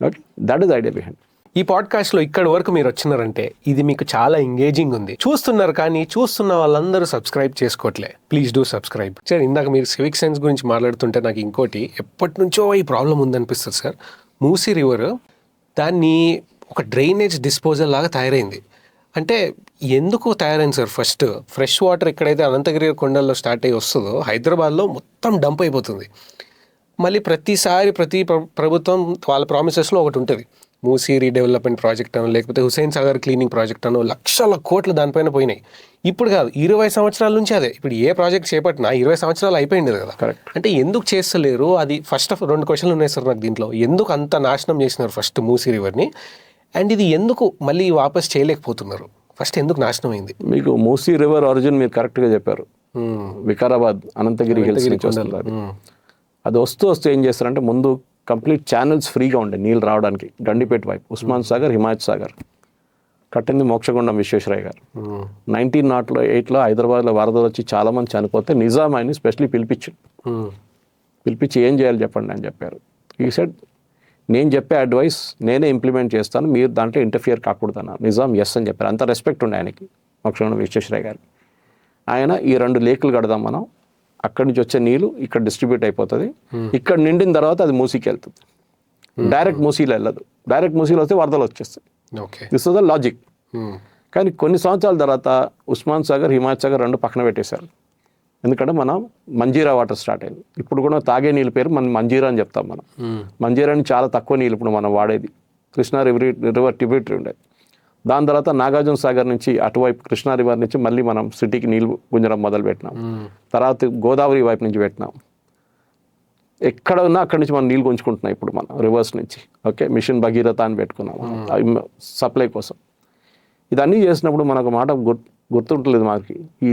Okay, that is idea behind. ఈ పాడ్కాస్ట్లో ఇక్కడి వరకు మీరు వచ్చినారంటే ఇది మీకు చాలా ఎంగేజింగ్ ఉంది. చూస్తున్నారు, కానీ చూస్తున్న వాళ్ళందరూ సబ్స్క్రైబ్ చేసుకోవట్లే. Please do subscribe. సార్, ఇందాక మీరు సివిక్ సెన్స్ గురించి మాట్లాడుతుంటే నాకు ఇంకోటి ఎప్పటి నుంచో ఈ ప్రాబ్లం ఉందనిపిస్తుంది సార్. మూసీ రివర్ దాన్ని ఒక డ్రైనేజ్ డిస్పోజల్ లాగా తయారైంది. అంటే ఎందుకు తయారైంది సార్? ఫస్ట్ ఫ్రెష్ వాటర్ ఎక్కడైతే అనంతగిరి కొండల్లో స్టార్ట్ అయ్యి వస్తుందో హైదరాబాద్లో మొత్తం డంప్ అయిపోతుంది. మళ్ళీ ప్రతిసారి ప్రతి ప్రభుత్వం వాళ్ళ ప్రామిసెస్లో ఒకటి ఉంటుంది, మూసీ రీడెవలప్మెంట్ ప్రాజెక్ట్ అనో లేకపోతే హుసేన్ సాగర్ క్లీనింగ్ ప్రాజెక్ట్ అనో, లక్షల కోట్లు దానిపైన పోయినాయి. ఇప్పుడు కాదు, 20 సంవత్సరాల నుంచి అదే. ఇప్పుడు ఏ ప్రాజెక్ట్ చేపట్టినా 20 సంవత్సరాలు అయిపోయింది కదా. కరెక్ట్. అంటే ఎందుకు చేస్తలేరు? అది ఫస్ట్ ఆఫ్ 2 క్వశ్చన్లు ఉన్నాయి సార్ నాకు దీంట్లో. ఎందుకు అంత నాశనం చేసినారు ఫస్ట్ మూసీ రివర్ని, అండ్ ఇది ఎందుకు మళ్ళీ వాపస్ చేయలేకపోతున్నారు? ఫస్ట్ ఎందుకు నాశనం అయింది? మీకు మూసీ రివర్ ఆరిజిన్ మీరు కరెక్ట్గా చెప్పారు. వికారాబాద్ అనంతగిరి హిల్స్ నుంచి వస్తుంది. అది వస్తూ ఏం చేస్తారంటే ముందు కంప్లీట్ ఛానల్స్ ఫ్రీగా ఉండే నీళ్ళు రావడానికి. గండిపేట వైపు ఉస్మాన్ సాగర్, హిమాయత్ సాగర్ కట్టింది మోక్షగుండం విశ్వేశ్వరయ్య గారు. 1908లో హైదరాబాద్లో వరదలు వచ్చి చాలామంది చనిపోతే నిజాం ఆయన్ని స్పెషల్లీ పిలిపించి ఏం చేయాలి చెప్పండి అని చెప్పారు. ఈ సెడ్ నేను చెప్పే అడ్వైస్ నేనే ఇంప్లిమెంట్ చేస్తాను, మీరు దాంట్లో ఇంటర్ఫియర్ కాకూడదు అన్నారు. నిజాం ఎస్ అని చెప్పారు. అంత రెస్పెక్ట్ ఉండే ఆయనకి, మోక్షగుండం విశ్వేశ్వరయ్య గారు. ఆయన ఈ 2 లేకులు కడదాం మనం, అక్కడి నుంచి వచ్చే నీళ్ళు ఇక్కడ డిస్ట్రిబ్యూట్ అయిపోతుంది, ఇక్కడ నిండిన తర్వాత అది మూసీకి వెళ్తుంది. డైరెక్ట్ మూసీలో వెళ్ళదు. డైరెక్ట్ మూసీలో వస్తే వరదలు వచ్చేస్తాయి. Okay. This is the logic. కానీ కొన్ని సంవత్సరాల తర్వాత ఉస్మాన్ సాగర్, హిమాయత్ సాగర్ రెండు పక్కన పెట్టేశారు. ఎందుకంటే మనం మంజీరా వాటర్ స్టార్ట్ అయింది. ఇప్పుడు కూడా తాగే నీళ్ళ పేరు మనం మంజీరా అని చెప్తాం. మనం మంజీరా అని చాలా తక్కువ నీళ్ళు ఇప్పుడు మనం వాడేది. కృష్ణా రివర్ ట్రిబ్యూటరీ ఉండేది. దాని తర్వాత నాగార్జున సాగర్ నుంచి అటువైపు కృష్ణా రివర్ నుంచి మళ్ళీ మనం సిటీకి నీళ్ళు గుంజడం మొదలు పెట్టినాం. తర్వాత గోదావరి వైపు నుంచి పెట్టినాం. ఎక్కడ ఉన్నా అక్కడి నుంచి మనం నీళ్ళు గుంజుకుంటున్నాం ఇప్పుడు మనం రివర్స్ నుంచి. ఓకే, మిషన్ భగీరథ అని పెట్టుకున్నాం సప్లై కోసం. ఇదన్నీ చేసినప్పుడు మనకు మాట గుర్తుంటలేదు మనకి. ఈ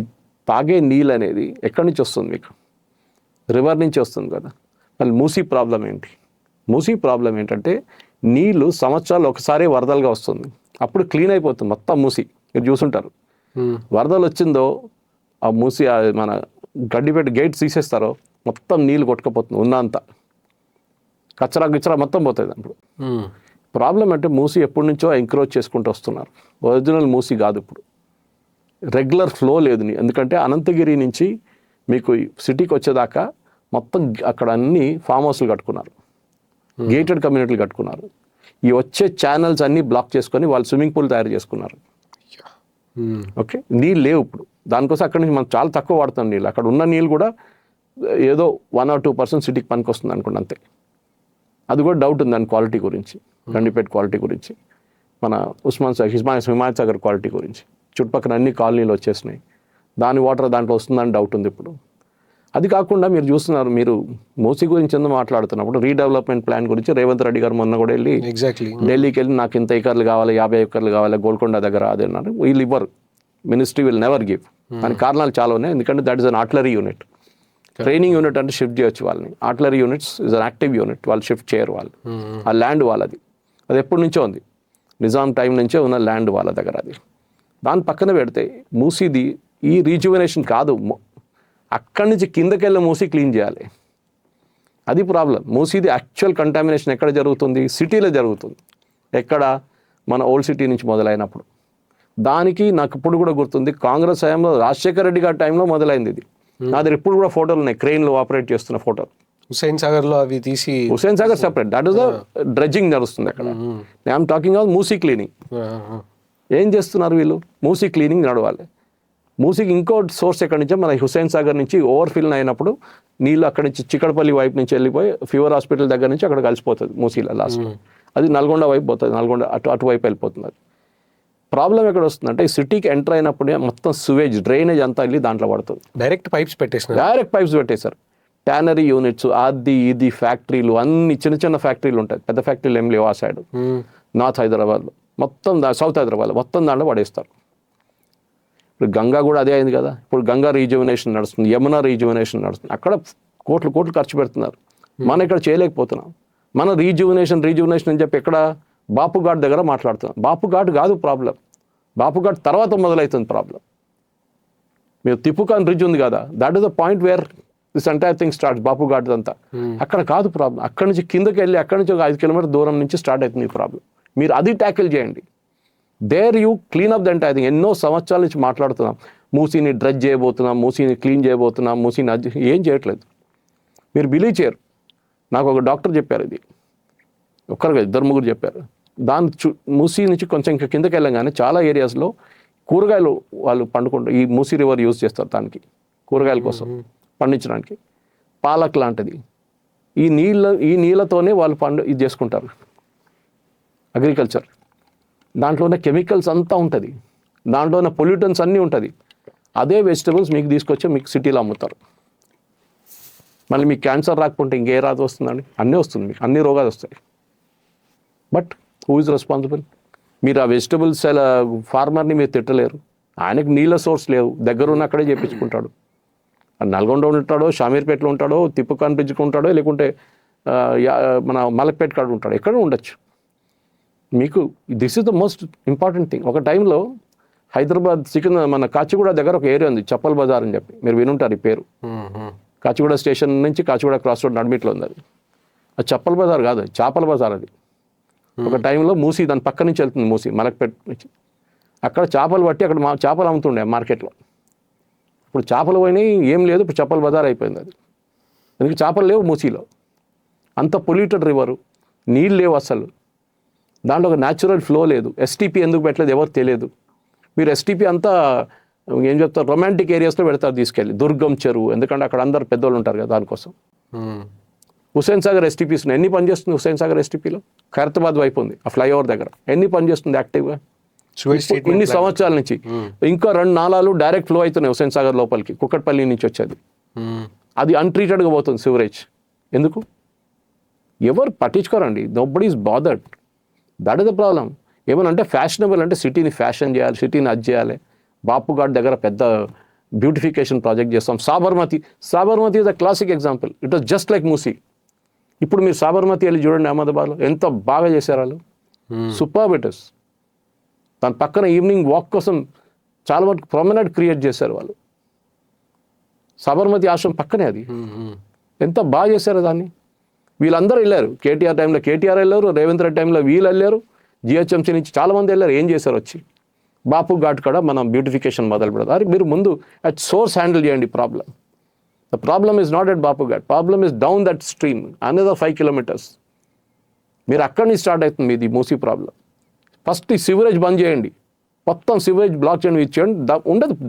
తాగే నీళ్ళు అనేది ఎక్కడి నుంచి వస్తుంది? మీకు రివర్ నుంచి వస్తుంది కదా. మళ్ళీ మూసీ ప్రాబ్లం ఏంటి? మూసీ ప్రాబ్లం ఏంటంటే నీళ్ళు సంవత్సరాలు ఒకసారి వరదలుగా వస్తుంది. అప్పుడు క్లీన్ అయిపోతుంది మొత్తం మూసీ. మీరు చూసుంటారు, వరదలు వచ్చిందో ఆ మూసీ మన గడ్డిపెట్టి గేట్ తీసేస్తారో మొత్తం నీళ్ళు కొట్టుకుపోతుంది. ఉన్నంత కచ్చరా గిచ్చరా మొత్తం పోతుంది అప్పుడు. ప్రాబ్లం అంటే మూసీ ఎప్పటి నుంచో ఎంక్రోచ్ చేసుకుంటూ వస్తున్నారు. ఒరిజినల్ మూసీ కాదు ఇప్పుడు. రెగ్యులర్ ఫ్లో లేదు. ఎందుకంటే అనంతగిరి నుంచి మీకు సిటీకి వచ్చేదాకా మొత్తం అక్కడ అన్ని ఫామ్ హౌస్లు కట్టుకున్నారు, గేటెడ్ కమ్యూనిటీలు కట్టుకున్నారు. ఈ వచ్చే ఛానల్స్ అన్నీ బ్లాక్ చేసుకొని వాళ్ళు స్విమ్మింగ్ పూల్ తయారు చేసుకున్నారు. ఓకే, నీళ్ళు లేవు ఇప్పుడు. దానికోసం అక్కడి నుంచి మనం చాలా తక్కువ వాడుతాం నీళ్ళు. అక్కడ ఉన్న నీళ్ళు కూడా ఏదో 1 or 2% సిటీకి పనికి వస్తుంది అనుకోండి, అంతే. అది కూడా డౌట్ ఉంది దాని క్వాలిటీ గురించి, గండిపేట క్వాలిటీ గురించి, మన ఉస్మాన్ సాగర్ హిమాయత్ సాగర్ క్వాలిటీ గురించి. చుట్టుపక్కల అన్ని కాలనీలు వచ్చేసినాయి. దాని వాటర్ దాంట్లో వస్తుందని డౌట్ ఉంది ఇప్పుడు. అది కాకుండా మీరు చూస్తున్నారు, మీరు మూసీ గురించి ఎందుకు మాట్లాడుతున్నప్పుడు రీడెవలప్మెంట్ ప్లాన్ గురించి రేవంత్ రెడ్డి గారు మొన్న కూడా వెళ్ళి ఢిల్లీకి వెళ్ళి నాకు ఇంత ఎకర్లు కావాలి, 50 ఎకర్లు కావాలి గోల్కొండ దగ్గర అది అన్నారు. వీళ్ళు ఇవ్వరు. Ministry will never give. దానికి కారణాలు చాలా ఉన్నాయి. ఎందుకంటే that is an artillery unit. Training unit అంటే షిఫ్ట్ చేయొచ్చు వాళ్ళని. Artillery units is an active unit. వాళ్ళు షిఫ్ట్ చేయరు. వాళ్ళు ఆ ల్యాండ్ వాళ్ళది. అది ఎప్పటి నుంచో ఉంది, నిజాం టైం నుంచే ఉన్న ల్యాండ్ వాళ్ళ దగ్గర. అది దాని పక్కన పెడితే మూసీది ఈ రీజువనేషన్ కాదు. అక్కడి నుంచి కిందకెళ్ళి మూసీ క్లీన్ చేయాలి. అది ప్రాబ్లం. మూసీది యాక్చువల్ కంటామినేషన్ ఎక్కడ జరుగుతుంది? సిటీలో జరుగుతుంది. ఎక్కడ? మన ఓల్డ్ సిటీ నుంచి మొదలైనప్పుడు. దానికి నాకు ఇప్పుడు కూడా గుర్తుంది, కాంగ్రెస్ హయాంలో రాజశేఖర రెడ్డి గారి టైంలో మొదలైంది ఇది. నా దగ్గర ఇప్పుడు కూడా ఫోటోలు ఉన్నాయి, క్రెయిన్లో ఆపరేట్ చేస్తున్న ఫోటోలు. హుస్సేన్ సాగర్లో అవి తీసి, Hussain Sagar separate, that is the dredging నడుస్తుంది అక్కడ. I'm talking of Musi cleaning. ఏం చేస్తున్నారు వీళ్ళు? మూసీ క్లీనింగ్ నడవాలి. మూసీకి ఇంకో సోర్స్ ఎక్కడి నుంచో మన హుస్సేన్ సాగర్ నుంచి ఓవర్ఫిల్ అయినప్పుడు నీళ్ళు అక్కడి నుంచి చిక్కడపల్లి వైపు నుంచి వెళ్ళిపోయి ఫీవర్ హాస్పిటల్ దగ్గర నుంచి అక్కడ కలిసిపోతుంది మూసీలో లాస్ట్. అది నల్గొండ వైపు పోతుంది, నల్గొండ అటువైపు వెళ్ళిపోతుంది. అది ప్రాబ్లం ఎక్కడ వస్తుందంటే ఈ సిటీకి ఎంటర్ అయినప్పుడే మొత్తం సువేజ్ డ్రైనేజ్ అంతా వెళ్ళి దాంట్లో పడుతుంది. డైరెక్ట్ పైప్స్ పెట్టేశారు. ట్యానరీ యూనిట్స్, అది ఇది ఫ్యాక్టరీలు, అన్ని చిన్న చిన్న ఫ్యాక్టరీలు ఉంటాయి. పెద్ద ఫ్యాక్టరీలు ఏం లేవు ఆ సైడ్. నార్త్ హైదరాబాద్లో మొత్తం, సౌత్ హైదరాబాద్లో మొత్తం దాంట్లో పడేస్తారు. ఇప్పుడు గంగా కూడా అదే అయింది కదా. ఇప్పుడు గంగా రీజువనేషన్ నడుస్తుంది, యమునా రీజువనేషన్ నడుస్తుంది. అక్కడ కోట్లు ఖర్చు పెడుతున్నారు. మనం ఇక్కడ చేయలేకపోతున్నాం. మన రీజువనేషన్ అని చెప్పి ఎక్కడ బాపుఘాట్ దగ్గర మాట్లాడుతున్నాం. బాపుఘాట్ కాదు ప్రాబ్లం. బాపుఘాట్ తర్వాత మొదలవుతుంది ప్రాబ్లం. మీరు తిప్పుకాన్ బ్రిడ్జ్ ఉంది కదా, that is the point where this entire thing starts. Bapughat అంతా అక్కడ కాదు ప్రాబ్లం. అక్కడి నుంచి కిందకి వెళ్ళి అక్కడి నుంచి ఒక 5 kilometers దూరం నుంచి స్టార్ట్ అవుతుంది ఈ ప్రాబ్లం. మీరు అది ట్యాకిల్ చేయండి. There you clean up the entire thing. ఎన్నో సంవత్సరాల నుంచి మాట్లాడుతున్నాం, మూసీని డ్రెడ్జ్ చేయబోతున్నాం, మూసీని క్లీన్ చేయబోతున్నాం, మూసీని ఏం చేయట్లేదు. మీరు బిలీవ్ చేయరు. నాకు ఒక డాక్టర్ చెప్పారు, ఇది ఒక్కరుగా 2-3 చెప్పారు. దాని మూసీ నుంచి కొంచెం ఇంకా కిందకి వెళ్ళగానే చాలా ఏరియాస్లో కూరగాయలు వాళ్ళు పండుకుంటారు. ఈ మూసీ రివర్ యూజ్ చేస్తారు దానికి, కూరగాయల కోసం పండించడానికి. పాలక్ లాంటిది ఈ నీళ్ళతోనే వాళ్ళు ఇది చేసుకుంటారు అగ్రికల్చర్. దాంట్లో ఉన్న కెమికల్స్ అంతా ఉంటుంది, దాంట్లో ఉన్న పొల్యూటన్స్ అన్నీ ఉంటుంది. అదే వెజిటబుల్స్ మీకు తీసుకొచ్చి మీకు సిటీలో అమ్ముతారు. మళ్ళీ మీకు క్యాన్సర్ రాకపోతే ఇంకే రాదు వస్తుందండి? అన్నీ వస్తుంది, మీకు అన్ని రోగాలు వస్తాయి. But who is responsible? మీరు ఆ వెజిటబుల్స్ ఫార్మర్ని మీరు తిట్టలేరు. ఆయనకు నీళ్ళ సోర్స్ లేవు, దగ్గరున్న అక్కడే చేయించుకుంటాడు. నల్గొండ ఉంటాడో, షామీర్పేటలో ఉంటాడో, తిప్పుకాన్ బ్రిడ్జ్కి ఉంటాడో, లేకుంటే మన మలక్పేట కాడ ఉంటాడు, ఎక్కడ ఉండొచ్చు. మీకు this is the most important thing. ఒక టైంలో హైదరాబాద్ మన కాచిగూడ దగ్గర ఒక ఏరియా ఉంది, చప్పల్ బజార్ అని చెప్పి, మీరు వినుంటారు ఈ పేరు. కాచిగూడ స్టేషన్ నుంచి కాచిగూడ క్రాస్ రోడ్ నడిమిట్లో ఉంది అది. అది చప్పల్ బజార్ కాదు, చేపల బజార్ అది. ఒక టైంలో మూసీ దాని పక్క నుంచి వెళ్తుంది, మూసీ మలక్పేట నుంచి. అక్కడ చేపలు పట్టి అక్కడ చేపలు అమ్ముతుండే మార్కెట్లో. ఇప్పుడు చేపలు పోయినాయి, ఏం లేదు. ఇప్పుడు చప్పల్ బజార్ అయిపోయింది అది. ఎందుకు? చేపలు లేవు మూసీలో. అంత పొల్యూటెడ్ రివరు. నీళ్ళు లేవు అసలు, దాంట్లో ఒక న్యాచురల్ ఫ్లో లేదు. ఎస్టీపీ ఎందుకు పెట్టలేదు ఎవరు తెలియదు. మీరు ఎస్టీపీ అంతా ఏం చెప్తారు, రొమాంటిక్ ఏరియాస్లో పెడతారు తీసుకెళ్ళి, దుర్గం చెరువు, ఎందుకంటే అక్కడ అందరు పెద్దోళ్ళు ఉంటారు కదా దానికోసం. హుస్సేన్ సాగర్ ఎస్టీపీస్ ఎన్ని పనిచేస్తుంది? హుస్సేన్ సాగర్ ఎస్టీపీలో ఖైరతాబాద్ వైపు ఉంది, ఆ ఫ్లైఓవర్ దగ్గర ఎన్ని పనిచేస్తుంది యాక్టివ్గా ఇన్ని సంవత్సరాల నుంచి. ఇంకా 2 నాలాలు డైరెక్ట్ ఫ్లో అవుతున్నాయి హుస్సేన్ సాగర్ లోపలికి, కుక్కట్పల్లి నుంచి వచ్చేది. అది అన్ట్రీటెడ్గా పోతుంది సివరేజ్. ఎందుకు? ఎవరు పట్టించుకోరండి. Nobody is bothered. That is the problem. ఏమనంటే ఫ్యాషనబుల్ అంటే సిటీని ఫ్యాషన్ చేయాలి, సిటీని అది చేయాలి. బాపుఘాట్ దగ్గర పెద్ద బ్యూటిఫికేషన్ ప్రాజెక్ట్ చేస్తాం. Sabarmati is the classic example. It was just like Musi. ఇప్పుడు మీరు సాబర్మతి వెళ్ళి చూడండి అహ్మదాబాద్లో, ఎంత బాగా చేశారు వాళ్ళు. Superb it is. దాని పక్కన ఈవినింగ్ వాక్ కోసం చాలా మటుకు ప్రొమెనేడ్ క్రియేట్ చేశారు వాళ్ళు. సాబర్మతి ఆశ్రమం పక్కనే అది. ఎంత బాగా చేశారు దాన్ని. వీళ్ళందరూ వెళ్ళారు. కేటీఆర్ టైంలో కేటీఆర్ వెళ్ళారు, రేవంత్ రెడ్డి టైంలో వీళ్ళు వెళ్ళారు, జిహెచ్ఎంసీ నుంచి చాలామంది వెళ్ళారు. ఏం చేశారు వచ్చి? బాపు ఘాట్ కూడా మనం బ్యూటిఫికేషన్ మొదలు పెడతారు. అరే మీరు ముందు అట్ సోర్స్ హ్యాండిల్ చేయండి problem. The problem is not at Bapu ghat, problem is down that stream another 5 kilometers. మీరు అక్కడి నుంచి స్టార్ట్ అవుతుంది మీది మూసీ ప్రాబ్లం. ఫస్ట్ ఈ సివరేజ్ బంద్ చేయండి, మొత్తం సివరేజ్ బ్లాక్ చేయండి. ఇచ్చేయండి.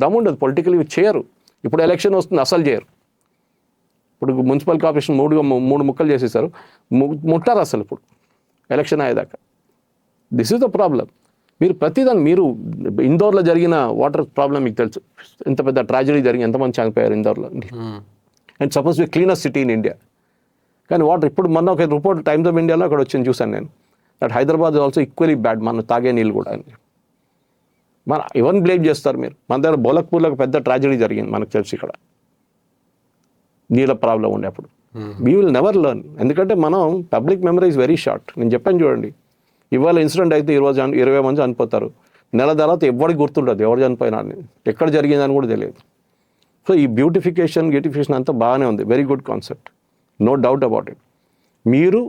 దమ్ ఉండదు పొలిటికల్ చేయరు. ఇప్పుడు ఎలక్షన్ వస్తుంది, అసలు చేయరు. ఇప్పుడు మున్సిపల్ కార్పొరేషన్ 3 ముక్కలు చేసేసారు, ముట్టారు అసలు ఇప్పుడు ఎలక్షన్ అయ్యేదాకా. This is the problem. మీరు ప్రతిదాన్ని మీరు ఇందోర్లో జరిగిన వాటర్ ప్రాబ్లం మీకు తెలుసు, ఎంత పెద్ద ట్రాజడీ జరిగింది, ఎంతమంది చనిపోయారు ఇందోర్లో. And suppose we cleanest city in India. కానీ వాటర్ ఇప్పుడు మొన్న ఒక రిపోర్ట్ టైమ్స్ ఆఫ్ ఇండియాలో అక్కడ వచ్చింది, చూశాను నేను. That Hyderabad also equally bad, మన తాగే నీళ్ళు కూడా. మన ఎవరిని బ్లేమ్ చేస్తారు మీరు? మన దగ్గర బోలక్పూర్లో ఒక పెద్ద ట్రాజడీ జరిగింది మనకు తెలుసు, ఇక్కడ నీళ్ళ ప్రాబ్లం ఉండే. అప్పుడు వీ విల్ నెవర్ లెర్న్, ఎందుకంటే మనం public memory is very short. నేను చెప్పాను చూడండి, ఇవాళ ఇన్సిడెంట్ అయితే 20 మంది చనిపోతారు, నెల తర్వాత ఎవరికి గుర్తుండదు ఎవరు చనిపోయినా, ఎక్కడ జరిగిందని కూడా తెలియదు. సో ఈ బ్యూటిఫికేషన్ అంతా బాగానే ఉంది, very good concept, no doubt about it. మీరు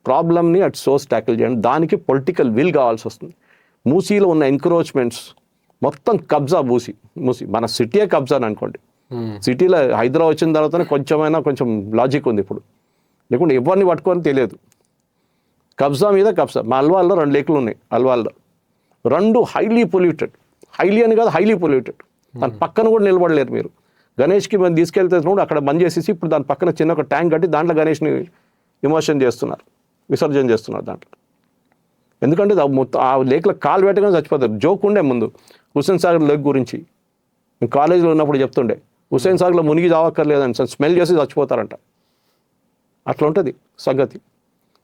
ప్రాబ్లమ్ని అట్ సోర్స్ ట్యాకిల్ చేయండి. దానికి పొలిటికల్ విల్ కావాల్సి వస్తుంది. మూసీలో ఉన్న ఎంక్రోచ్మెంట్స్ మొత్తం కబ్జా. మూసీ మన సిటీయే కబ్జా అని అనుకోండి. సిటీలో హైదరాబాద్ వచ్చిన తర్వాతనే కొంచెం లాజిక్ ఉంది ఇప్పుడు, లేకుంటే ఎవరిని పట్టుకొని తెలియదు. కబ్జా మీద కబ్జా. మా అల్వాల్లో 2 లేకులు ఉన్నాయి. అల్వాల్లో 2 హైలీ పొల్యూటెడ్, హైలీ అని కాదు హైలీ పొల్యూటెడ్. దాని పక్కన కూడా నిలబడలేరు మీరు. గణేష్కి మనం తీసుకెళ్తే అక్కడ బంద్ చేసేసి ఇప్పుడు దాని పక్కన చిన్న ఒక ట్యాంక్ కట్టి దాంట్లో గణేష్ని విమర్శనం చేస్తున్నారు, విసర్జన చేస్తున్నారు దాంట్లో. ఎందుకంటే ఆ లేక్లో కాలు పెట్టగానే చచ్చిపోతారు. జోక్ ఉండే ముందు హుస్సేన్ సాగర్ లేక్ గురించి మేము కాలేజీలో ఉన్నప్పుడు చెప్తుండే, హుస్సేన్ సాగర్లో మునిగి చావక్కర్లేదని, స్మెల్ చేసి చచ్చిపోతారంట. అట్లా ఉంటుంది సంగతి.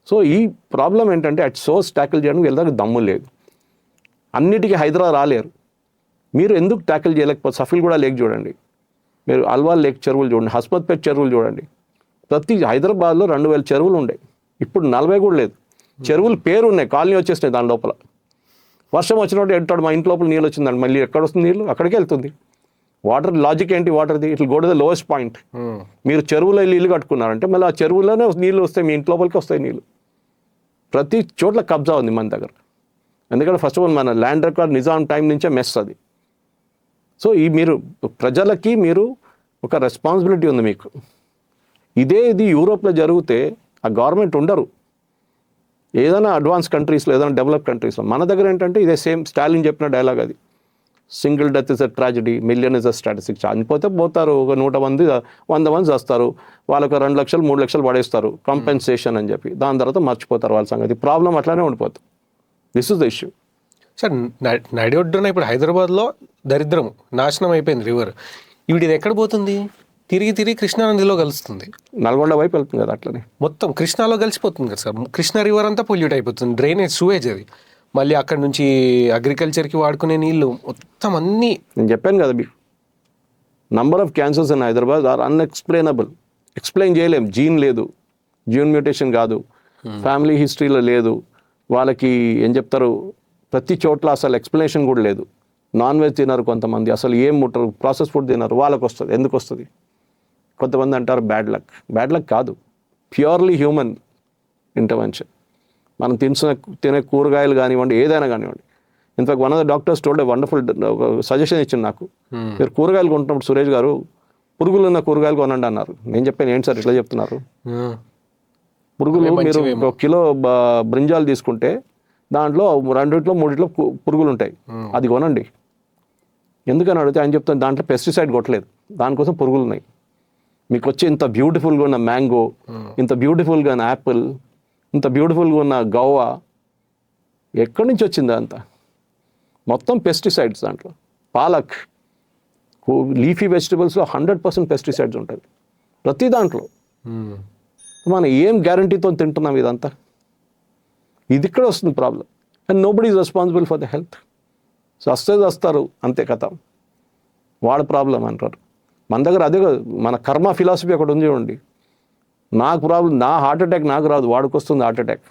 సో ఈ ప్రాబ్లం ఏంటంటే అట్ సోర్స్ ట్యాకిల్ చేయడం వీళ్ళకి దమ్ము లేదు. అన్నిటికీ హైదరాబాద్ రాలేరు. మీరు ఎందుకు ట్యాకిల్ చేయలేకపోతే సఫిల్ కూడా లేక్ చూడండి, మీరు అల్వాల్ లేక్ చెరువులు చూడండి, హస్మత్పేట్ చెరువులు చూడండి. ప్రతి హైదరాబాద్లో 2000 చెరువులు ఉండే, ఇప్పుడు 40 కూడా లేదు. చెరువులు పేరు ఉన్నాయి, కాలనీ వచ్చేసినాయి దాని లోపల. వర్షం వచ్చినప్పుడు ఎంటాడు, మా ఇంటి లోపల నీళ్ళు వచ్చిందండి, మళ్ళీ ఎక్కడ వస్తుంది నీళ్ళు? అక్కడికి వెళ్తుంది. వాటర్ లాజిక్ ఏంటి? వాటర్ది ఇట్లా go to the lowest point. మీరు చెరువులో ఇల్లు కట్టుకున్నారంటే మళ్ళీ ఆ చెరువులోనే నీళ్ళు వస్తాయి, మీ ఇంటి లోపలికి వస్తాయి నీళ్ళు. ప్రతి చోట్ల కబ్జా ఉంది మన దగ్గర. ఎందుకంటే ఫస్ట్ ఆఫ్ ఆల్ మన ల్యాండ్ రికార్డ్ నిజాం టైం నుంచే మెస్ అది. సో ఈ మీరు ప్రజలకి మీరు ఒక రెస్పాన్సిబిలిటీ ఉంది మీకు. ఇది యూరోప్లో జరిగితే ఆ గవర్నమెంట్ ఉండరు, ఏదైనా అడ్వాన్స్ కంట్రీస్లో, ఏదైనా డెవలప్ కంట్రీస్లో. మన దగ్గర ఏంటంటే ఇదే సేమ్ స్టాలిన్ చెప్పిన డైలాగ్ అది, single death is a tragedy, million is a statistic. చనిపోతే పోతారు, ఒక 100 మంది 100 మంది చేస్తారు, వాళ్ళకు 2 లక్షలు 3 లక్షలు పడేస్తారు కాంపెన్సేషన్ అని చెప్పి, దాని తర్వాత మర్చిపోతారు వాళ్ళ సంగతి. ప్రాబ్లం అట్లానే ఉండిపోతుంది. This is the issue. Sir నడి ఒడ్డున ఇప్పుడు హైదరాబాద్లో దరిద్రం నాశనం అయిపోయింది రివర్. ఇప్పుడు ఇది ఎక్కడ పోతుంది? తిరిగి కృష్ణా నదిలో కలుస్తుంది. నల్గొండ వైపు వెళ్తుంది కదా, అట్లనే మొత్తం కృష్ణాలో కలిసిపోతుంది కదా సార్. కృష్ణా రివర్ అంతా పొల్యూట్ అయిపోతుంది, డ్రైనేజ్ సూవేజ్ అది. మళ్ళీ అక్కడ నుంచి అగ్రికల్చర్కి వాడుకునే నీళ్ళు మొత్తం అన్నీ. నేను చెప్పాను కదా మీకు, number of cancers in Hyderabad are unexplainable. Explain చేయలేం. జీన్ లేదు, జీన్ మ్యూటేషన్ కాదు, ఫ్యామిలీ హిస్టరీలో లేదు, వాళ్ళకి ఏం చెప్తారు, ప్రతి చోట్ల అసలు ఎక్స్ప్లెనేషన్ కూడా లేదు. నాన్ వెజ్ తినరు కొంతమంది, అసలు ఏం ముట్టరు, ప్రాసెస్ ఫుడ్ తినరు, వాళ్ళకి వస్తుంది. ఎందుకు వస్తుంది? కొంతమంది అంటారు బ్యాడ్ లక్. బ్యాడ్ లక్ కాదు, ప్యూర్లీ హ్యూమన్ ఇంటర్వెన్షన్. మనం తినే కూరగాయలు కానివ్వండి, ఏదైనా కానివ్వండి. In fact one of the doctors told wonderful suggestion ఇచ్చింది నాకు. మీరు కూరగాయలు కొంటున్నప్పుడు సురేష్ గారు పురుగులు ఉన్న కూరగాయలు కొనండి అన్నారు. నేను చెప్పాను, ఏంటి సార్ ఇట్లా చెప్తున్నారు? పురుగులు మీరు ఒక కిలో బ్రింజాలు తీసుకుంటే దాంట్లో 2-3 పురుగులు ఉంటాయి, అది కొనండి. ఎందుకని అడిగితే ఆయన చెప్తాను దాంట్లో పెస్టిసైడ్ కొట్టలేదు, దానికోసం పురుగులు ఉన్నాయి. మీకు వచ్చి ఇంత బ్యూటిఫుల్గా ఉన్న మ్యాంగో, ఇంత బ్యూటిఫుల్గా ఉన్న యాపిల్, ఇంత బ్యూటిఫుల్గా ఉన్న గోవా ఎక్కడి నుంచి వచ్చింది అంతా? మొత్తం పెస్టిసైడ్స్ దాంట్లో. పాలక్, లీఫీ వెజిటబుల్స్లో 100% పెస్టిసైడ్స్ ఉంటుంది ప్రతి దాంట్లో. మనం ఏం గ్యారంటీతో తింటున్నాం ఇదంతా? ఇది ఇక్కడ వస్తుంది problem. And nobody is responsible for the health. So వస్తారు అంతే కథ, వాడు ప్రాబ్లం అంటారు. మన దగ్గర అదే కాదు, మన కర్మ ఫిలాసఫీ ఒకటి ఉంది చూడండి. నాకు ప్రాబ్లం, నా హార్ట్ అటాక్ నాకు రాదు, వాడికి వస్తుంది హార్ట్ అటాక్.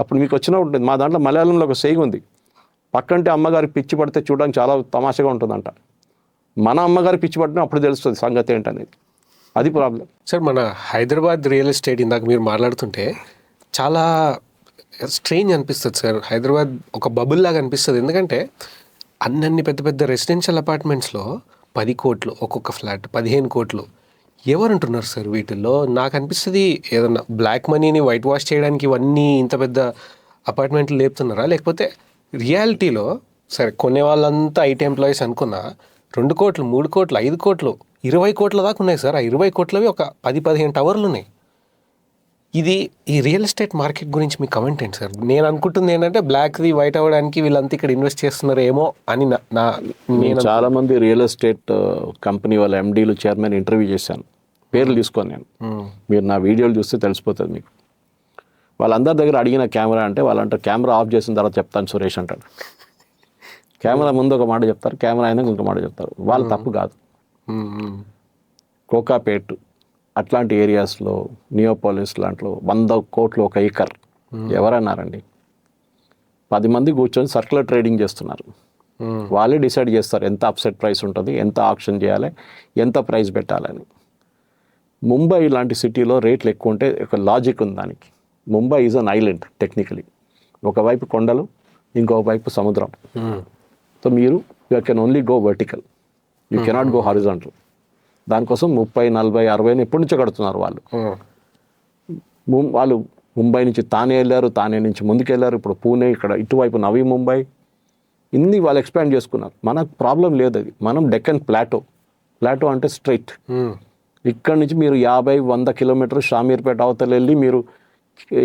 అప్పుడు మీకు వచ్చినా ఉంటుంది. మా దాంట్లో మలయాళంలో ఒక సేయింగ్ ఉంది, పక్కంటే అమ్మగారికి పిచ్చి పడితే చూడడానికి చాలా తమాషగా ఉంటుందంట. మన అమ్మగారికి పిచ్చి పడినా అప్పుడు తెలుస్తుంది సంగతి ఏంటనేది. అది ప్రాబ్లం. సార్, మన హైదరాబాద్ రియల్ ఎస్టేట్ ఇందాక మీరు మాట్లాడుతుంటే చాలా స్ట్రేంజ్ అనిపిస్తుంది సార్. హైదరాబాద్ ఒక బబుల్ లాగా అనిపిస్తుంది. ఎందుకంటే అన్ని పెద్ద పెద్ద రెసిడెన్షియల్ అపార్ట్మెంట్స్లో 10 కోట్లు ఒక్కొక్క ఫ్లాట్, 15 కోట్లు. ఎవరు అంటున్నారు సార్ వీటిల్లో? నాకు అనిపిస్తుంది ఏదన్నా బ్లాక్ మనీని వైట్ వాష్ చేయడానికి ఇవన్నీ ఇంత పెద్ద అపార్ట్మెంట్లు లేపుతున్నారా, లేకపోతే రియాలిటీలో సరే కొనే వాళ్ళంతా ఐటీ ఎంప్లాయీస్ అనుకున్నా 2 కోట్లు, 3 కోట్లు, 5 కోట్లు, 20 కోట్ల దాకా ఉన్నాయి సార్. ఆ 20 కోట్లవి ఒక 10-15 టవర్లు ఉన్నాయి. ఇది ఈ రియల్ ఎస్టేట్ మార్కెట్ గురించి మీ కమెంట్ ఏంటి సార్? నేను అనుకుంటుంది ఏంటంటే బ్లాక్ది వైట్ అవ్వడానికి వీళ్ళంతా ఇక్కడ ఇన్వెస్ట్ చేస్తున్నారేమో అని నేను చాలా మంది రియల్ ఎస్టేట్ కంపెనీ వాళ్ళ ఎండీలు, చైర్మన్ ఇంటర్వ్యూ చేశాను, పేర్లు తీసుకొని. నేను మీరు నా వీడియోలు చూస్తే తెలిసిపోతుంది మీకు. వాళ్ళందరి దగ్గర అడిగిన కెమెరా అంటే వాళ్ళంటే కెమెరా ఆఫ్ చేసిన తర్వాత చెప్తాను సురేష్ అంటాడు. కెమెరా ముందు ఒక మాట చెప్తారు, కెమెరా అయినా ఇంకొక మాట చెప్తారు. వాళ్ళ తప్పు కాదు. కోకాపేట్ అట్లాంటి ఏరియాస్లో, నియోపాలిస్ లాంట్లో 100 కోట్లు ఒక ఏకర్ ఎవరన్నారండి? 10 మంది కూర్చొని సర్క్యులర్ ట్రేడింగ్ చేస్తున్నారు. వాళ్ళే డిసైడ్ చేస్తారు ఎంత అప్సెట్ ప్రైస్ ఉంటుంది, ఎంత ఆక్షన్ చేయాలి, ఎంత ప్రైస్ పెట్టాలని. ముంబై లాంటి సిటీలో రేట్లు ఎక్కువ ఉంటే ఒక లాజిక్ ఉంది దానికి. Mumbai is an island technically. ఒకవైపు కొండలు, ఇంకోవైపు సముద్రం. సో మీరు you can only go vertical, you cannot go horizontal. దానికోసం 30, 40, 60 ఎప్పటి నుంచో కడుతున్నారు వాళ్ళు. వాళ్ళు ముంబై నుంచి తానే వెళ్ళారు, తానే నుంచి ముందుకు వెళ్ళారు, ఇప్పుడు పూణే, ఇక్కడ ఇటువైపు నవీ ముంబై, ఇన్ని వాళ్ళు ఎక్స్పాండ్ చేసుకున్నారు. మనకు ప్రాబ్లం లేదు. అది మనం డెక్కన్ ప్లాటో అంటే స్ట్రైట్. ఇక్కడ నుంచి మీరు 50-100 కిలోమీటర్లు షామీర్పేట అవతల వెళ్ళి మీరు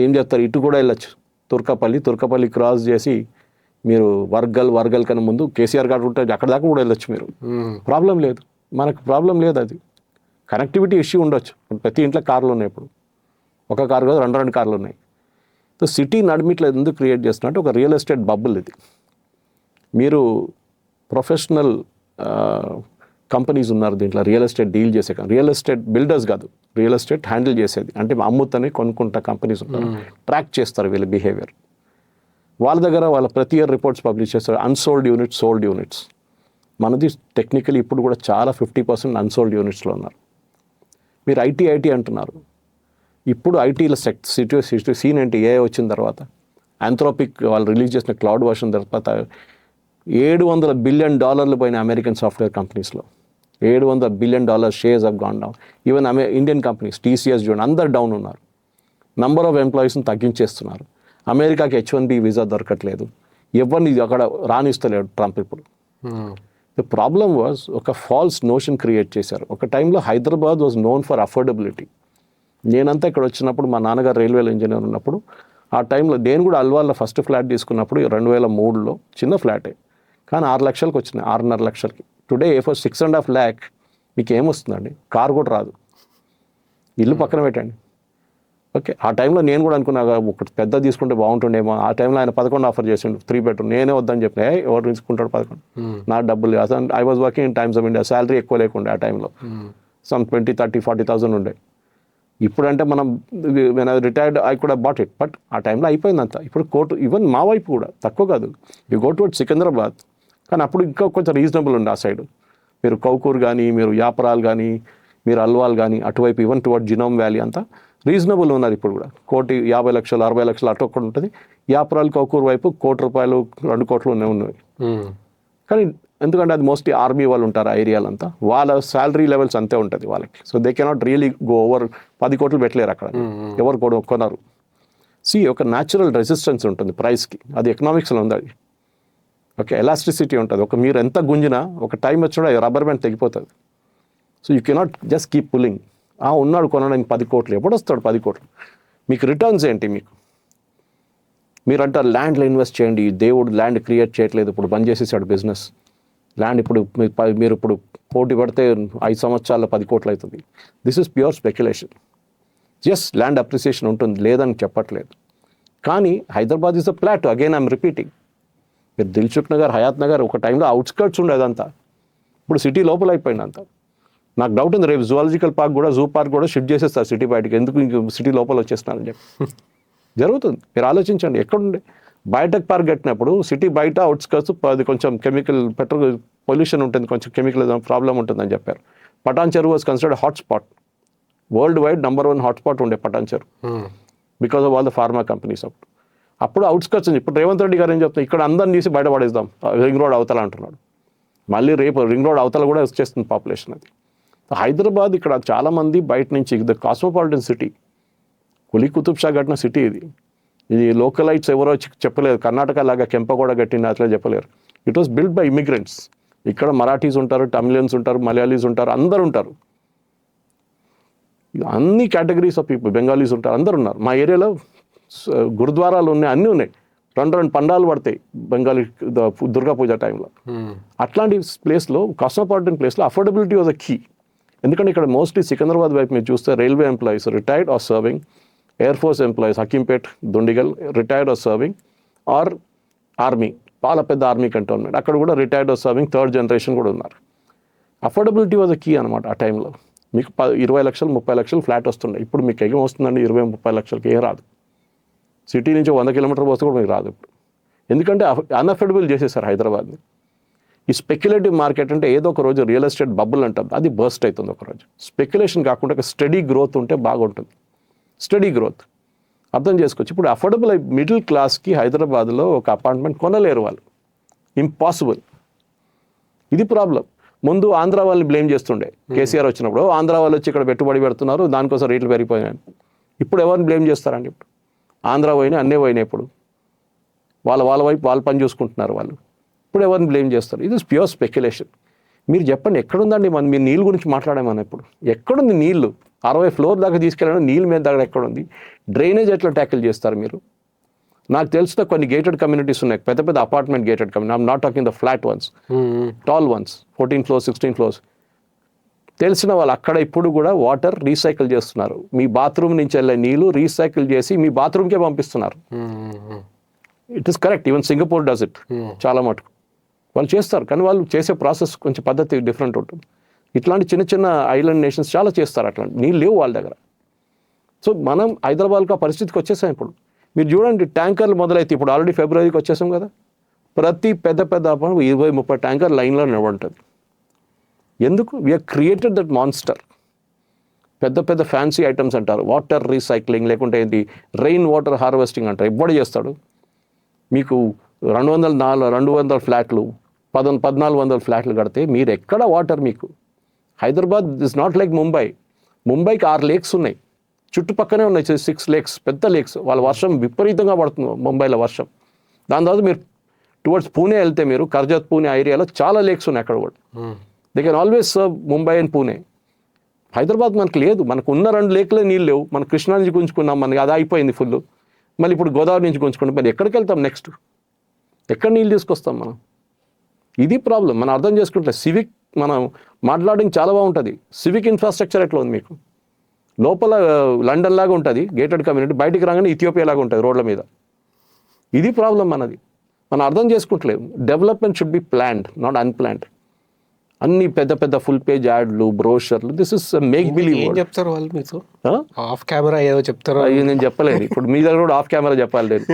ఏం చేస్తారు, ఇటు కూడా వెళ్ళొచ్చు. తుర్కపల్లి క్రాస్ చేసి మీరు వర్గల్ కన్నా ముందు కేసీఆర్ గారు ఉంటే అక్కడ దాకా కూడా వెళ్ళొచ్చు మీరు. ప్రాబ్లం లేదు, మనకు ప్రాబ్లం లేదు. అది కనెక్టివిటీ ఇష్యూ ఉండొచ్చు. ప్రతి ఇంట్లో కార్లు ఉన్నాయి, ఇప్పుడు ఒక కారు కాదు 2 కార్లు ఉన్నాయి. సో సిటీ నడిమిట్లో ఎందుకు క్రియేట్ చేస్తున్నట్టు ఒక రియల్ ఎస్టేట్ బబుల్ ఇది. మీరు ప్రొఫెషనల్ కంపెనీస్ ఉన్నారు దీంట్లో, రియల్ ఎస్టేట్ డీల్ చేసే, రియల్ ఎస్టేట్ బిల్డర్స్ కాదు, రియల్ ఎస్టేట్ హ్యాండిల్ చేసేది. అంటే అమ్ముతని కొనుక్కుంటా కంపెనీస్ ఉన్నారు, ట్రాక్ చేస్తారు వీళ్ళ బిహేవియర్. వాళ్ళ దగ్గర వాళ్ళ ప్రతి ఇయర్ రిపోర్ట్స్ పబ్లిష్ చేస్తారు, అన్సోల్డ్ యూనిట్స్, సోల్డ్ యూనిట్స్. మనది టెక్నికలీ ఇప్పుడు కూడా చాలా 50% అన్సోల్డ్ యూనిట్స్లో ఉన్నారు. మీరు ఐటీ అంటున్నారు. ఇప్పుడు ఐటీలో సీన్ ఏంటి? ఏ వచ్చిన తర్వాత ఆంథ్రోపిక్ వాళ్ళు రిలీజ్ చేసిన క్లౌడ్ వర్షన్ తర్వాత $700 బిలియన్ పోయిన అమెరికన్ సాఫ్ట్వేర్ కంపెనీస్లో. $700 billion shares of gone down. Even Indian companies TCS చూడండి, అందరు డౌన్ ఉన్నారు. నంబర్ ఆఫ్ ఎంప్లాయీస్ని తగ్గించేస్తున్నారు. అమెరికాకి H1B వీసా దొరకట్లేదు, ఎవరిని అక్కడ రానిస్తలేడు ట్రంప్ ఇప్పుడు. ద ప్రాబ్లమ్ వాజ్ ఒక ఫాల్స్ నోషన్ క్రియేట్ చేశారు. ఒక టైంలో Hyderabad was known for affordability. నేనంతా ఇక్కడ వచ్చినప్పుడు, మా నాన్నగారు రైల్వేలో ఇంజనీర్ ఉన్నప్పుడు, ఆ టైంలో నేను కూడా అల్వాల్లో ఫస్ట్ ఫ్లాట్ తీసుకున్నప్పుడు 2003లో చిన్న ఫ్లాటే, కానీ 6 లక్షలకు వచ్చినాయి, 6.5 లక్షలకి. టుడే ఫర్ 6.5 lakh మీకు ఏమొస్తుందండి? కారు కూడా రాదు, ఇల్లు పక్కన పెట్టండి. ఓకే, ఆ టైంలో నేను కూడా అనుకున్నా ఒకటి పెద్ద తీసుకుంటే బాగుంటుండేమో. ఆ టైంలో ఆయన 11 ఆఫర్ చేసిండు, 3 bedroom. నేనే వద్దని చెప్పిన, ఎవరు తీసుకుంటాడు 11, నా డబ్బులు. అసలు I was working in times of India, salary ఎక్కువ లేకుండే ఆ టైంలో, సమ్ 20, 30, 40,000 ఉండే. ఇప్పుడంటే మనం రిటైర్డ్ ఐ కూడా బాట్ ఇట్, బట్ ఆ టైంలో అయిపోయిందంతా. ఇప్పుడు కోర్టు, ఈవెన్ మా వైపు కూడా తక్కువ కాదు, యూ గో టు సికింద్రాబాద్, కానీ అప్పుడు ఇంకా కొంచెం రీజనబుల్ ఉండే ఆ సైడ్. మీరు కౌకూర్ కానీ, మీరు యాపరాల్ కానీ, మీరు అల్వాల్ కానీ, అటువైపు ఈవెన్ టువర్డ్ జినోమ్ వ్యాలీ అంతా రీజనబుల్ ఉన్నారు. ఇప్పుడు కూడా 1,50 లక్షలు 60 లక్షలు అటు ఒక్కటి ఉంటుంది. యాపరాల్ కౌకూర్ వైపు ₹1 కోటి 2 కోట్లు ఉన్నాయి. కానీ ఎందుకంటే అది మోస్ట్లీ ఆర్మీ వాళ్ళు ఉంటారు ఆ ఏరియాలంతా, వాళ్ళ శాలరీ లెవెల్స్ అంతే ఉంటుంది వాళ్ళకి. So they cannot really go over 10 కోట్లు పెట్టలేరు అక్కడ, ఎవరు కూడా కొనరు. ఒక న్యాచురల్ రెసిస్టెన్స్ ఉంటుంది ప్రైస్కి, అది ఎకనామిక్స్లో ఉంది అది. ఓకే, ఎలాస్టిసిటీ ఉంటుంది. మీరు ఎంత గుంజినా ఒక టైం వచ్చినా రబ్బర్ బ్యాండ్ తెగిపోతుంది. So you cannot just keep pulling. ఉన్నాడు కొనడానికి 10 కోట్లు, ఎప్పుడు వస్తాడు 10 కోట్లు? మీకు రిటర్న్స్ ఏంటి? మీరు అంటారు ల్యాండ్లో ఇన్వెస్ట్ చేయండి, దేవుడు ల్యాండ్ క్రియేట్ చేయట్లేదు, ఇప్పుడు బంద్ చేసేసాడు బిజినెస్. ల్యాండ్ ఇప్పుడు మీరు ఇప్పుడు పోటీ పడితే 5 సంవత్సరాల్లో 10 కోట్లు అవుతుంది. This is pure speculation. Land appreciation ఉంటుంది, లేదని చెప్పట్లేదు. కానీ Hyderabad is a plot. Again I'm repeating. మీరు దిల్సుఖ్ నగర్, హయాత్ నగర్ ఒక టైంలో అవుట్స్కర్ట్స్ ఉండేదంతా, ఇప్పుడు సిటీ లోపల అయిపోయింది అంతా. నాకు డౌట్ ఉంది, రేపు జువాలజికల్ పార్క్ కూడా, జూ పార్క్ కూడా షిఫ్ట్ చేసేస్తారు సిటీ బయటకి. ఎందుకు ఇంక సిటీ లోపల వచ్చేస్తున్నారని చెప్పి జరుగుతుంది. మీరు ఆలోచించండి, ఎక్కడుండే బయటకు పార్క్ కట్టినప్పుడు సిటీ బయట అవుట్స్కర్ట్స్ అది కొంచెం కెమికల్ పెట్రోల్ పొల్యూషన్ ఉంటుంది, కొంచెం కెమికల్ ప్రాబ్లం ఉంటుందని చెప్పారు. పటాన్ చెరువు was considered hotspot, world wide #1 hotspot ఉండే పటాన్ చెరువు, because of all the pharma companies. అప్పుడు అవుట్స్కర్ట్స్ ఉంది. ఇప్పుడు రేవంత్ రెడ్డి గారు ఏం చెప్తున్నారు, ఇక్కడ అందరిని తీసి బయట పడేద్దాం, రింగ్ రోడ్ అవతల అంటున్నాడు. మళ్ళీ రేపు రింగ్ రోడ్ అవతల కూడా వచ్చేస్తుంది పాపులేషన్. అది హైదరాబాద్. ఇక్కడ చాలామంది బయట నుంచి, the cosmopolitan city, Quli Qutub Shah కట్టిన సిటీ ఇది లోకలైట్స్ ఎవరో చెప్పలేరు. కర్ణాటక లాగా కెంపగూడ కట్టిన అట్లా చెప్పలేరు. It was build by immigrants. ఇక్కడ మరాఠీస్ ఉంటారు, తమిళియన్స్ ఉంటారు, మలయాళీస్ ఉంటారు, అందరు ఉంటారు, అన్ని కేటగిరీస్ ఆఫ్ పీపుల్, బెంగాలీస్ ఉంటారు, అందరు ఉన్నారు. మా ఏరియాలో గురుద్వారాలు ఉన్నాయి, అన్నీ ఉన్నాయి. 2 పండాలు పడతాయి బెంగాలీ దుర్గా పూజ టైంలో. అట్లాంటి ప్లేస్లో, కాస్మోపాలిటన్ ప్లేస్లో అఫోర్డబిలిటీ వాజ్ అ కీ. ఎందుకంటే ఇక్కడ మోస్ట్లీ సికింద్రాబాద్ వైపు మీరు చూస్తే railway employees retired or serving, air force employees Hakimpet, Dundigal retired or serving, or army, చాలా పెద్ద ఆర్మీ కంటోన్మెంట్, అక్కడ కూడా retired or serving 3rd generation కూడా ఉన్నారు. అఫోర్డబిలిటీ వాజ్ అ కీ అనమాట ఆ టైంలో. మీకు 20 లక్షలు 30 లక్షలు ఫ్లాట్ వస్తుండే. ఇప్పుడు మీకు ఏం వస్తుందండి? 20-30 లక్షలకి ఏం రాదు. సిటీ నుంచి 100 కిలోమీటర్ పోస్తే కూడా మీకు రాదు ఇప్పుడు. ఎందుకంటే అన్అఫోర్డబుల్ చేసేసారు హైదరాబాద్ని. ఈ స్పెక్యులేటివ్ మార్కెట్ అంటే ఏదో ఒక రోజు రియల్ ఎస్టేట్ బబుల్ అంటాం, అది బర్స్ట్ అవుతుంది ఒకరోజు. స్పెక్యులేషన్ కాకుండా ఒక స్టడీ గ్రోత్ ఉంటే బాగుంటుంది. స్టడీ గ్రోత్ అర్థం చేసుకోవచ్చు. ఇప్పుడు అఫోర్డబుల్ మిడిల్ క్లాస్కి హైదరాబాద్లో ఒక అపార్ట్మెంట్ కొనలేరు వాళ్ళు, ఇంపాసిబుల్. ఇది ప్రాబ్లం. ముందు ఆంధ్ర వాళ్ళని బ్లేమ్ చేస్తుండే కేసీఆర్ వచ్చినప్పుడు, ఆంధ్ర వాళ్ళు వచ్చి ఇక్కడ పెట్టుబడి పెడుతున్నారు, దానికోసం రేట్లు పెరిగిపోయినాయి. ఇప్పుడు ఎవరిని బ్లేమ్ చేస్తారండి? ఇప్పుడు ఆంధ్ర పోయినాయి, అన్నీ పోయినాయి. ఇప్పుడు వాళ్ళ వైపు వాళ్ళు పని చూసుకుంటున్నారు వాళ్ళు. ఇప్పుడు ఎవరిని బ్లేమ్ చేస్తారు? ఇది ప్యూర్ స్పెక్యులేషన్. మీరు చెప్పండి, ఎక్కడుందండి మీరు నీళ్ళు గురించి మాట్లాడామని? ఇప్పుడు ఎక్కడుంది నీళ్ళు? 60 ఫ్లోర్ దాకా తీసుకెళ్ళడం, నీళ్ళు మీద దగ్గర ఎక్కడుంది? డ్రైనేజ్ ఎట్లా ట్యాకిల్ చేస్తారు మీరు? నాకు తెలిసిన కొన్ని గేటెడ్ కమ్యూనిటీస్ ఉన్నాయి, పెద్ద పెద్ద apartment gated community. I'm not talking the flat once, tall once, 14 floors 16 floors. తెలిసిన వాళ్ళు అక్కడ ఇప్పుడు కూడా వాటర్ రీసైకిల్ చేస్తున్నారు. మీ బాత్రూమ్ నుంచి వెళ్ళే నీళ్ళు రీసైకిల్ చేసి మీ బాత్రూమ్కే పంపిస్తున్నారు. It is correct. Even Singapore does it. చాలా మటుకు వాళ్ళు చేస్తారు, కానీ వాళ్ళు చేసే ప్రాసెస్ కొంచెం పద్ధతి డిఫరెంట్ ఉంటుంది. ఇట్లాంటి చిన్న చిన్న ఐలాండ్ నేషన్స్ చాలా చేస్తారు, అట్లాంటి నీళ్ళు లేవు వాళ్ళ దగ్గర. సో మనం హైదరాబాద్కి ఆ పరిస్థితికి వచ్చేసాం. ఇప్పుడు మీరు చూడండి, ట్యాంకర్లు మొదలైతే ఇప్పుడు ఆల్రెడీ ఫిబ్రవరికి వచ్చేసాం కదా, ప్రతి పెద్ద 20-30 ట్యాంకర్ లైన్లో నిలబడుతుంది. ఎందుకు? We're created that monster. పెద్ద ఫ్యాన్సీ ఐటమ్స్ అంటారు, వాటర్ రీసైక్లింగ్, లేకుంటే ఏంటి రెయిన్ వాటర్ హార్వెస్టింగ్ అంటారు. ఎవ్వడు చేస్తాడు? మీకు 200 ఫ్లాట్లు, 1400 ఫ్లాట్లు కడితే మీరు ఎక్కడ వాటర్? మీకు హైదరాబాద్ ఇస్ నాట్ లైక్ ముంబైకి 6 లేక్స్ ఉన్నాయి, చుట్టుపక్కనే ఉన్నాయి 6 లేక్స్, పెద్ద లేక్స్. వాళ్ళ వర్షం విపరీతంగా పడుతుంది ముంబైలో వర్షం. దాని తర్వాత మీరు టువర్డ్స్ పూణే వెళ్తే, మీరు కర్జత్ పూణే ఏరియాలో చాలా లేక్స్ ఉన్నాయి అక్కడ కూడా. They can always serve Mumbai and Pune. Hyderabad మనకు లేదు. మనకు ఉన్న 2 లేక్లే నీళ్ళు లేవు. మనం కృష్ణా నుంచి గుంజుకున్నాం, మనకి అది అయిపోయింది ఫుల్. మళ్ళీ ఇప్పుడు గోదావరి నుంచి గుంజుకుంటాం. మరి ఎక్కడికి వెళ్తాం నెక్స్ట్? ఎక్కడ నీళ్ళు తీసుకొస్తాం మనం? ఇది ప్రాబ్లం. మనం అర్థం చేసుకుంటే సివిక్, మనం మాట్లాడడం చాలా బాగుంటుంది. సివిక్ ఇన్ఫ్రాస్ట్రక్చర్ ఎట్లా ఉంది మీకు? లోపల లండన్ లాగా ఉంటుంది గేటెడ్ కమ్యూనిటీ, బయటికి రాగానే ఇథియోపియా లాగా ఉంటుంది రోడ్ల మీద. ఇది ప్రాబ్లం మనది. మనం అర్థం చేసుకుంటలేము. Development should be planned, not unplanned. అన్ని పెద్ద ఫుల్ పేజ్ యాడ్లు, బ్రోషర్లు, దిస్ ఇస్ మేక్ బిలీవ్. ఏం చెప్తారు వాళ్ళు మీకు? ఆఫ్ కెమెరా ఏదో చెప్తారు, నేను చెప్పలేదు. ఇప్పుడు మీ దగ్గర కూడా ఆఫ్ కెమెరా చెప్పాలి నేను.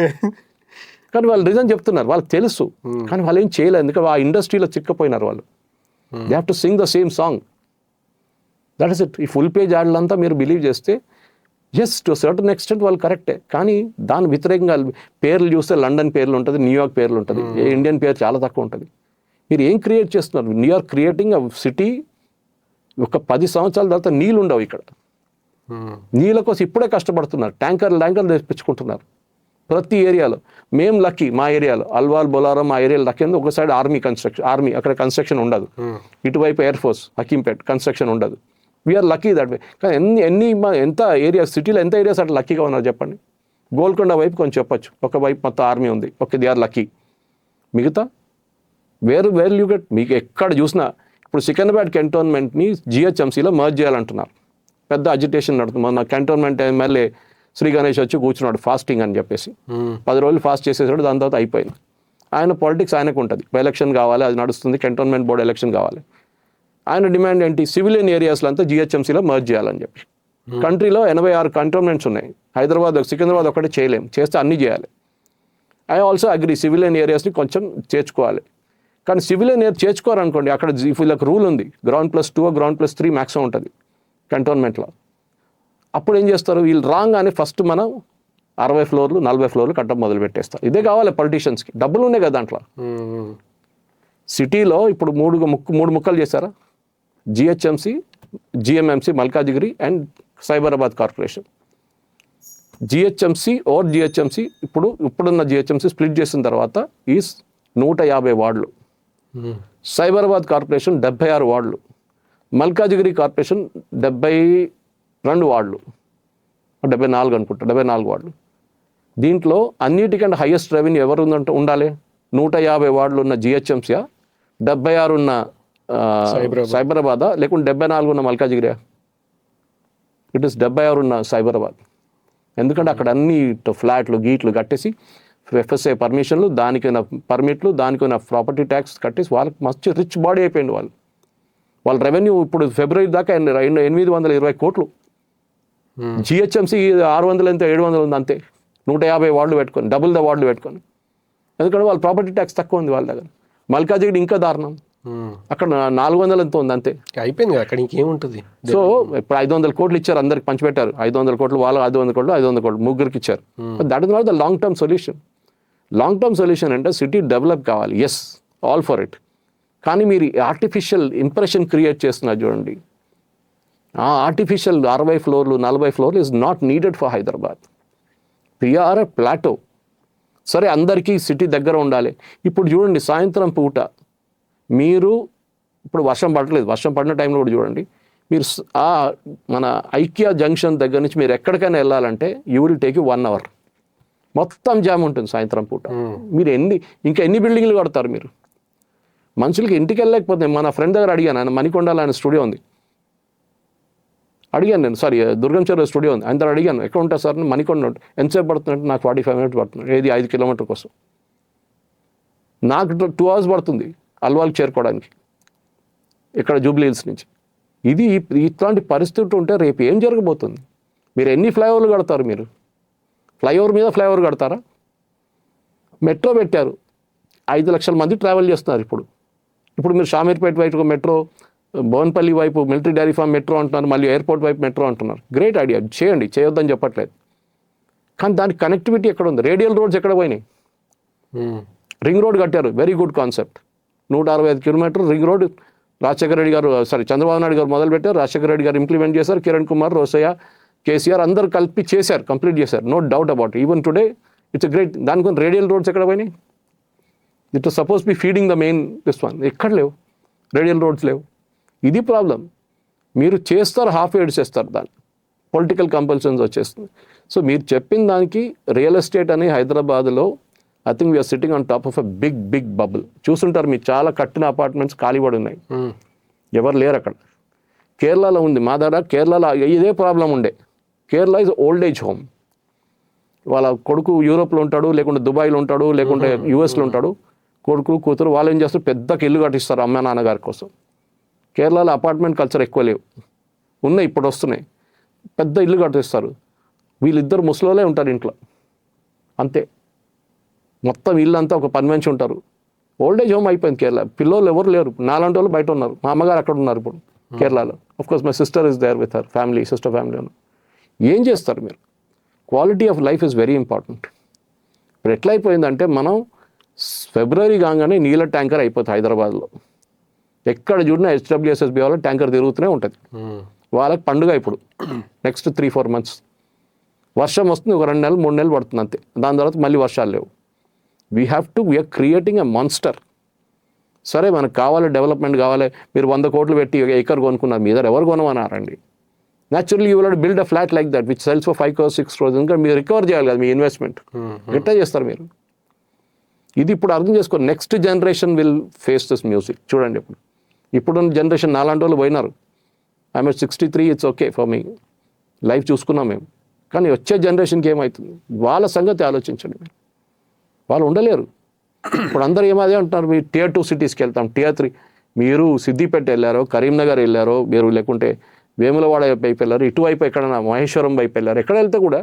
కానీ వాళ్ళు రీజన్ చెప్తున్నారు, వాళ్ళకి తెలుసు, కానీ వాళ్ళు ఏం చేయలేదు. ఎందుకంటే ఆ ఇండస్ట్రీలో చిక్కపోయినారు వాళ్ళు. They have to sing the same song. That is it. ఈ ఫుల్ పేజ్ యాడ్లంతా మీరు బిలీవ్ చేస్తే, ఎస్ టు సర్టన్ ఎక్స్టెంట్ వాళ్ళు కరెక్టే. కానీ దాని వ్యతిరేకంగా పేర్లు చూస్తే లండన్ పేర్లు ఉంటుంది, న్యూయార్క్ పేర్లు ఉంటుంది, ఇండియన్ పేరు చాలా తక్కువ ఉంటుంది. మీరు ఏం క్రియేట్ చేస్తున్నారు? Are creating a city. ఒక 10 సంవత్సరాల తర్వాత నీళ్ళు ఉండవు ఇక్కడ. నీళ్ళ కోసం ఇప్పుడే కష్టపడుతున్నారు, ట్యాంకర్లు తెప్పించుకుంటున్నారు ప్రతి ఏరియాలో. మేము లక్కీ, మా ఏరియాలో అల్వాల్ బొలారం మా ఏరియాలో లక్కీ ఉంది. ఒక సైడ్ ఆర్మీ అక్కడ కన్స్ట్రక్షన్ ఉండదు, ఇటువైపు ఎయిర్ ఫోర్స్ హకీంపేట్ కన్స్ట్రక్షన్ ఉండదు. We're lucky that way. కానీ ఎంత ఏరియా సిటీలో ఎంత ఏరియాస్ అట్లా లక్కీగా ఉన్నారు చెప్పండి. గోల్కొండ వైపు కొంచెం చెప్పొచ్చు, ఒక వైపు మొత్తం ఆర్మీ ఉంది, దే ఆర్ లక్కీ. మిగతా వేరు యూ గెట్. మీకు ఎక్కడ చూసినా ఇప్పుడు సికింద్రాబాద్ కంటోన్మెంట్ని జిహెచ్ఎంసీలో మర్జ్ చేయాలంటున్నారు. పెద్ద అజిటేషన్ నడుతుంది. మన కంటోన్మెంట్ ఎమ్మెల్యే శ్రీ గణేష్ వచ్చి కూర్చున్నాడు ఫాస్టింగ్ అని చెప్పేసి. 10 రోజులు ఫాస్ట్ చేసేసాడు, దాని తర్వాత అయిపోయింది. ఆయన పాలిటిక్స్ ఆయనకు ఉంటుంది, ఎలక్షన్ కావాలి, అది నడుస్తుంది, కంటోన్మెంట్ బోర్డు ఎలక్షన్ కావాలి. ఆయన డిమాండ్ ఏంటి? సివిలియన్ ఏరియాస్లో అంతా జిహెచ్ఎంసీలో మర్జ్ చేయాలని చెప్పి. కంట్రీలో 86 కంటోన్మెంట్స్ ఉన్నాయి. సికింద్రాబాద్ ఒకటి చేయలేం, చేస్తే అన్నీ చేయాలి. ఐ ఆల్సో అగ్రీ, సివిలియన్ ఏరియాస్ని కొంచెం చేర్చుకోవాలి. కానీ సివిలియన్ ఏరియా చేర్చుకోవాలనుకోండి, అక్కడ వీళ్ళకి రూల్ ఉంది, GR+2 GR+3 మ్యాక్సిమం ఉంటుంది కంటోన్మెంట్లో. అప్పుడు ఏం చేస్తారు వీళ్ళు? రాంగ్ అని ఫస్ట్ మనం 60 ఫ్లోర్లు 40 ఫ్లోర్లు కట్టడం మొదలు పెట్టేస్తారు. ఇదే కావాలి పొలిటీషియన్స్కి, డబ్బులు ఉన్నాయి కదా దాంట్లో. సిటీలో ఇప్పుడు మూడు ముక్కలు చేశారా? GHMC, GMMC Malkajgiri and Cyberabad corporation. GHMC ఇప్పుడున్న జిహెచ్ఎంసీ స్ప్లిట్ చేసిన తర్వాత ఈ 150 వార్డులు, సైబరాబాద్ కార్పొరేషన్ 76 వార్డులు, మల్కాజిగిరి కార్పొరేషన్ 72 వార్డులు, 74 అనుకుంటా, 74 వార్డులు. దీంట్లో అన్నిటికంటే హైయెస్ట్ రెవెన్యూ ఎవరు ఉండాలి? 150 వార్డులు ఉన్న జిహెచ్ఎంసీ, 76 ఉన్న సైబరాబాదా, లేకుంటే 74 ఉన్న మల్కాజిగిరియా? ఇట్ ఇస్ 76 ఉన్న సైబరాబాద్. ఎందుకంటే అక్కడ అన్ని ఫ్లాట్లు గీట్లు కట్టేసి ఎఫ్ఎస్ఐ పర్మిషన్లు, దానికైనా పర్మిట్లు, దానికైనా ప్రాపర్టీ ట్యాక్స్ కట్టేసి వాళ్ళకి మస్తు రిచ్ బాడీ అయిపోయింది వాళ్ళ రెవెన్యూ. ఇప్పుడు ఫిబ్రవరి దాకా 820 కోట్లు. జిహెచ్ఎంసీ 600 ఎంత 700 ఉంది అంతే, 150 వార్డులు పెట్టుకొని, డబుల్ ద వార్డులు పెట్టుకొని. ఎందుకంటే వాళ్ళ ప్రాపర్టీ ట్యాక్స్ తక్కువ ఉంది వాళ్ళ దగ్గర. మల్కాజిగిరి ఇంకా దారుణం, అక్కడ 400 ఎంత ఉంది అంతే, అయిపోయింది కదా, అక్కడ ఇంకేముంటుంది. సో ఇప్పుడు 500 కోట్లు ఇచ్చారు, అందరికి పంచిపెట్టారు. 500 కోట్లు వాళ్ళు, 500 కోట్లు ముగ్గురికి ఇచ్చారు. That is not the long term solution. Long term solution అంటే సిటీ డెవలప్ కావాలి, ఎస్, ఆల్ ఫర్ ఇట్. కానీ మీరు ఆర్టిఫిషియల్ ఇంప్రెషన్ క్రియేట్ చేస్తున్నారు చూడండి. ఆ ఆర్టిఫిషియల్ 60 ఫ్లోర్లు 40 ఫ్లోర్లు is not needed for Hyderabad. We're a plateau. సరే, అందరికీ సిటీ దగ్గర ఉండాలి. ఇప్పుడు చూడండి, సాయంత్రం పూట మీరు, ఇప్పుడు వర్షం పడలేదు, వర్షం పడిన టైంలో కూడా చూడండి, మీరు మన ఐక్య జంక్షన్ దగ్గర నుంచి మీరు ఎక్కడికైనా వెళ్ళాలంటే యూ విల్ టేక్ 1 అవర్. మొత్తం జామ్ ఉంటుంది సాయంత్రం పూట. మీరు ఇంకా ఎన్ని బిల్డింగ్లు కడతారు మీరు? మనుషులకి ఇంటికి వెళ్ళలేకపోతే, మన ఫ్రెండ్ దగ్గర అడిగాను, ఆయన మణికొండలో ఆయన స్టూడియో ఉంది, అడిగాను నేను, దుర్గం చెరువు స్టూడియో ఉంది, ఆయన దగ్గర అడిగాను, ఎక్కడ ఉంటారు సార్? మణికొండ. ఎంతసేపు పడుతుందంటే నాకు 45 మినిట్స్ పడుతుంది. ఏది 5 కిలోమీటర్ కోసం. నాకు 2 అవర్స్ పడుతుంది అల్వాల్కి చేరుకోవడానికి, ఇక్కడ జూబ్లీ హిల్స్ నుంచి. ఇట్లాంటి పరిస్థితి ఉంటే రేపు ఏం జరగబోతుంది? మీరు ఎన్ని ఫ్లైఓవర్లు కడతారు? మీరు ఫ్లైఓవర్ మీద ఫ్లైఓవర్ కడతారా? మెట్రో పెట్టారు, 5 లక్షల మంది ట్రావెల్ చేస్తున్నారు. ఇప్పుడు మీరు షామీర్పేట వైపు మెట్రో, బోన్పల్లి వైపు మిలిటరీ డైరీ ఫార్మ్ మెట్రో అంటున్నారు, మళ్ళీ ఎయిర్పోర్ట్ వైపు మెట్రో అంటున్నారు. గ్రేట్ ఐడియా, చేయండి, చేయొద్దని చెప్పట్లేదు. కానీ దానికి కనెక్టివిటీ ఎక్కడ ఉంది? రేడియల్ రోడ్స్ ఎక్కడ పోయినాయి? రింగ్ రోడ్ కట్టారు, very good concept. 165 kilometre ring road Rajasekhara Reddy garu, Chandrababu Naidu గారు మొదలుపెట్టారు, రాజశేఖర రెడ్డి గారు ఇంప్లిమెంట్ చేశారు, కిరణ్ కుమార్, రోసయ్య, కేసీఆర్ అందరూ కలిపి చేశారు, కంప్లీట్ చేశారు. No doubt about it. Even today it's great. దానికి రేడియల్ రోడ్స్ ఎక్కడ పోయినాయి? It was suppose be feeding the main one. ఎక్కడ లేవు, రేడియల్ రోడ్స్ లేవు. ఇది ప్రాబ్లం. మీరు చేస్తారు, హాఫ్ ఎయిడ్ చేస్తారు, దాన్ని పొలిటికల్ కంపల్షన్స్ వచ్చేస్తుంది. సో మీరు చెప్పిన దానికి రియల్ ఎస్టేట్ అని హైదరాబాద్లో I think we're sitting on top of a big bubble. చూస్తుంటారు మీరు, చాలా కట్టిన అపార్ట్మెంట్స్ ఖాళీపడి ఉన్నాయి, ఎవరు లేరు అక్కడ. కేరళలో ఉంది, మా దగ్గర కేరళలో ఇదే ప్రాబ్లం ఉండే. Kerala is old age home. వాళ్ళ కొడుకు యూరోప్లో ఉంటాడు, లేకుంటే దుబాయ్లో ఉంటాడు, లేకుంటే యూఎస్లో ఉంటాడు, కొడుకు కూతురు, వాళ్ళు ఏం చేస్తారు, పెద్దకి ఇల్లు కట్టిస్తారు అమ్మ నాన్నగారి కోసం. కేరళలో అపార్ట్మెంట్ కల్చర్ ఎక్కువ లేవు, ఉన్నాయి, ఇప్పుడు వస్తున్నాయి. పెద్ద ఇల్లు కట్టిస్తారు, వీళ్ళిద్దరు ముసలోళ్ళే ఉంటారు ఇంట్లో, అంతే. మొత్తం ఇల్లు అంతా ఒక 10 మంది ఉంటారు. ఓల్డేజ్ హోమ్ అయిపోయింది కేరళ. పిల్లలు ఎవరు లేరు, నాలాంటి వాళ్ళు బయట ఉన్నారు. మా అమ్మగారు అక్కడ ఉన్నారు ఇప్పుడు కేరళలో. Of course my sister is there with her family, sister family ఉన్నారు. ఏం చేస్తారు మీరు? Quality of life is very important. ఇప్పుడు ఎట్లా అయిపోయిందంటే, మనం ఫిబ్రవరి కాగానే నీళ్ళ ట్యాంకర్ అయిపోతుంది హైదరాబాద్లో. ఎక్కడ చూడినా HWSSB వాళ్ళ ట్యాంకర్ తిరుగుతూనే ఉంటుంది. వాళ్ళకి పండుగ ఇప్పుడు నెక్స్ట్ 3-4 months. వర్షం వస్తుంది, ఒక 2 నెలలు 3 నెలలు పడుతుంది అంతే. దాని తర్వాత మళ్ళీ వర్షాలు లేవు. We're creating a monster. సరే మనకు కావాలి, డెవలప్మెంట్ కావాలి, మీరు 100 కోట్లు పెట్టి ఎకర్ కొనుక్కున్నారు, మీ దగ్గర ఎవరు కొనమన్నారండి? Naturally you will build a flat like that which sells for 5 crores 6 crores. ఇంకా మీరు రికవర్ చేయాలి కదా మీ ఇన్వెస్ట్మెంట్. ఎట్లా చేస్తారు మీరు? ఇది ఇప్పుడు అర్థం చేసుకోండి. Next generation will face this music. చూడండి ఇప్పుడున్న జనరేషన్ నాలాంటి వాళ్ళు పోయినారు. I'm 63, it's okay for me. Life చూసుకున్నాం మేము. కానీ వచ్చే జనరేషన్కి ఏమవుతుంది? వాళ్ళ సంగతి ఆలోచించండి. వాళ్ళు ఉండలేరు. ఇప్పుడు అందరూ ఏమదే అంటున్నారు, మీరు Tier 2 సిటీస్కి వెళ్తాం, Tier 3. మీరు సిద్దిపేట వెళ్ళారో, కరీంనగర్ వెళ్ళారో, మీరు లేకుంటే వేములవాడ వైపు వెళ్ళారు, ఇటువైపు ఎక్కడన్నా మహేశ్వరం వైపు వెళ్ళారు, ఎక్కడ వెళ్తే కూడా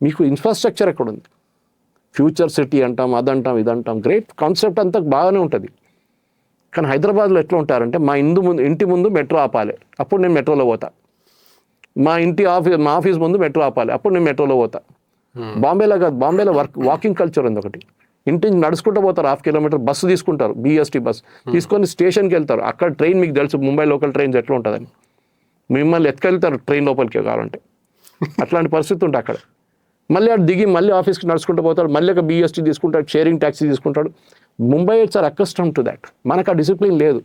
మీకు ఇన్ఫ్రాస్ట్రక్చర్ ఎక్కడుంది? ఫ్యూచర్ సిటీ అంటాం, అదంటాం, ఇదంటాం, గ్రేట్ కాన్సెప్ట్ అంతా బాగానే ఉంటుంది. కానీ హైదరాబాద్లో ఎట్లా ఉంటారంటే, మా ఇంటి ముందు మెట్రో ఆపాలి, అప్పుడు నేను మెట్రోలో పోతా. మా ఆఫీస్ ముందు మెట్రో ఆపాలి, అప్పుడు నేను మెట్రోలో పోతా. బాంబేలో కాదు, బాంబేలో వాకింగ్ కల్చర్ ఉంది ఒకటి. ఇంటి నుంచి నడుచుకుంటూ పోతారు, 1/2 kilometer బస్సు తీసుకుంటారు, BST బస్ తీసుకొని స్టేషన్కి వెళ్తారు. అక్కడ ట్రైన్ మీకు తెలుసు, ముంబై లోకల్ ట్రైన్స్ ఎట్లా ఉంటుందని, మిమ్మల్ని ఎత్తుకెళ్తారు ట్రైన్ లోపలికి కావాలంటే. అట్లాంటి పరిస్థితి ఉంటుంది అక్కడ. మళ్ళీ అటు దిగి మళ్ళీ ఆఫీస్కి నడుచుకుంటూ పోతాడు, మళ్ళీ ఒక BST తీసుకుంటాడు, షేరింగ్ ట్యాక్సీ తీసుకుంటాడు. Mumbai it's are accustom to that. మనకు ఆ డిసిప్లిన్ లేదు.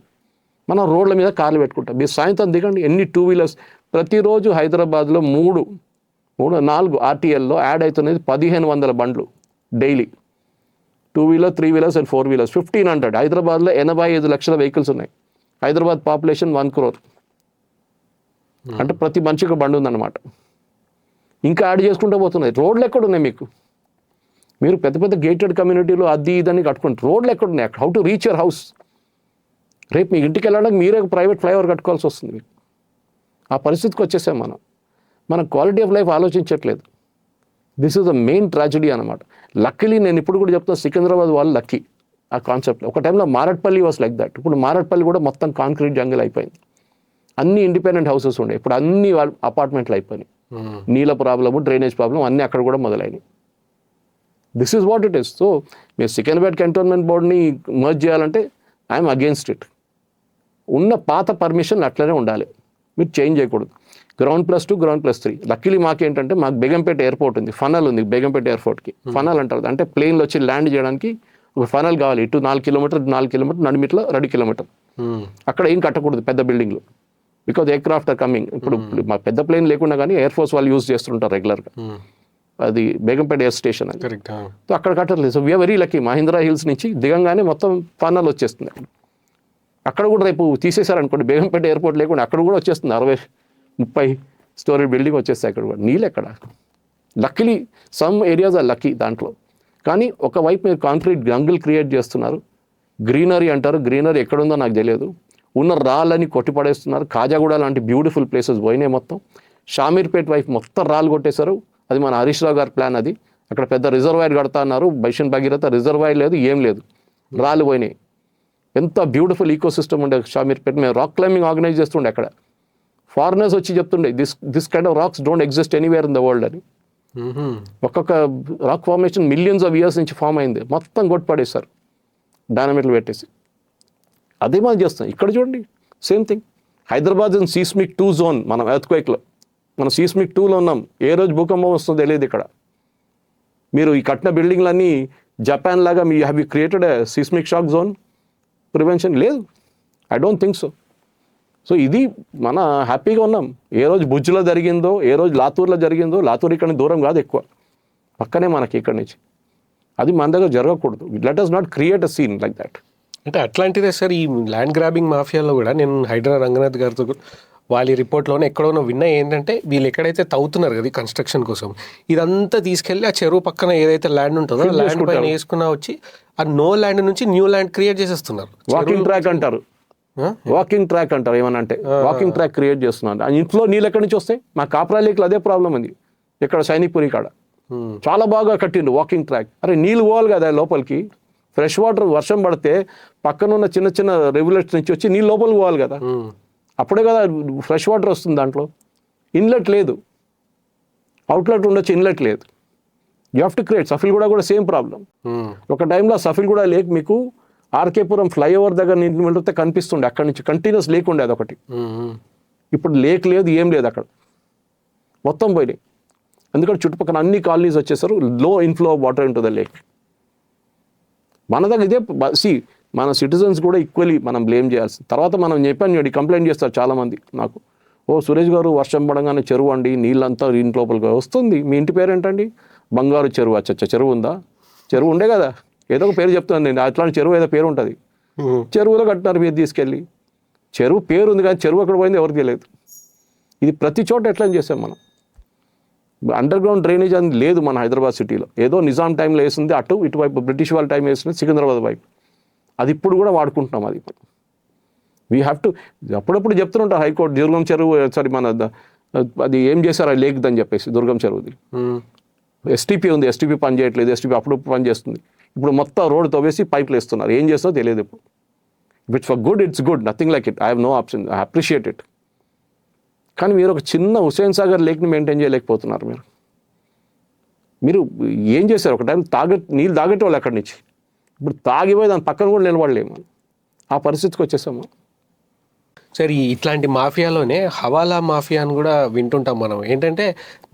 మనం రోడ్ల మీద కార్లు పెట్టుకుంటాం. మీరు సాయంత్రం దిగండి, ఎన్ని 2 wheelers ప్రతిరోజు హైదరాబాద్లో 4 RTLలో యాడ్ అవుతున్నది 1500 బండ్లు daily. 2 wheelers, 3 wheelers and 4 wheelers 1500. హైదరాబాద్లో 85 లక్షల వెహికల్స్ ఉన్నాయి. Hyderabad population 1 crore. అంటే ప్రతి మనిషికి బండి ఉందన్నమాట. ఇంకా యాడ్ చేసుకుంటూ పోతున్నాయి. రోడ్లు ఎక్కడున్నాయి మీకు? మీరు పెద్ద పెద్ద గేటెడ్ కమ్యూనిటీలో అది ఇదని కట్టుకుంటారు. రోడ్లు ఎక్కడున్నాయి? How to reach your house? రేపు మీ ఇంటికి వెళ్ళడానికి మీరే ప్రైవేట్ ఫ్లైఓవర్ కట్టుకోవాల్సి వస్తుంది. మీకు ఆ పరిస్థితికి వచ్చేసాం మనం క్వాలిటీ ఆఫ్ లైఫ్ ఆలోచించట్లేదు. This is the main tragedy అనమాట. లక్కీలీ నేను ఇప్పుడు కూడా చెప్తాను, సికింద్రాబాద్ వాళ్ళు లక్కీ ఆ కాన్సెప్ట్. ఒక టైంలో మారట్పల్లి వాస్ లైక్ దట్. ఇప్పుడు మారట్పల్లి కూడా మొత్తం కాంక్రీట్ జంగిల్ అయిపోయింది. అన్ని ఇండిపెండెంట్ హౌసెస్ ఉండే, ఇప్పుడు అన్ని అపార్ట్మెంట్లు అయిపోయినాయి. నీళ్ళ ప్రాబ్లము, డ్రైనేజ్ ప్రాబ్లం అన్నీ అక్కడ కూడా మొదలైనవి. This is what it is. So మీరు సికింద్రాబాద్ కంటోన్మెంట్ బోర్డ్ని మర్జ్ చేయాలంటే ఐఎమ్ అగేన్స్ట్ ఇట్. ఉన్న పాత పర్మిషన్ అట్లనే ఉండాలి, మీరు చేంజ్ చేయకూడదు. ground+2, ground+3. లక్కీలీ మాకేంటంటే మాకు బేగంపేట ఎయిర్పోర్ట్ ఉంది, ఫనల్ ఉంది బేగంపేట ఎయిర్పోర్ట్కి. ఫనల్ అంటారు అంటే ప్లేన్లో వచ్చి ల్యాండ్ చేయడానికి ఒక ఫనల్ కావాలి. ఇటు 4 kilometers, 4 kilometers, నడిమిట్లో 2 kilometers. అక్కడ ఏం కట్టకూడదు పెద్ద బిల్డింగ్లు, బికాజ్ ఎయిర్క్రాఫ్ట్ ఆర్ కమింగ్. ఇప్పుడు మా పెద్ద ప్లేన్ లేకుండా కానీ ఎయిర్ ఫోర్స్ వాళ్ళు యూజ్ చేస్తుంటారు రెగ్యులర్గా. అది బేగంపేట ఎయిర్ స్టేషన్ అది. సో అక్కడ కట్టలేదు. So we're very lucky. Mahindra hills నుంచి దిగంగానే మొత్తం ఫనల్ వచ్చేస్తుంది. అక్కడ కూడా రేపు తీసేశారనుకోండి, బేగంపేట ఎయిర్పోర్ట్ లేకుండా అక్కడ కూడా వచ్చేస్తుంది 60-30 story బిల్డింగ్ వచ్చేస్తాయి. అక్కడ కూడా నీళ్ళు ఎక్కడ? Luckily some areas are lucky దాంట్లో. కానీ ఒకవైపు మీరు కాంక్రీట్ జంగిల్ క్రియేట్ చేస్తున్నారు. గ్రీనరీ అంటారు, గ్రీనరీ ఎక్కడుందో నాకు తెలియదు. ఉన్న రాళ్ళని కొట్టిపడేస్తున్నారు. కాజాగూడ లాంటి బ్యూటిఫుల్ ప్లేసెస్ పోయినాయి మొత్తం. షామీర్పేట్ వైపు మొత్తం రాళ్ళు కొట్టేశారు. అది మన హరీష్ రావు గారి ప్లాన్. అది అక్కడ పెద్ద రిజర్వాయర్ కడతా అన్నారు. బైషన్ భగీరథ రిజర్వాయర్ లేదు, ఏం లేదు, రాళ్ళు పోయినాయి. ఎంత బ్యూటిఫుల్ ఈకో సిస్టమ్ ఉండే షామీర్పేట. మేము రాక్ క్లైంబింగ్ ఆర్గనైజ్ చేస్తుండే అక్కడ. ఫారినర్స్ వచ్చి చెప్తుండే this kind of rocks don't exist anywhere in the world అని. ఒక్కొక్క rock formation millions of years నుంచి ఫామ్ అయింది, మొత్తం కొట్టిపడేశారు డైనమిట్లు పెట్టేసి. అదే మనం చేస్తాం. ఇక్కడ చూడండి same thing. Hyderabad in seismic 2 zone. మనం ఎర్త్క్వేక్లో మనం సీస్మిక్ 2లో ఉన్నాం. ఏ రోజు భూకంపం వస్తుందో తెలియదు ఇక్కడ. మీరు ఈ కట్టిన బిల్డింగ్లన్నీ జపాన్ లాగా మీ have you created a seismic shock zone prevention? లేదు, I don't think so. So ఇది మన హ్యాపీగా ఉన్నాం. ఏ రోజు భుజ్లో జరిగిందో, ఏ రోజు లాతూర్లో జరిగిందో, లాతూర్ ఇక్కడ దూరం కాదు, ఎక్కువ పక్కనే మనకి ఇక్కడ నుంచి. అది మన దగ్గర జరగకూడదు. Let us not create a scene like that. అంటే అట్లాంటిదే సార్ ఈ ల్యాండ్ గ్రాబింగ్ మాఫియాలో కూడా. నేను హైడ్రా రంగనాథ్ గారితో వాళ్ళ రిపోర్ట్లోనే ఎక్కడో విన్నా ఏంటంటే, వీళ్ళు ఎక్కడైతే తవ్వుతున్నారు కదా కన్స్ట్రక్షన్ కోసం, ఇదంతా తీసుకెళ్ళి ఆ చెరువు పక్కన ఏదైతే ల్యాండ్ ఉంటుందో ల్యాండ్ పైన వేసుకున్నా వచ్చి ఆ నో ల్యాండ్ నుంచి న్యూ ల్యాండ్ క్రియేట్ చేసేస్తున్నారు. వాకింగ్ ట్రాక్ అంటారు, వాకింగ్ ట్రాక్ అంటారు. ఏమన్నా అంటే వాకింగ్ ట్రాక్ క్రియేట్ చేస్తున్నారు. ఇంట్లో నీళ్ళు ఎక్కడి నుంచి వస్తాయి? మా కాపరా లేక్లో అదే ప్రాబ్లం ఉంది. ఇక్కడ సైనిక్పురి కాడ చాలా బాగా కట్టిండు వాకింగ్ ట్రాక్. అరే నీళ్ళు పోవాలి కదా లోపలికి. ఫ్రెష్ వాటర్ వర్షం పడితే పక్కన ఉన్న చిన్న చిన్న రివులెట్స్ నుంచి వచ్చి నీళ్ళు లోపలికి పోవాలి కదా, అప్పుడే కదా ఫ్రెష్ వాటర్ వస్తుంది. దాంట్లో ఇన్లెట్ లేదు, అవుట్లెట్ ఉండొచ్చు, ఇన్లెట్ లేదు. You have to create. Safilguda కూడా సేమ్ ప్రాబ్లం. ఒక టైంలో సఫిల్గూడ లేక్ మీకు ఆర్కేపురం ఫ్లైఓవర్ దగ్గర నీటి వెళ్తే కనిపిస్తుండే, అక్కడి నుంచి కంటిన్యూస్ లేక్ ఉండే అదొకటి. ఇప్పుడు లేక్ లేదు, ఏం లేదు అక్కడ, మొత్తం పోయినాయి. ఎందుకంటే చుట్టుపక్కల అన్ని కాలనీస్ వచ్చేసారు, లో inflow of water in to the lake. మన దగ్గర ఇదే మన సిటిజన్స్ కూడా ఈక్వల్లీ మనం బ్లేమ్ చేయాల్సి. తర్వాత మనం చెప్పాను, కంప్లైంట్ చేస్తారు చాలామంది నాకు, ఓ సురేష్ గారు వర్షం పడంగానే చెరువు అండి, నీళ్ళంతా ఇంటి లోపలికి వస్తుంది, మీ ఇంటి పేరు ఏంటండి? బంగారు చెరువు. అచ్చచ్చ, చెరువు ఉందా? చెరువు ఉండే కదా, ఏదో ఒక పేరు చెప్తాను నేను, అట్లాంటి చెరువు ఏదో పేరు ఉంటుంది, చెరువులో కట్టినారు మీరు తీసుకెళ్ళి. చెరువు పేరు ఉంది కానీ చెరువు ఎక్కడ పోయింది ఎవరికి తెలియదు. ఇది ప్రతి చోట ఎట్లా చేసాం మనం. అండర్ గ్రౌండ్ డ్రైనేజ్ అని లేదు మన హైదరాబాద్ సిటీలో. ఏదో నిజాం టైంలో వేసింది, అటు ఇటువైపు బ్రిటిష్ వాళ్ళ టైం వేసింది సికింద్రాబాద్ వైపు, అది ఇప్పుడు కూడా వాడుకుంటున్నాం. అది వీ హ్యావ్ టు, అప్పుడప్పుడు చెప్తుంటారు హైకోర్టు, దుర్గం చెరువు మన అది ఏం చేశారు లేక్ అని చెప్పేసి, దుర్గం చెరువుది. ఎస్టీపీ ఉంది, ఎస్టీపీ పని చేయట్లేదు, ఎస్టీపీ అప్పుడప్పుడు పని చేస్తుంది. ఇప్పుడు మొత్తం రోడ్డు తవ్వేసి పైపులు వేస్తున్నారు, ఏం చేస్తారో తెలియదు. ఇప్పుడు it's for good, it's good, nothing like it, I have no option, I appreciate it. కానీ మీరు ఒక చిన్న హుస్సేన్ సాగర్ లేక్ని మెయింటైన్ చేయలేకపోతున్నారు. మీరు ఏం చేశారు? ఒక టైం నీళ్ళు తాగేటోళ్ళు అక్కడి నుంచి, ఇప్పుడు తాగిపోయి దాని పక్కన కూడా నిలబడలేము, ఆ పరిస్థితికి వచ్చేసాము. సరే, ఇట్లాంటి మాఫియాలోనే హవాలా మాఫియా అని కూడా వింటుంటాం మనం. ఏంటంటే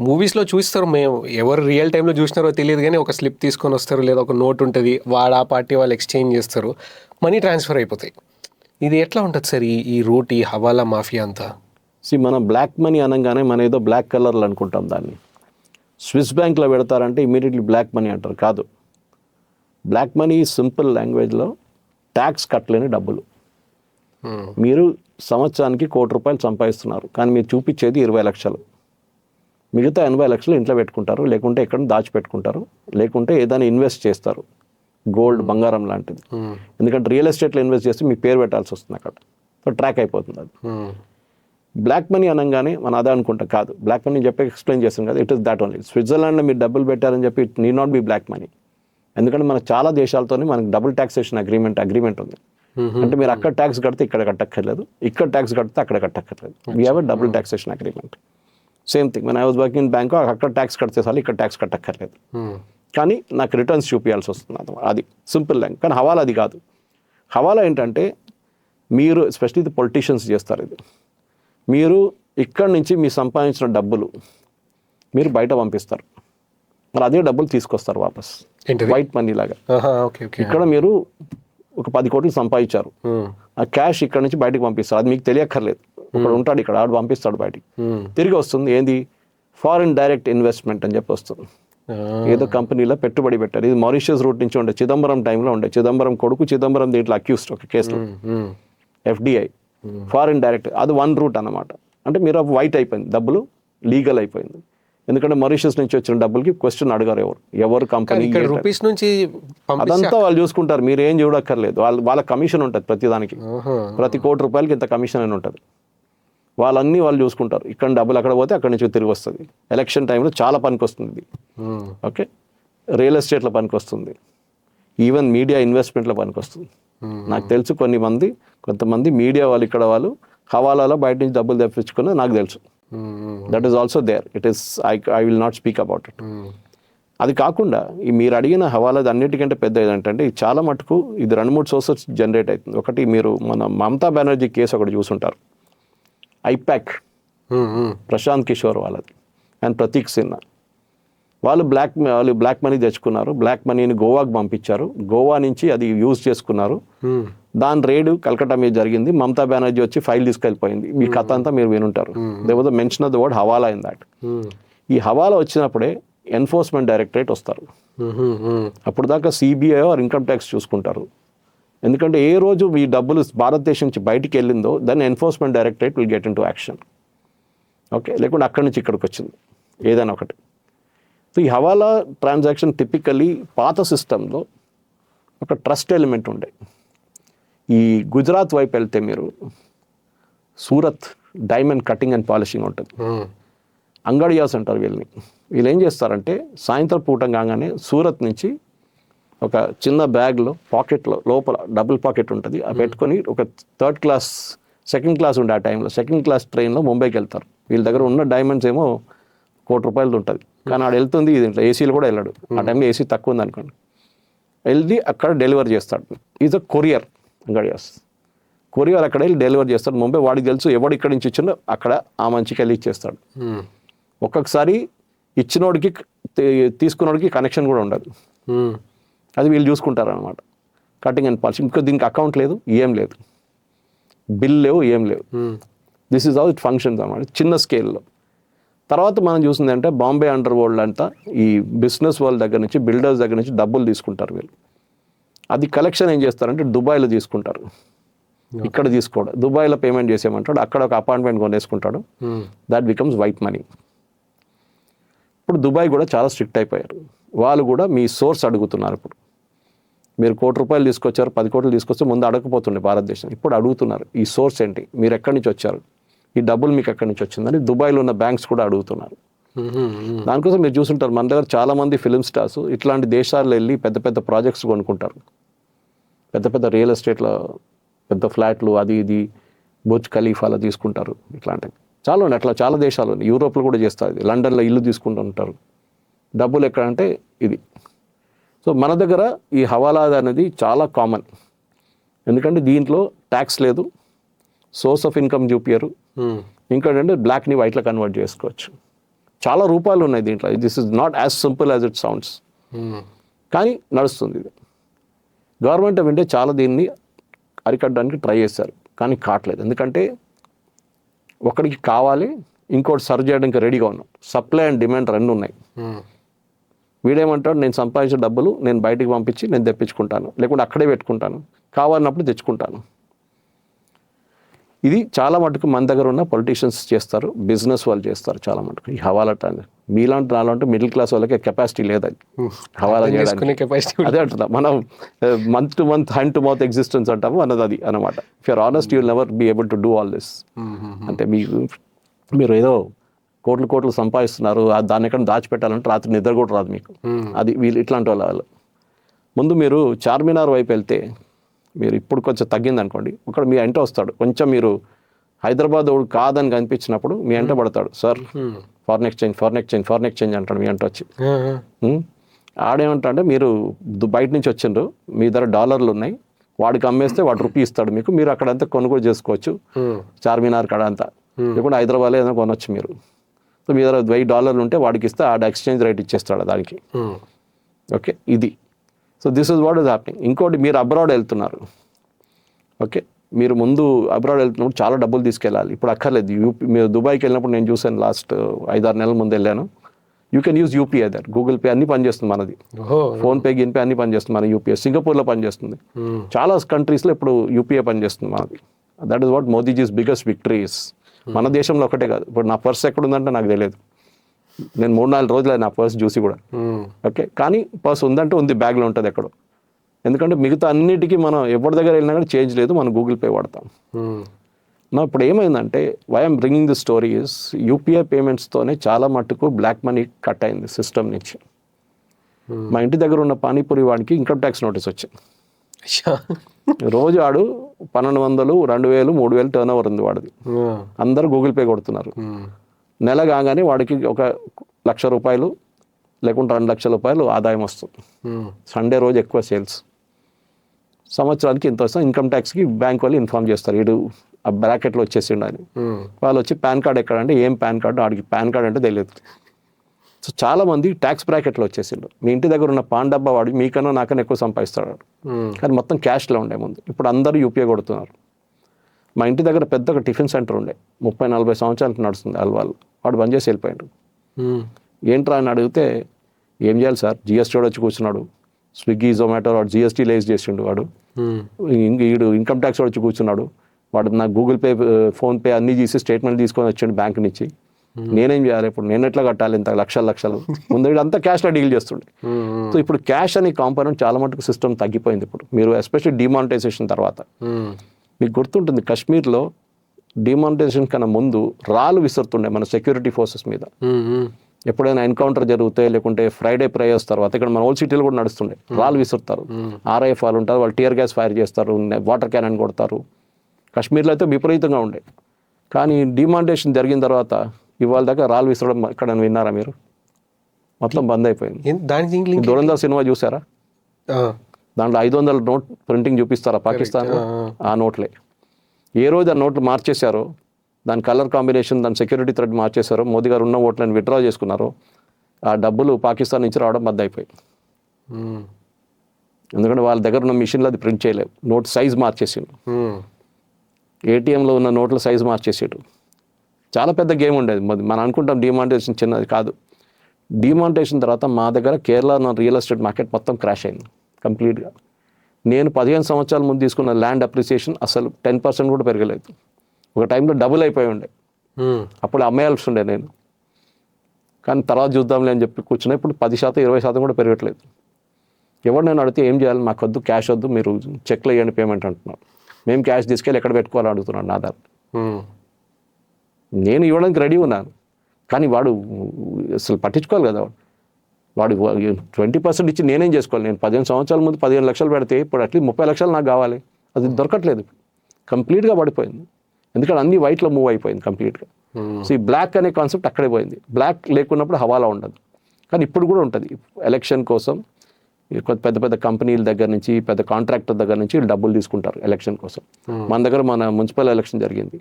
మూవీస్లో చూస్తారు, మేము ఎవరు రియల్ టైంలో చూసినారో తెలియదు కానీ ఒక స్లిప్ తీసుకొని వస్తారు, లేదా ఒక నోట్ ఉంటుంది, వాడు ఆ పార్టీ వాళ్ళు ఎక్స్చేంజ్ చేస్తారు, మనీ ట్రాన్స్ఫర్ అయిపోతాయి. ఇది ఎట్లా ఉంటుంది సార్ ఈ రూట్, ఈ హవాలా మాఫియా అంతా? మనం బ్లాక్ మనీ అనగానే మనం ఏదో బ్లాక్ కలర్లు అనుకుంటాం దాన్ని. స్విస్ బ్యాంక్లో పెడతారంటే ఇమీడియట్లీ బ్లాక్ మనీ అంటారు. కాదు, బ్లాక్ మనీ సింపుల్ లాంగ్వేజ్లో ట్యాక్స్ కట్టలేని డబ్బులు. మీరు సంవత్సరానికి ₹1,00,00,000 సంపాదిస్తున్నారు, కానీ మీరు చూపించేది 20 లక్షలు. మిగతా 80 లక్షలు ఇంట్లో పెట్టుకుంటారు, లేకుంటే ఎక్కడ దాచిపెట్టుకుంటారు, లేకుంటే ఏదైనా ఇన్వెస్ట్ చేస్తారు, గోల్డ్, బంగారం లాంటిది. ఎందుకంటే రియల్ ఎస్టేట్లో ఇన్వెస్ట్ చేస్తే మీ పేరు పెట్టాల్సి వస్తుంది అక్కడ, సో ట్రాక్ అయిపోతుంది అది. బ్లాక్ మనీ అనగానే మనం అదే అనుకుంటాం. కాదు, బ్లాక్ మనీ చెప్పి ఎక్స్ప్లెయిన్ చేస్తాం కదా, ఇట్ ఇస్ దాట్ ఓన్లీ. స్విట్జర్లాండ్లో మీరు డబ్బులు పెట్టారని చెప్పి it need not B block money. ఎందుకంటే మనకు చాలా దేశాలతో మనకు డబుల్ ట్యాక్సేషన్ అగ్రిమెంట్ ఉంది. అంటే మీరు అక్కడ ట్యాక్స్ కడితే ఇక్కడ కట్టక్కర్లేదు, ఇక్కడ ట్యాక్స్ కడితే అక్కడ కట్టక్కర్లేదు. We have a double taxation agreement. Same thing, when I was working in Bangkok, అక్కడ ట్యాక్స్ కడితే సార్ ఇక్కడ ట్యాక్స్ కట్టక్కర్లేదు, కానీ నాకు రిటర్న్స్ చూపించాల్సి వస్తుంది. అది సింపుల్ లైన్. కానీ హవాలా అది కాదు. హవాలా ఏంటంటే మీరు ఎస్పెషల్లీ ఇది పొలిటీషియన్స్ చేస్తారు. ఇది మీరు ఇక్కడ నుంచి మీ సంపాదించిన డబ్బులు మీరు బయట పంపిస్తారు, మరి అదే డబ్బులు తీసుకొస్తారు వాపస్, వైట్ మనీ లాగా. ఇక్కడ మీరు ఒక 10 కోట్లు సంపాదించారు, ఆ క్యాష్ ఇక్కడ నుంచి బయటకు పంపిస్తారు. అది మీకు తెలియక్కర్లేదు, ఇక్కడ ఉంటాడు, ఇక్కడ ఆడు పంపిస్తాడు బయటికి, తిరిగి వస్తుంది. ఏంది? ఫారిన్ డైరెక్ట్ ఇన్వెస్ట్మెంట్ అని చెప్పి వస్తుంది. ఏదో కంపెనీలో పెట్టుబడి పెట్టారు. ఇది మారిషియస్ రూట్ నుంచి ఉండే, చిదంబరం టైంలో ఉండే. చిదంబరం కొడుకు చిదంబరం దీంట్లో అక్యూస్డ్ ఒక కేసులో, FDI, ఫారిన్ డైరెక్ట్. అది వన్ రూట్ అన్నమాట. అంటే మీరు వైట్ అయిపోయింది, డబ్బులు లీగల్ అయిపోయింది. ఎందుకంటే మారిషియస్ నుంచి వచ్చిన డబ్బులకి క్వశ్చన్ అడగారు, ఎవరు కంపెనీ, రూపీస్ నుంచి అదంతా వాళ్ళు చూసుకుంటారు. మీరు ఏం చూడక్కర్లేదు, వాళ్ళ కమిషన్ ఉంటుంది ప్రతిదానికి. ప్రతి ₹1,00,00,000 ఇంత కమిషన్ అని ఉంటుంది. వాళ్ళన్నీ వాళ్ళు చూసుకుంటారు. ఇక్కడ డబ్బులు అక్కడ పోతే అక్కడి నుంచి తిరిగి వస్తుంది. ఎలక్షన్ టైంలో చాలా పనికి వస్తుంది ఇది. ఓకే, రియల్ ఎస్టేట్లో పనికి వస్తుంది, ఈవెన్ మీడియా ఇన్వెస్ట్మెంట్లో పనికి వస్తుంది. నాకు తెలుసు కొంతమంది మీడియా వాళ్ళు, ఇక్కడ వాళ్ళు హవాలాలో బయట నుంచి డబ్బులు తెప్పించుకున్నది నాకు తెలుసు. That is also there. It is I will not speak about it. అది కాకుండా ఈ మీరు అడిగిన హవాలాది అన్నిటికంటే పెద్ద ఏంటంటే, ఇది చాలా మటుకు ఇది 2-3 సోర్సెస్ జనరేట్ అవుతుంది. ఒకటి, మీరు మన మమతా బెనర్జీ కేసు ఒకటి చూసుంటారు, ఐపాక్, ప్రశాంత్ కిషోర్ వాళ్ళది అండ్ ప్రతీక్ సిన్హా. వాళ్ళు బ్లాక్ మనీ తెచ్చుకున్నారు, బ్లాక్ మనీని గోవాకు పంపించారు, గోవా నుంచి అది యూజ్ చేసుకున్నారు. దాని రేడు కలకట్టా మీద జరిగింది. మమతా బెనర్జీ వచ్చి ఫైల్ తీసుకెళ్ళిపోయింది. మీ కథ అంతా మీరు వినుంటారు. There was the mention of the word hawala in that. ఈ హవాలా వచ్చినప్పుడే ఎన్ఫోర్స్మెంట్ డైరెక్టరేట్ వస్తారు. అప్పుడు దాకా సిబిఐ ఆర్ ఇన్కమ్ ట్యాక్స్ చూసుకుంటారు. ఎందుకంటే ఏ రోజు మీ డబ్బులు భారతదేశం నుంచి బయటికి వెళ్ళిందో then enforcement directorate will get into action. Okay, లేకుంటే అక్కడి నుంచి ఇక్కడికి వచ్చింది ఏదైనా ఒకటి. సో ఈ హవాలా ట్రాన్సాక్షన్ టిపికల్లీ పాత సిస్టంలో ఒక ట్రస్ట్ ఎలిమెంట్ ఉండే. ఈ గుజరాత్ వైపు వెళ్తే మీరు Surat diamond cutting and polishing ఉంటుంది, అంగడియాస్ అంటారు వీళ్ళని. వీళ్ళు ఏం చేస్తారంటే సాయంత్రం పూట కాగానే సూరత్ నుంచి ఒక చిన్న బ్యాగ్లో పాకెట్లో లోపల డబుల్ పాకెట్ ఉంటుంది, అది పెట్టుకొని ఒక సెకండ్ క్లాస్ ఉండే ఆ టైంలో, సెకండ్ క్లాస్ ట్రైన్లో ముంబైకి వెళ్తారు. వీళ్ళ దగ్గర ఉన్న డైమండ్స్ ఏమో ₹1,00,00,000 ఉంటుంది. కానీ ఆడు వెళ్తుంది దీంట్లో ఏసీలు కూడా వెళ్ళాడు. ఆ టైంలో ఏసీ తక్కువ ఉంది అనుకోండి, వెళ్ళి అక్కడ డెలివర్ చేస్తాడు. ఈజ్ అ కొరియర్ గడియాస్. కొరియర్ అక్కడ వెళ్ళి డెలివర్ చేస్తాడు. ముంబై వాడికి తెలుసు ఎవడు ఇక్కడి నుంచి ఇచ్చిండో అక్కడ ఆ మంచికి వెళ్ళి ఇచ్చేస్తాడు. ఒక్కొక్కసారి ఇచ్చినోడికి తీసుకున్నోడికి కనెక్షన్ కూడా ఉండదు. అది వీళ్ళు చూసుకుంటారు అనమాట. Cutting and polish. ఇంకా దీనికి అకౌంట్ లేదు, ఏం లేదు, బిల్ లేవు, ఏం లేవు. This is how it functions అనమాట చిన్న స్కేల్లో. తర్వాత మనం చూసింది అంటే బాంబే అండర్ వరల్డ్ అంతా ఈ బిజినెస్ వరల్డ్ దగ్గర నుంచి, బిల్డర్స్ దగ్గర నుంచి డబ్బులు తీసుకుంటారు వీళ్ళు. అది కలెక్షన్ ఏం చేస్తారంటే దుబాయ్లో తీసుకుంటారు, ఇక్కడ తీసుకోవడం. దుబాయ్లో పేమెంట్ చేసేయమంటాడు, అక్కడ ఒక అపార్ట్మెంట్ కొనేసుకుంటాడు. That becomes white money. ఇప్పుడు దుబాయ్ కూడా చాలా స్ట్రిక్ట్ అయిపోయారు. వాళ్ళు కూడా మీ సోర్స్ అడుగుతున్నారు. ఇప్పుడు మీరు ₹1,00,00,000 తీసుకొచ్చారు, 10 కోట్లు తీసుకొస్తే ముందు అడగకపోతుండే భారతదేశం. ఇప్పుడు అడుగుతున్నారు ఈ సోర్స్ ఏంటి, మీరు ఎక్కడి నుంచి వచ్చారు, ఈ డబ్బులు మీకు ఎక్కడి నుంచి వచ్చిందని దుబాయ్లో ఉన్న బ్యాంక్స్ కూడా అడుగుతున్నారు. దానికోసం మీరు చూసుంటారు మన దగ్గర చాలామంది ఫిలిం స్టార్స్ ఇట్లాంటి దేశాల్లో వెళ్ళి పెద్ద పెద్ద ప్రాజెక్ట్స్ కొనుక్కుంటారు. పెద్ద పెద్ద రియల్ ఎస్టేట్లో పెద్ద ఫ్లాట్లు అది ఇది బుర్జ్ ఖలీఫాలో తీసుకుంటారు. ఇట్లాంటివి చాలా ఉన్నాయి. అట్లా చాలా దేశాలు ఉన్నాయి. యూరోప్లో కూడా చేస్తారు ఇది. లండన్లో ఇల్లు తీసుకుంటూ ఉంటారు. డబ్బులు ఎక్కడంటే ఇది. సో మన దగ్గర ఈ హవాలా అనేది చాలా కామన్. ఎందుకంటే దీంట్లో ట్యాక్స్ లేదు, సోర్స్ ఆఫ్ ఇన్కమ్ చూపించరు. ఇంకోటంటే బ్లాక్ని వైట్లో కన్వర్ట్ చేసుకోవచ్చు. చాలా రూపాయలు ఉన్నాయి దీంట్లో. This is not as simple as it sounds. కానీ నడుస్తుంది ఇది. గవర్నమెంట్ ఆఫ్ ఇండియా చాలా దీన్ని అరికట్టడానికి ట్రై చేశారు, కానీ కావట్లేదు. ఎందుకంటే ఒకడికి కావాలి, ఇంకోటి సర్వ్ చేయడానికి రెడీగా ఉన్నాం. సప్లై అండ్ డిమాండ్ రెండు ఉన్నాయి. వీడేమంటాడు, నేను సంపాదించిన డబ్బులు నేను బయటికి పంపించి నేను తెప్పించుకుంటాను, లేకుంటే అక్కడే పెట్టుకుంటాను, కావాలన్నప్పుడు తెచ్చుకుంటాను. ఇది చాలా మటుకు మన దగ్గర ఉన్న పొలిటీషియన్స్ చేస్తారు, బిజినెస్ వాళ్ళు చేస్తారు చాలా మటుకు ఈ హవాలా ట్రాన్స్. మీలాంటి నాలంటే మిడిల్ క్లాస్ వాళ్ళకి కెపాసిటీ లేదు అది హవాలా చేయడానికి. అదే అంటున్నా మనం month to month, hand to mouth existence అంటాము అన్నది అది అనమాట. If your honest you will never be able to do all this. అంటే మీరు ఏదో కోట్లు సంపాదిస్తున్నారు, దాన్ని ఎక్కడ దాచిపెట్టాలంటే రాత్రి నిద్ర కూడా రాదు మీకు. అది వీళ్ళు ఇట్లాంటి వాళ్ళు. ముందు మీరు చార్మినార్ వైపు వెళ్తే, మీరు ఇప్పుడు కొంచెం తగ్గింది అనుకోండి, ఇక్కడ మీ వెంట వస్తాడు. కొంచెం మీరు హైదరాబాద్ కాదని కనిపించినప్పుడు మీ వెంట పడతాడు. సార్ ఫారెన్ ఎక్స్చేంజ్ అంటాడు మీ వెంట వచ్చి. ఆడేమంటా అంటే మీరు బయట నుంచి వచ్చిండ్రు, మీ దగ్గర డాలర్లు ఉన్నాయి, వాడికి అమ్మేస్తే వాడు రూపీ ఇస్తాడు మీకు, మీరు అక్కడంతా కొనుగోలు చేసుకోవచ్చు చార్మినార్ కాడ అంతా, లేకుంటే హైదరాబాద్లో ఏదైనా కొనొచ్చు మీరు. సో మీ దగ్గర $1,000 ఉంటే వాడికి ఇస్తే ఆడ ఎక్స్చేంజ్ రేట్ ఇచ్చేస్తాడు దానికి. ఓకే, ఇది. So this is what is happening. ఇంకోటి, మీరు అబ్రాడ్ వెళ్తున్నారు. ఓకే, మీరు ముందు అబ్రాడ్ వెళ్తున్నప్పుడు చాలా డబ్బులు తీసుకెళ్ళాలి. ఇప్పుడు అక్కర్లేదు. మీరు దుబాయ్కి వెళ్ళినప్పుడు నేను చూసాను, లాస్ట్ 5-6 నెలల ముందు వెళ్ళాను. You can use UPI there. Google Pay అన్ని పనిచేస్తుంది మనది, ఫోన్పే గిన్పే అన్ని పనిచేస్తుంది మన యూపీఐ. సింగపూర్లో పనిచేస్తుంది, చాలా కంట్రీస్లో ఇప్పుడు యూపీఐ పనిచేస్తుంది మనది. That is what Modiji's biggest victories. మన దేశంలో ఒకటే కాదు. ఇప్పుడు నా పర్స్ ఎక్కడుందంటే నాకు తెలియదు. నేను 3-4 రోజులు నా పర్స్ చూసి కూడా. ఓకే, కానీ పర్స్ ఉందంటే ఉంది, బ్యాగ్లో ఉంటుంది ఎక్కడో. ఎందుకంటే మిగతా అన్నిటికీ మనం ఎవరి దగ్గర వెళ్ళినా కానీ చేంజ్ లేదు, మనం గూగుల్ పే వాడతాం. నా ఇప్పుడు ఏమైందంటే, why I'm bringing the story is, UPI పేమెంట్స్తోనే చాలా మట్టుకు బ్లాక్ మనీ కట్ అయింది సిస్టమ్ నుంచి. మా ఇంటి దగ్గర ఉన్న పానీపూరి వాడికి ఇన్కమ్ ట్యాక్స్ నోటీస్ వచ్చింది. రోజు ఆడు 1,200, 2,000, 3,000 టర్న్ ఓవర్ ఉంది వాడిది. అందరూ గూగుల్ పే కొడుతున్నారు. నెల కాగానే వాడికి ఒక ₹1,00,000 లేకుంటే ₹2,00,000 ఆదాయం వస్తుంది. సండే రోజు ఎక్కువ సేల్స్. సంవత్సరానికి ఇంత వస్తుంది. ఇన్కమ్ ట్యాక్స్కి బ్యాంక్ వాళ్ళు ఇన్ఫార్మ్ చేస్తారు, వీడు ఆ బ్రాకెట్లో వచ్చేసిండు అని. వాళ్ళు వచ్చి పాన్ కార్డ్ ఎక్కడంటే, ఏం పాన్ కార్డు, ఆడికి పాన్ కార్డ్ అంటే తెలియదు. సో చాలామంది ట్యాక్స్ బ్రాకెట్లో వచ్చేసిండు. మీ ఇంటి దగ్గర ఉన్న పాన్ డబ్బా వాడు మీకన్నా నాకన్నా ఎక్కువ సంపాదిస్తాడు, కానీ మొత్తం క్యాష్లో ఉండే ముందు. ఇప్పుడు అందరూ యూపీఐ కొడుతున్నారు. మా ఇంటి దగ్గర పెద్ద ఒక టిఫిన్ సెంటర్ ఉండే, 30-40 సంవత్సరాలకు నడుస్తుంది వాళ్ళు. వాడు బంద్ చేసి వెళ్ళిపోయాడు. ఏంట్రా అని అడిగితే, ఏం చేయాలి సార్, జిఎస్టీ వాడు వచ్చి కూర్చున్నాడు, స్విగ్గీ జొమాటో వాడు జిఎస్టీ లేస్ చేసిండు, వాడు వీడు ఇన్కమ్ ట్యాక్స్ వాడు వచ్చి కూర్చున్నాడు, వాడు నాకు గూగుల్ పే ఫోన్పే అన్నీ తీసి స్టేట్మెంట్ తీసుకొని వచ్చాడు బ్యాంక్ నుంచి. నేనేం చేయాలి ఇప్పుడు, నేను ఎట్లా కట్టాలి ఇంత లక్షలు ముందు అంతా క్యాష్లో డీల్ చేస్తుండే. సో ఇప్పుడు క్యాష్ అనే కాంపోనెంట్ చాలా మటుకు సిస్టమ్ తగ్గిపోయింది ఇప్పుడు. మీరు ఎస్పెషల్లీ డిమానిటైజేషన్ తర్వాత మీకు గుర్తుంటుంది, కాశ్మీర్లో డిమానిటైజేషన్ కన్నా ముందు రాళ్ళు విసురుతుండే మన సెక్యూరిటీ ఫోర్సెస్ మీద. ఎప్పుడైనా ఎన్కౌంటర్ జరిగితే, లేకుంటే ఫ్రైడే ప్రేయర్స్ తర్వాత, ఇక్కడ మన ఓల్డ్ సిటీలో కూడా నడుస్తుండే, రాళ్ళు విసురుతారు. ఆర్ఐఎఫ్ వాళ్ళు ఉంటారు, వాళ్ళు టియర్ గ్యాస్ ఫైర్ చేస్తారు, వాటర్ క్యానన్ కొడతారు. కాశ్మీర్లో అయితే విపరీతంగా ఉండే. కానీ డిమానిటైజేషన్ జరిగిన తర్వాత ఇవాళ దాకా రాళ్ళు విసరడం ఇక్కడ విన్నారా మీరు? మొత్తం బంద్ అయిపోయింది. దానికి ఈ దురంధర్ సినిమా చూసారా? దాంట్లో 500 నోట్ ప్రింటింగ్ చూపిస్తారా పాకిస్తాన్? ఆ నోట్లే. ఏ రోజు ఆ నోట్లు మార్చేశారో, దాని కలర్ కాంబినేషన్, దాని సెక్యూరిటీ థ్రెడ్ మార్చేశారో, మోదీ గారు ఉన్న ఓట్లను విత్డ్రా చేసుకున్నారో, ఆ డబ్బులు పాకిస్తాన్ నుంచి రావడం బంద్ అయిపోయి. ఎందుకంటే వాళ్ళ దగ్గర ఉన్న మిషన్లో అది ప్రింట్ చేయలేవు. నోట్ సైజ్ మార్చేసిండు. ఏటీఎంలో ఉన్న నోట్ల సైజ్ మార్చేసాడు. చాలా పెద్ద గేమ్ ఉండేది. మనం అనుకుంటాం డిమానిటైజేషన్ చిన్నది కాదు. డిమానిటైజేషన్ తర్వాత మా దగ్గర కేరళ రియల్ ఎస్టేట్ మార్కెట్ మొత్తం క్రాష్ అయింది కంప్లీట్గా. నేను 15 సంవత్సరాల ముందు తీసుకున్న ల్యాండ్ అప్రిసియేషన్ అసలు 10% కూడా పెరగలేదు. ఒక టైంలో డబుల్ అయిపోయి ఉండే. అప్పుడు అమ్మేయాల్సి ఉండే నేను. కానీ తర్వాత చూద్దాంలే అని చెప్పి కూర్చున్నా. ఇప్పుడు 10%, 20% కూడా పెరగట్లేదు. ఎవరు నేను అడిగితే ఏం చేయాలి, మాకు వద్దు, క్యాష్ వద్దు, మీరు చెక్లు వేయండి పేమెంట్ అంటున్నారు. మేము క్యాష్ తీసుకెళ్ళి ఎక్కడ పెట్టుకోవాలని అడుగుతున్నాను నా దగ్గర. నేను ఇవ్వడానికి రెడీ ఉన్నాను, కానీ వాడు అసలు పట్టించుకోవాలి కదా. వాడు 20% ఇచ్చి నేనేం చేసుకోవాలి? నేను 15 సంవత్సరాల ముందు 15 లక్షలు పెడితే ఇప్పుడు అట్లీస్ట్ 30 లక్షలు నాకు కావాలి. అది దొరకట్లేదు. కంప్లీట్గా పడిపోయింది. ఎందుకంటే అన్ని వైట్లో మూవ్ అయిపోయింది కంప్లీట్గా. సో ఈ బ్లాక్ అనే కాన్సెప్ట్ అక్కడే పోయింది. బ్లాక్ లేకున్నప్పుడు హవాలా ఉండదు. కానీ ఇప్పుడు కూడా ఉంటుంది. ఎలక్షన్ కోసం పెద్ద పెద్ద కంపెనీల దగ్గర నుంచి, పెద్ద కాంట్రాక్టర్ దగ్గర నుంచి డబ్బులు తీసుకుంటారు ఎలక్షన్ కోసం. మన దగ్గర మన మున్సిపల్ ఎలక్షన్ జరిగింది.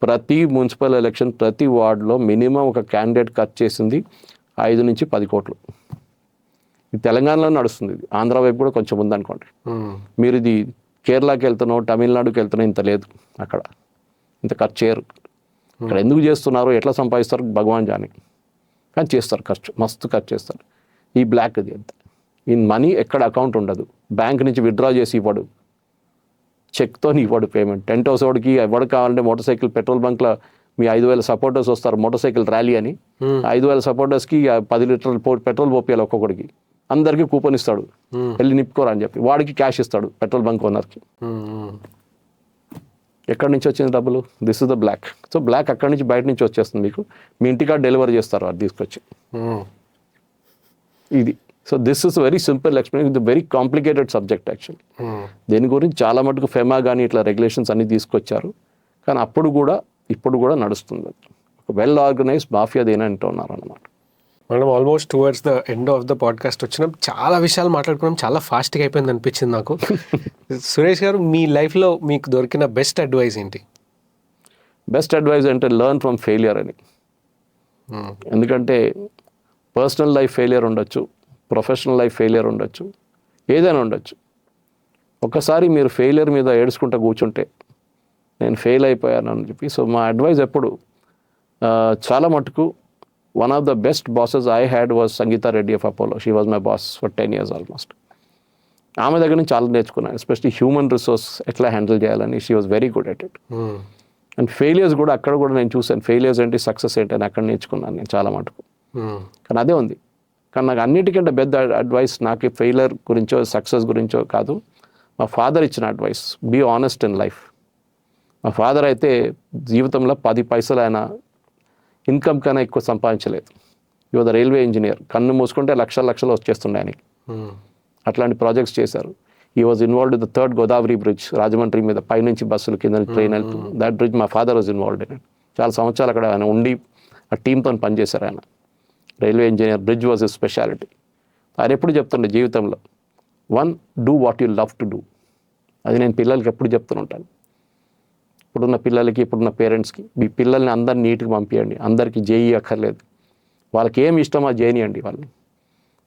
ప్రతి మున్సిపల్ ఎలక్షన్, ప్రతి వార్డులో మినిమం ఒక క్యాండిడేట్ ఖర్చు చేసింది 5 నుంచి 10 కోట్లు. ఇది తెలంగాణలో నడుస్తుంది. ఇది ఆంధ్ర వైపు కూడా కొంచెం ఉందనుకోండి. మీరు ఇది కేరళకి వెళ్తున్నావు, తమిళనాడుకి వెళ్తున్నావు, ఇంత లేదు అక్కడ, ఇంత ఖర్చు చేయరు. ఇక్కడ ఎందుకు చేస్తున్నారో, ఎట్లా సంపాదిస్తారు భగవాన్ జాని. కానీ చేస్తారు ఖర్చు, మస్తు ఖర్చు చేస్తారు. ఈ బ్లాక్ ఇది అంత. ఈ మనీ ఎక్కడ అకౌంట్ ఉండదు. బ్యాంక్ నుంచి విత్డ్రా చేసి ఇవ్వడు, చెక్తో ఇవ్వడు పేమెంట్. టెంట్ హౌస్ వాడికి ఎవడు కావాలంటే మోటార్ సైకిల్ పెట్రోల్ బంక్లో మీ 5,000 సపోర్టర్స్ వస్తారు మోటార్ సైకిల్ ర్యాలీ అని. 5,000 సపోర్టర్స్కి 10 లీటర్లు పెట్రోల్ పోపియాలి ఒక్కొక్కడికి. అందరికీ కూపన్ ఇస్తాడు, వెళ్ళి నిప్పుకోరా అని చెప్పి. వాడికి క్యాష్ ఇస్తాడు పెట్రోల్ బంక్ ఓనర్కి. ఎక్కడి నుంచి వచ్చింది డబ్బులు? This is the black. So black అక్కడి నుంచి బయట నుంచి వచ్చేస్తుంది. మీకు మీ ఇంటికా డెలివరీ చేస్తారు అది తీసుకొచ్చి. ఇది. So this is very simple explain. ఇది వెరీ కాంప్లికేటెడ్ సబ్జెక్ట్ యాక్చువల్లీ. దీని గురించి చాలా మటుకు ఫెమా కానీ ఇట్లా రెగ్యులేషన్స్ అన్ని తీసుకొచ్చారు. కానీ ఇప్పుడు కూడా నడుస్తుంది. ఒక వెల్ ఆర్గనైజ్డ్ మాఫియా దేని అంటూ ఉన్నారు అన్నమాట. మనం almost towards the end of the podcast వచ్చినాం. చాలా విషయాలు మాట్లాడుకున్నాం. చాలా ఫాస్ట్గా అయిపోయింది అనిపించింది నాకు. సురేష్ గారు, మీ లైఫ్లో మీకు దొరికిన బెస్ట్ అడ్వైస్ ఏంటి? బెస్ట్ అడ్వైస్ అంటే లెర్న్ ఫ్రమ్ ఫెయిలియర్ అని. ఎందుకంటే పర్సనల్ లైఫ్ ఫెయిలియర్ ఉండొచ్చు, ప్రొఫెషనల్ లైఫ్ ఫెయిలియర్ ఉండొచ్చు, ఏదైనా ఉండొచ్చు. ఒకసారి మీరు ఫెయిలియర్ మీద ఏడుచుకుంటూ కూర్చుంటే నేను ఫెయిల్ అయిపోయాను అని చెప్పి. సో మా అడ్వైస్ ఎప్పుడు చాలా మటుకు one of the best bosses I had was Sangeetha Reddy of Apollo. She was my boss for 10 years almost. ఆమె దగ్గర నుంచి చాలా నేర్చుకున్నాను, ఎస్పెషలీ హ్యూమన్ రిసోర్స్ ఎట్లా హ్యాండిల్ చేయాలని. She was very good at it. And failures కూడా అక్కడ కూడా నేను చూశాను. ఫెయిలియర్స్ ఏంటి, సక్సెస్ ఏంటి అని అక్కడ నేర్చుకున్నాను నేను చాలా మటుకు. కానీ అదే ఉంది. కానీ నాకు అన్నిటికంటే పెద్ద అడ్వైస్ నాకు ఫెయిలియర్ గురించో సక్సెస్ గురించో కాదు, మా ఫాదర్ ఇచ్చిన advice. Be honest in life. మా ఫాదర్ అయితే జీవితంలో 10 పైసలు ఆయన ఇన్కమ్ కన్నా ఎక్కువ సంపాదించలేదు. Your the railway engineer. కన్ను మూసుకుంటే లక్షలు వచ్చేస్తుండే ఆయనకి. అట్లాంటి ప్రాజెక్ట్స్ చేశారు. He was involved in the 3rd Godavari bridge, Rajahmundry మీద పైనుంచి బస్సులు కింద ట్రైన్ వెళ్తుంది. దట్ బ్రిడ్జ్ మా father was involved in it. చాలా సంవత్సరాలు అక్కడ ఆయన ఉండి ఆ టీంతో పనిచేశారు ఆయన. Railway engineer. Bridge was his speciality. ఆయన ఎప్పుడు చెప్తుండే జీవితంలో, 1 do what you love to do. అది నేను పిల్లలకి ఎప్పుడు చెప్తుంటాను. ఇప్పుడున్న పిల్లలకి, ఇప్పుడున్న పేరెంట్స్కి, మీ పిల్లల్ని అందరిని నీట్గా పంపించండి. అందరికీ జేఈ అక్కర్లేదు. వాళ్ళకి ఏమి ఇష్టమో చేయండి వాళ్ళని.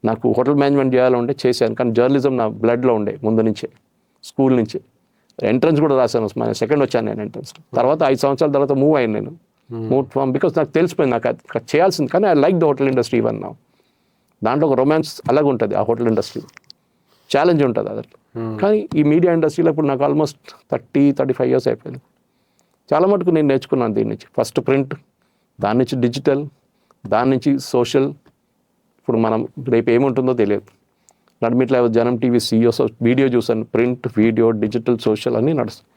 నాకు హోటల్ మేనేజ్మెంట్ చేయాలంటే చేశాను, కానీ జర్నలిజం నా బ్లడ్లో ఉండే ముందు నుంచే, స్కూల్ నుంచే. ఎంట్రన్స్ కూడా రాశాను, 2nd వచ్చాను నేను ఎంట్రన్స్. తర్వాత 5 సంవత్సరాల తర్వాత మూవ్ అయ్యాను నేను. మూవ్ ఫ్రమ్, బికాస్ నాకు తెలిసిపోయింది నాకు అది చేయాల్సింది. కానీ I like the hotel industry even now. దాంట్లో ఒక రొమాన్స్ అలాగే ఉంటుంది. ఆ హోటల్ ఇండస్ట్రీ ఛాలెంజ్ ఉంటుంది అది. కానీ ఈ మీడియా ఇండస్ట్రీలో ఇప్పుడు నాకు ఆల్మోస్ట్ 35 years అయిపోయింది. చాలా మటుకు నేను నేర్చుకున్నాను దీని నుంచి. ఫస్ట్ ప్రింట్, దాని నుంచి డిజిటల్, దాని నుంచి సోషల్. ఇప్పుడు మనం రేపు ఏముంటుందో తెలియదు. నడిమిట్లా జనం టీవీ సీఈఓస్ వీడియో చూసాను. ప్రింట్, వీడియో, డిజిటల్, సోషల్ అన్నీ నడుస్తాయి.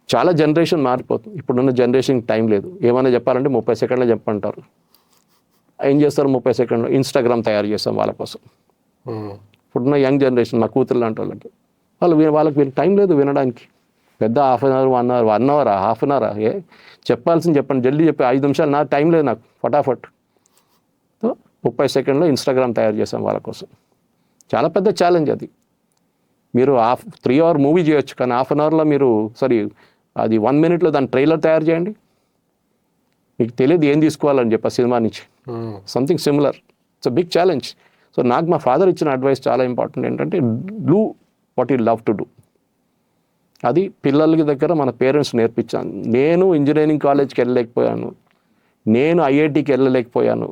చాలా జనరేషన్ మారిపోతుంది. ఇప్పుడున్న జనరేషన్కి టైం లేదు. ఏమైనా చెప్పాలంటే 30 సెకండ్లో చెప్పంటారు. ఏం చేస్తారు 30 సెకండ్లో? ఇన్స్టాగ్రామ్ తయారు చేస్తాం వాళ్ళ కోసం. ఇప్పుడున్న యంగ్ జనరేషన్, మా కూతురు లాంటి వాళ్ళకి వాళ్ళకి టైం లేదు వినడానికి. పెద్ద 1/2 hour 1 hour 1/2 hour చెప్పాల్సింది చెప్పండి, జల్దీ చెప్పి 5 నిమిషాలు. నా టైం లేదు నాకు, ఫటాఫట్. సో 30 సెకండ్లో ఇన్స్టాగ్రామ్ తయారు చేసాం వాళ్ళ కోసం. చాలా పెద్ద ఛాలెంజ్ అది. మీరు 3 hour మూవీ చేయొచ్చు, కానీ హాఫ్ అన్ అవర్లో మీరు అది 1 minute దాని ట్రైలర్ తయారు చేయండి. మీకు తెలియదు ఏం తీసుకోవాలని చెప్పి ఆ సినిమా నుంచి. Something similar. It's a big challenge. So నాకు మా ఫాదర్ ఇచ్చిన అడ్వైస్ చాలా ఇంపార్టెంట్ ఏంటంటే, do what you love to do. అది పిల్లలకి దగ్గర మన పేరెంట్స్ నేర్పించాను. నేను ఇంజనీరింగ్ కాలేజ్కి వెళ్ళలేకపోయాను, నేను ఐఐటికి వెళ్ళలేకపోయాను,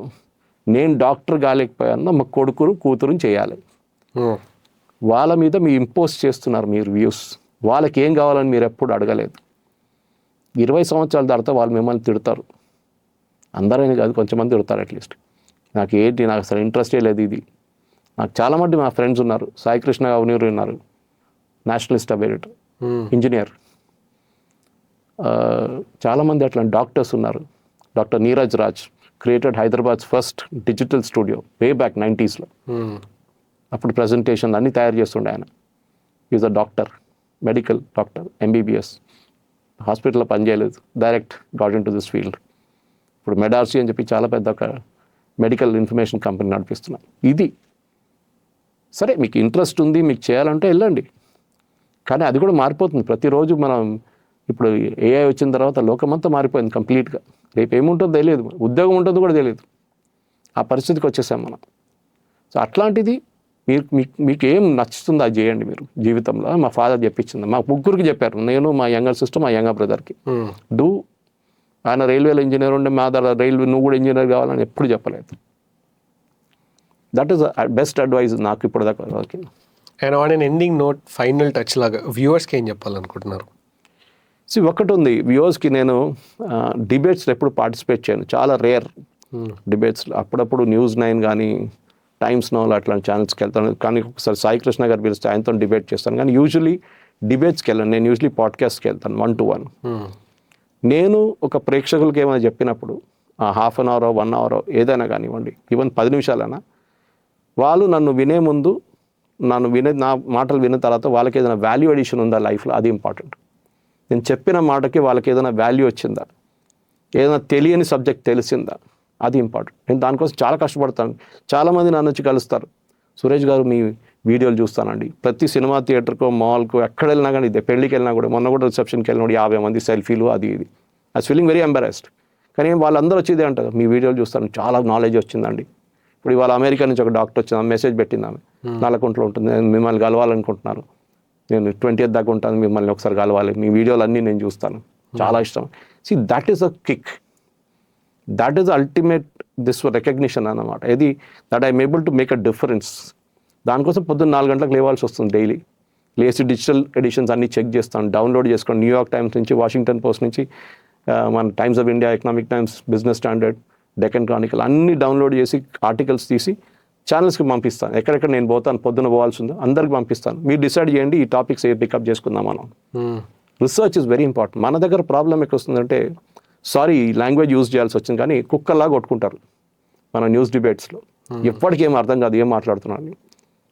నేను డాక్టర్ కాలేకపోయాను, మా కొడుకురు కూతురు చేయాలి. వాళ్ళ మీద మీరు ఇంపోజ్ చేస్తున్నారు మీరు వ్యూస్. వాళ్ళకి ఏం కావాలని మీరు ఎప్పుడు అడగలేదు. 20 సంవత్సరాల తర్వాత వాళ్ళు మిమ్మల్ని తిడతారు. అందరని కాదు, కొంచెంమంది తిడతారు అట్లీస్ట్. నాకు అసలు ఇంట్రెస్టే లేదు ఇది. నాకు చాలామంది మా ఫ్రెండ్స్ ఉన్నారు. సాయికృష్ణ అవనీరు ఉన్నారు, నేషనలిస్ట్ అబేరిట్ ఇంజనీర్. చాలామంది అట్లా డాక్టర్స్ ఉన్నారు. Doctor Neeraj Raj created Hyderabad's first digital studio way back 90s. అప్పుడు ప్రజెంటేషన్ అన్నీ తయారు చేస్తుండే ఆయన. Is a doctor, medical doctor, MBBS. హాస్పిటల్లో పనిచేయలేదు, direct got into this field. ఇప్పుడు మెడార్సీ అని చెప్పి చాలా పెద్ద ఒక మెడికల్ ఇన్ఫర్మేషన్ కంపెనీ నడిపిస్తున్నాను. ఇది సరే, మీకు ఇంట్రెస్ట్ ఉంది, మీకు చేయాలంటే వెళ్ళండి. కానీ అది కూడా మారిపోతుంది ప్రతిరోజు. మనం ఇప్పుడు AI వచ్చిన తర్వాత లోకమంతా మారిపోయింది కంప్లీట్గా. రేపు ఏముంటుందో తెలియదు, ఉద్యోగం ఉంటుందో కూడా తెలియదు. ఆ పరిస్థితికి వచ్చేసాం మనం. సో అట్లాంటిది మీకు ఏం నచ్చుతుందో అది చేయండి మీరు జీవితంలో. మా ఫాదర్ చెప్పించింది, మా ముగ్గురికి చెప్పారు. నేను, మా యంగర్ సిస్టర్, మా యంగర్ బ్రదర్కి. డూ. ఆయన రైల్వేలో ఇంజనీర్ ఉండే, మా దగ్గర రైల్వే నువ్వు కూడా ఇంజనీర్ కావాలని ఎప్పుడు చెప్పలేదు. దట్ ఈస్ బెస్ట్ అడ్వైజ్ నాకు ఇప్పుడు దాకా. And on an ending note, final touch లాగా వ్యూవర్స్కి ఏం చెప్పాలనుకుంటున్నారు? ఒకటి ఉంది వ్యూవర్స్కి. నేను డిబేట్స్లో ఎప్పుడు పార్టిసిపేట్ చేయను, చాలా రేర్ డిబేట్స్లో. అప్పుడప్పుడు News9 కానీ టైమ్స్ నౌలో అట్లాంటి ఛానల్స్కి వెళ్తాను. కానీ ఒకసారి సాయికృష్ణ గారు పిలిస్తే ఆయనతో డిబేట్ చేస్తాను. కానీ యూజువలీ డిబేట్స్కి వెళ్ళాను. నేను యూజువలీ పాడ్కాస్ట్కి వెళ్తాను 1-to-1. నేను ఒక ప్రేక్షకులకి ఏమైనా చెప్పినప్పుడు హాఫ్ అన్ అవర్ 1 hour ఏదైనా కానివ్వండి, ఈవెన్ 10 నిమిషాలైనా, వాళ్ళు నన్ను వినే ముందు, నా మాటలు విన్న తర్వాత వాళ్ళకి ఏదైనా వాల్యూ అడిషన్ ఉందా లైఫ్లో, అది ఇంపార్టెంట్. నేను చెప్పిన మాటకి వాళ్ళకి ఏదైనా వాల్యూ వచ్చిందా, ఏదైనా తెలియని సబ్జెక్ట్ తెలిసిందా, అది ఇంపార్టెంట్. నేను దానికోసం చాలా కష్టపడతాను. చాలామంది నన్ను వచ్చి కలుస్తారు, సురేష్ గారు మీ వీడియోలు చూస్తానండి. ప్రతి సినిమా థియేటర్కో, మాల్కో, ఎక్కడ వెళ్ళినా కానీ, ఇదే పెళ్ళికి వెళ్ళినా కూడా, మొన్న కూడా రిసెప్షన్కి వెళ్ళినప్పుడు 50 మంది సెల్ఫీలు, అది ఇది. I was feeling very embarrassed. కానీ వాళ్ళందరూ వచ్చేదే అంటారు, మీ వీడియోలు చూస్తాను, చాలా నాలెడ్జ్ వచ్చిందండి. ఇప్పుడు ఇవాళ అమెరికా నుంచి ఒక డాక్టర్ వచ్చింది, మెసేజ్ పెట్టింది, ఆమె నల్లకుంటలో ఉంటుంది, నేను మిమ్మల్ని కలవాలనుకుంటున్నాను, నేను 20th దాకా ఉంటాను, మిమ్మల్ని ఒకసారి కలవాలి, మీ వీడియోలు అన్నీ నేను చూస్తాను, చాలా ఇష్టం. C that is a kick, that is ultimate this recognition అన్నమాట. ఇది that I'm able to make a difference. దానికోసం పొద్దున్న 4 గంటలకు లేవాల్సి వస్తుంది డైలీ. లేచి డిజిటల్ ఎడిషన్స్ అన్నీ చెక్ చేస్తాను, డౌన్లోడ్ చేసుకోండి. న్యూయార్క్ టైమ్స్ నుంచి, వాషింగ్టన్ పోస్ట్ నుంచి, మన times of India, economic times, business standard, Deccan Chronicle అన్నీ డౌన్లోడ్ చేసి ఆర్టికల్స్ తీసి ఛానల్స్కి పంపిస్తాను. ఎక్కడెక్కడ నేను పోతాను, పొద్దున పోవాల్సి ఉందో అందరికి పంపిస్తాను. మీరు డిసైడ్ చేయండి ఈ టాపిక్స్ ఏ పికప్ చేసుకుందాం మనం. Research is very important. మన దగ్గర ప్రాబ్లం ఎక్కడ వస్తుందంటే, సారీ లాంగ్వేజ్ యూజ్ చేయాల్సి వచ్చింది, కానీ కుక్కల్లా కొట్టుకుంటారు మన న్యూస్ డిబేట్స్లో. ఎప్పటికీ ఏం అర్థం కాదు ఏం మాట్లాడుతున్నాను.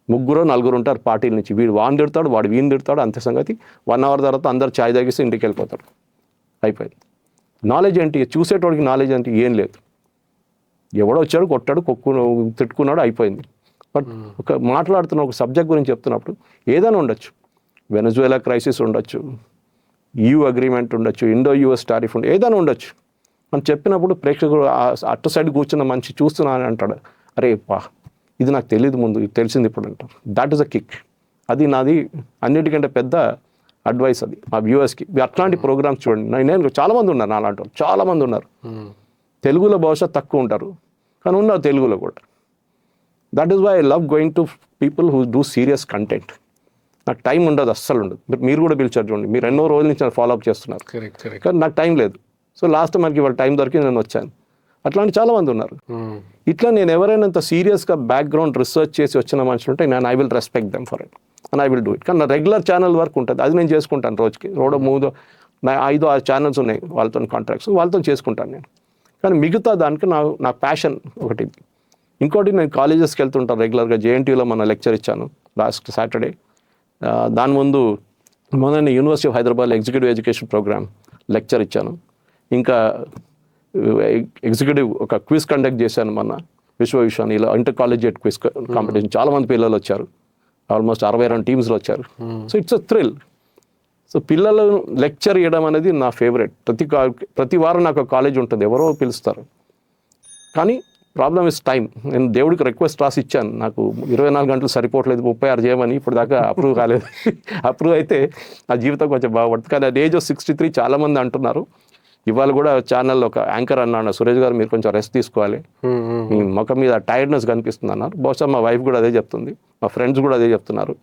3-4 ఉంటారు పార్టీల నుంచి, వీడు వాన్ తిడతాడు, వాడు వీని తిడతాడు, అంతే సంగతి. 1 hour తర్వాత అందరు ఛాయ్ తాగేసి ఇంటికి వెళ్ళిపోతారు, అయిపోయింది. నాలెడ్జ్ ఏంటి? చూసేటోడికి నాలెడ్జ్ అంటే ఏం లేదు. ఎవడో వచ్చాడు, కొట్టాడు, తిట్టుకున్నాడు, అయిపోయింది. బట్ ఒక మాట్లాడుతున్న ఒక సబ్జెక్ట్ గురించి చెప్తున్నప్పుడు ఏదైనా ఉండొచ్చు, వెనజువేలా క్రైసిస్ ఉండొచ్చు, EU అగ్రిమెంట్ ఉండొచ్చు, ఇండో-US టారిఫ్ ఉండొచ్చు, ఏదైనా ఉండొచ్చు. మనం చెప్పినప్పుడు ప్రేక్షకుడు అటు సైడ్ కూర్చున్న మనిషి చూస్తున్నాను అంటాడు, అరే వా ఇది నాకు తెలియదు ముందు, ఇది తెలిసింది ఇప్పుడు అంటారు. That is a kick. అది నాది అన్నిటికంటే పెద్ద అడ్వైస్ అది మా వ్యూవర్స్కి. అట్లాంటి ప్రోగ్రామ్స్ చూడండి. నేను చాలామంది ఉన్నారు అలాంటి వాళ్ళు, చాలామంది ఉన్నారు. తెలుగులో బహుశా తక్కువ ఉంటారు, కానీ ఉన్నారు తెలుగులో కూడా. That is why I love going to people who do serious content. నాకు టైం ఉండదు, అస్సలు ఉండదు. మీరు కూడా పిలిచారు చూడండి, మీరు ఎన్నో రోజుల నుంచి ఫాలోఅప్ చేస్తున్నారు, కానీ నాకు టైం లేదు. సో లాస్ట్ మనకి ఇవాళ టైం దొరికి నేను వచ్చాను. అట్లాంటి చాలామంది ఉన్నారు. ఇట్లా నేను ఎవరైనా ఇంత సీరియస్గా బ్యాక్గ్రౌండ్ రీసెర్చ్ చేసి వచ్చిన మనుషులు ఉంటే నేను I will respect them for it and I will do it. కానీ నా రెగ్యులర్ ఛానల్ వర్క్ ఉంటుంది, అది నేను చేసుకుంటాను. రోజుకి 5-6 ఛానల్స్ ఉన్నాయి, వాళ్ళతో కాంట్రాక్ట్స్, వాళ్ళతో చేసుకుంటాను నేను. కానీ మిగతా దానికి నా ప్యాషన్ ఒకటి. ఇంకోటి, నేను కాలేజెస్కి వెళ్తుంటాను రెగ్యులర్గా. JNTUలో మన లెక్చర్ ఇచ్చాను లాస్ట్ సాటర్డే. దాని ముందు మొన్న University of Hyderabad executive education programme lecture ఇచ్చాను. ఇంకా ఎగ్జిక్యూటివ్ ఒక క్విజ్ కండక్ట్ చేశాను మొన్న విశ్వవిషానిలో ఇంటర్ కాలేజియేట్ క్విజ్ కాంపిటీషన్ చాలా మంది పిల్లలు వచ్చారు, ఆల్మోస్ట్ 62 టీమ్స్లో వచ్చారు. So it's a thrill. So పిల్లలు లెక్చర్ ఇవ్వడం అనేది నా ఫేవరెట్. ప్రతి వారం నాకు కాలేజ్ ఉంటుంది, ఎవరో పిలుస్తారు. కానీ ప్రాబ్లమ్ ఇస్ టైం. నేను దేవుడికి రిక్వెస్ట్ రాసి ఇచ్చాను, నాకు 24 గంటలు సరిపోవట్లేదు, 36 చేయమని. ఇప్పుడు దాకా అప్రూవ్ కాలేదు. అప్రూవ్ అయితే నా జీవితం కొంచెం బాగుపడుతుంది. కానీ అది ఏజ్ ఆఫ్ 63 చాలామంది అంటున్నారు. ఇవాళ కూడా ఛానల్లో ఒక యాంకర్ అన్నాడు, సురేష్ గారు మీరు కొంచెం రెస్ట్ తీసుకోవాలి, మీ ముఖం మీద టైర్డ్నెస్ కనిపిస్తుంది అన్నారు. బహుశా మా వైఫ్ కూడా అదే చెప్తుంది, మా ఫ్రెండ్స్ కూడా అదే చెప్తున్నారు.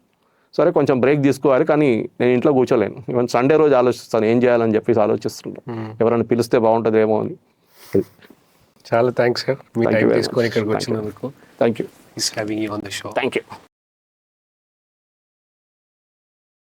సరే కొంచెం బ్రేక్ తీసుకోవాలి, కానీ నేను ఇంట్లో కూర్చోలేను. ఈవెన్ సండే రోజు ఆలోచిస్తాను ఏం చేయాలని చెప్పేసి ఆలోచిస్తుంటాను, ఎవరైనా పిలిస్తే బాగుంటుందేమో అని. చాలా థ్యాంక్స్ సార్, మీ టైం తీసుకొని ఇక్కడికి వచ్చినందుకు. Thank you. Is having you on the show. Thank you.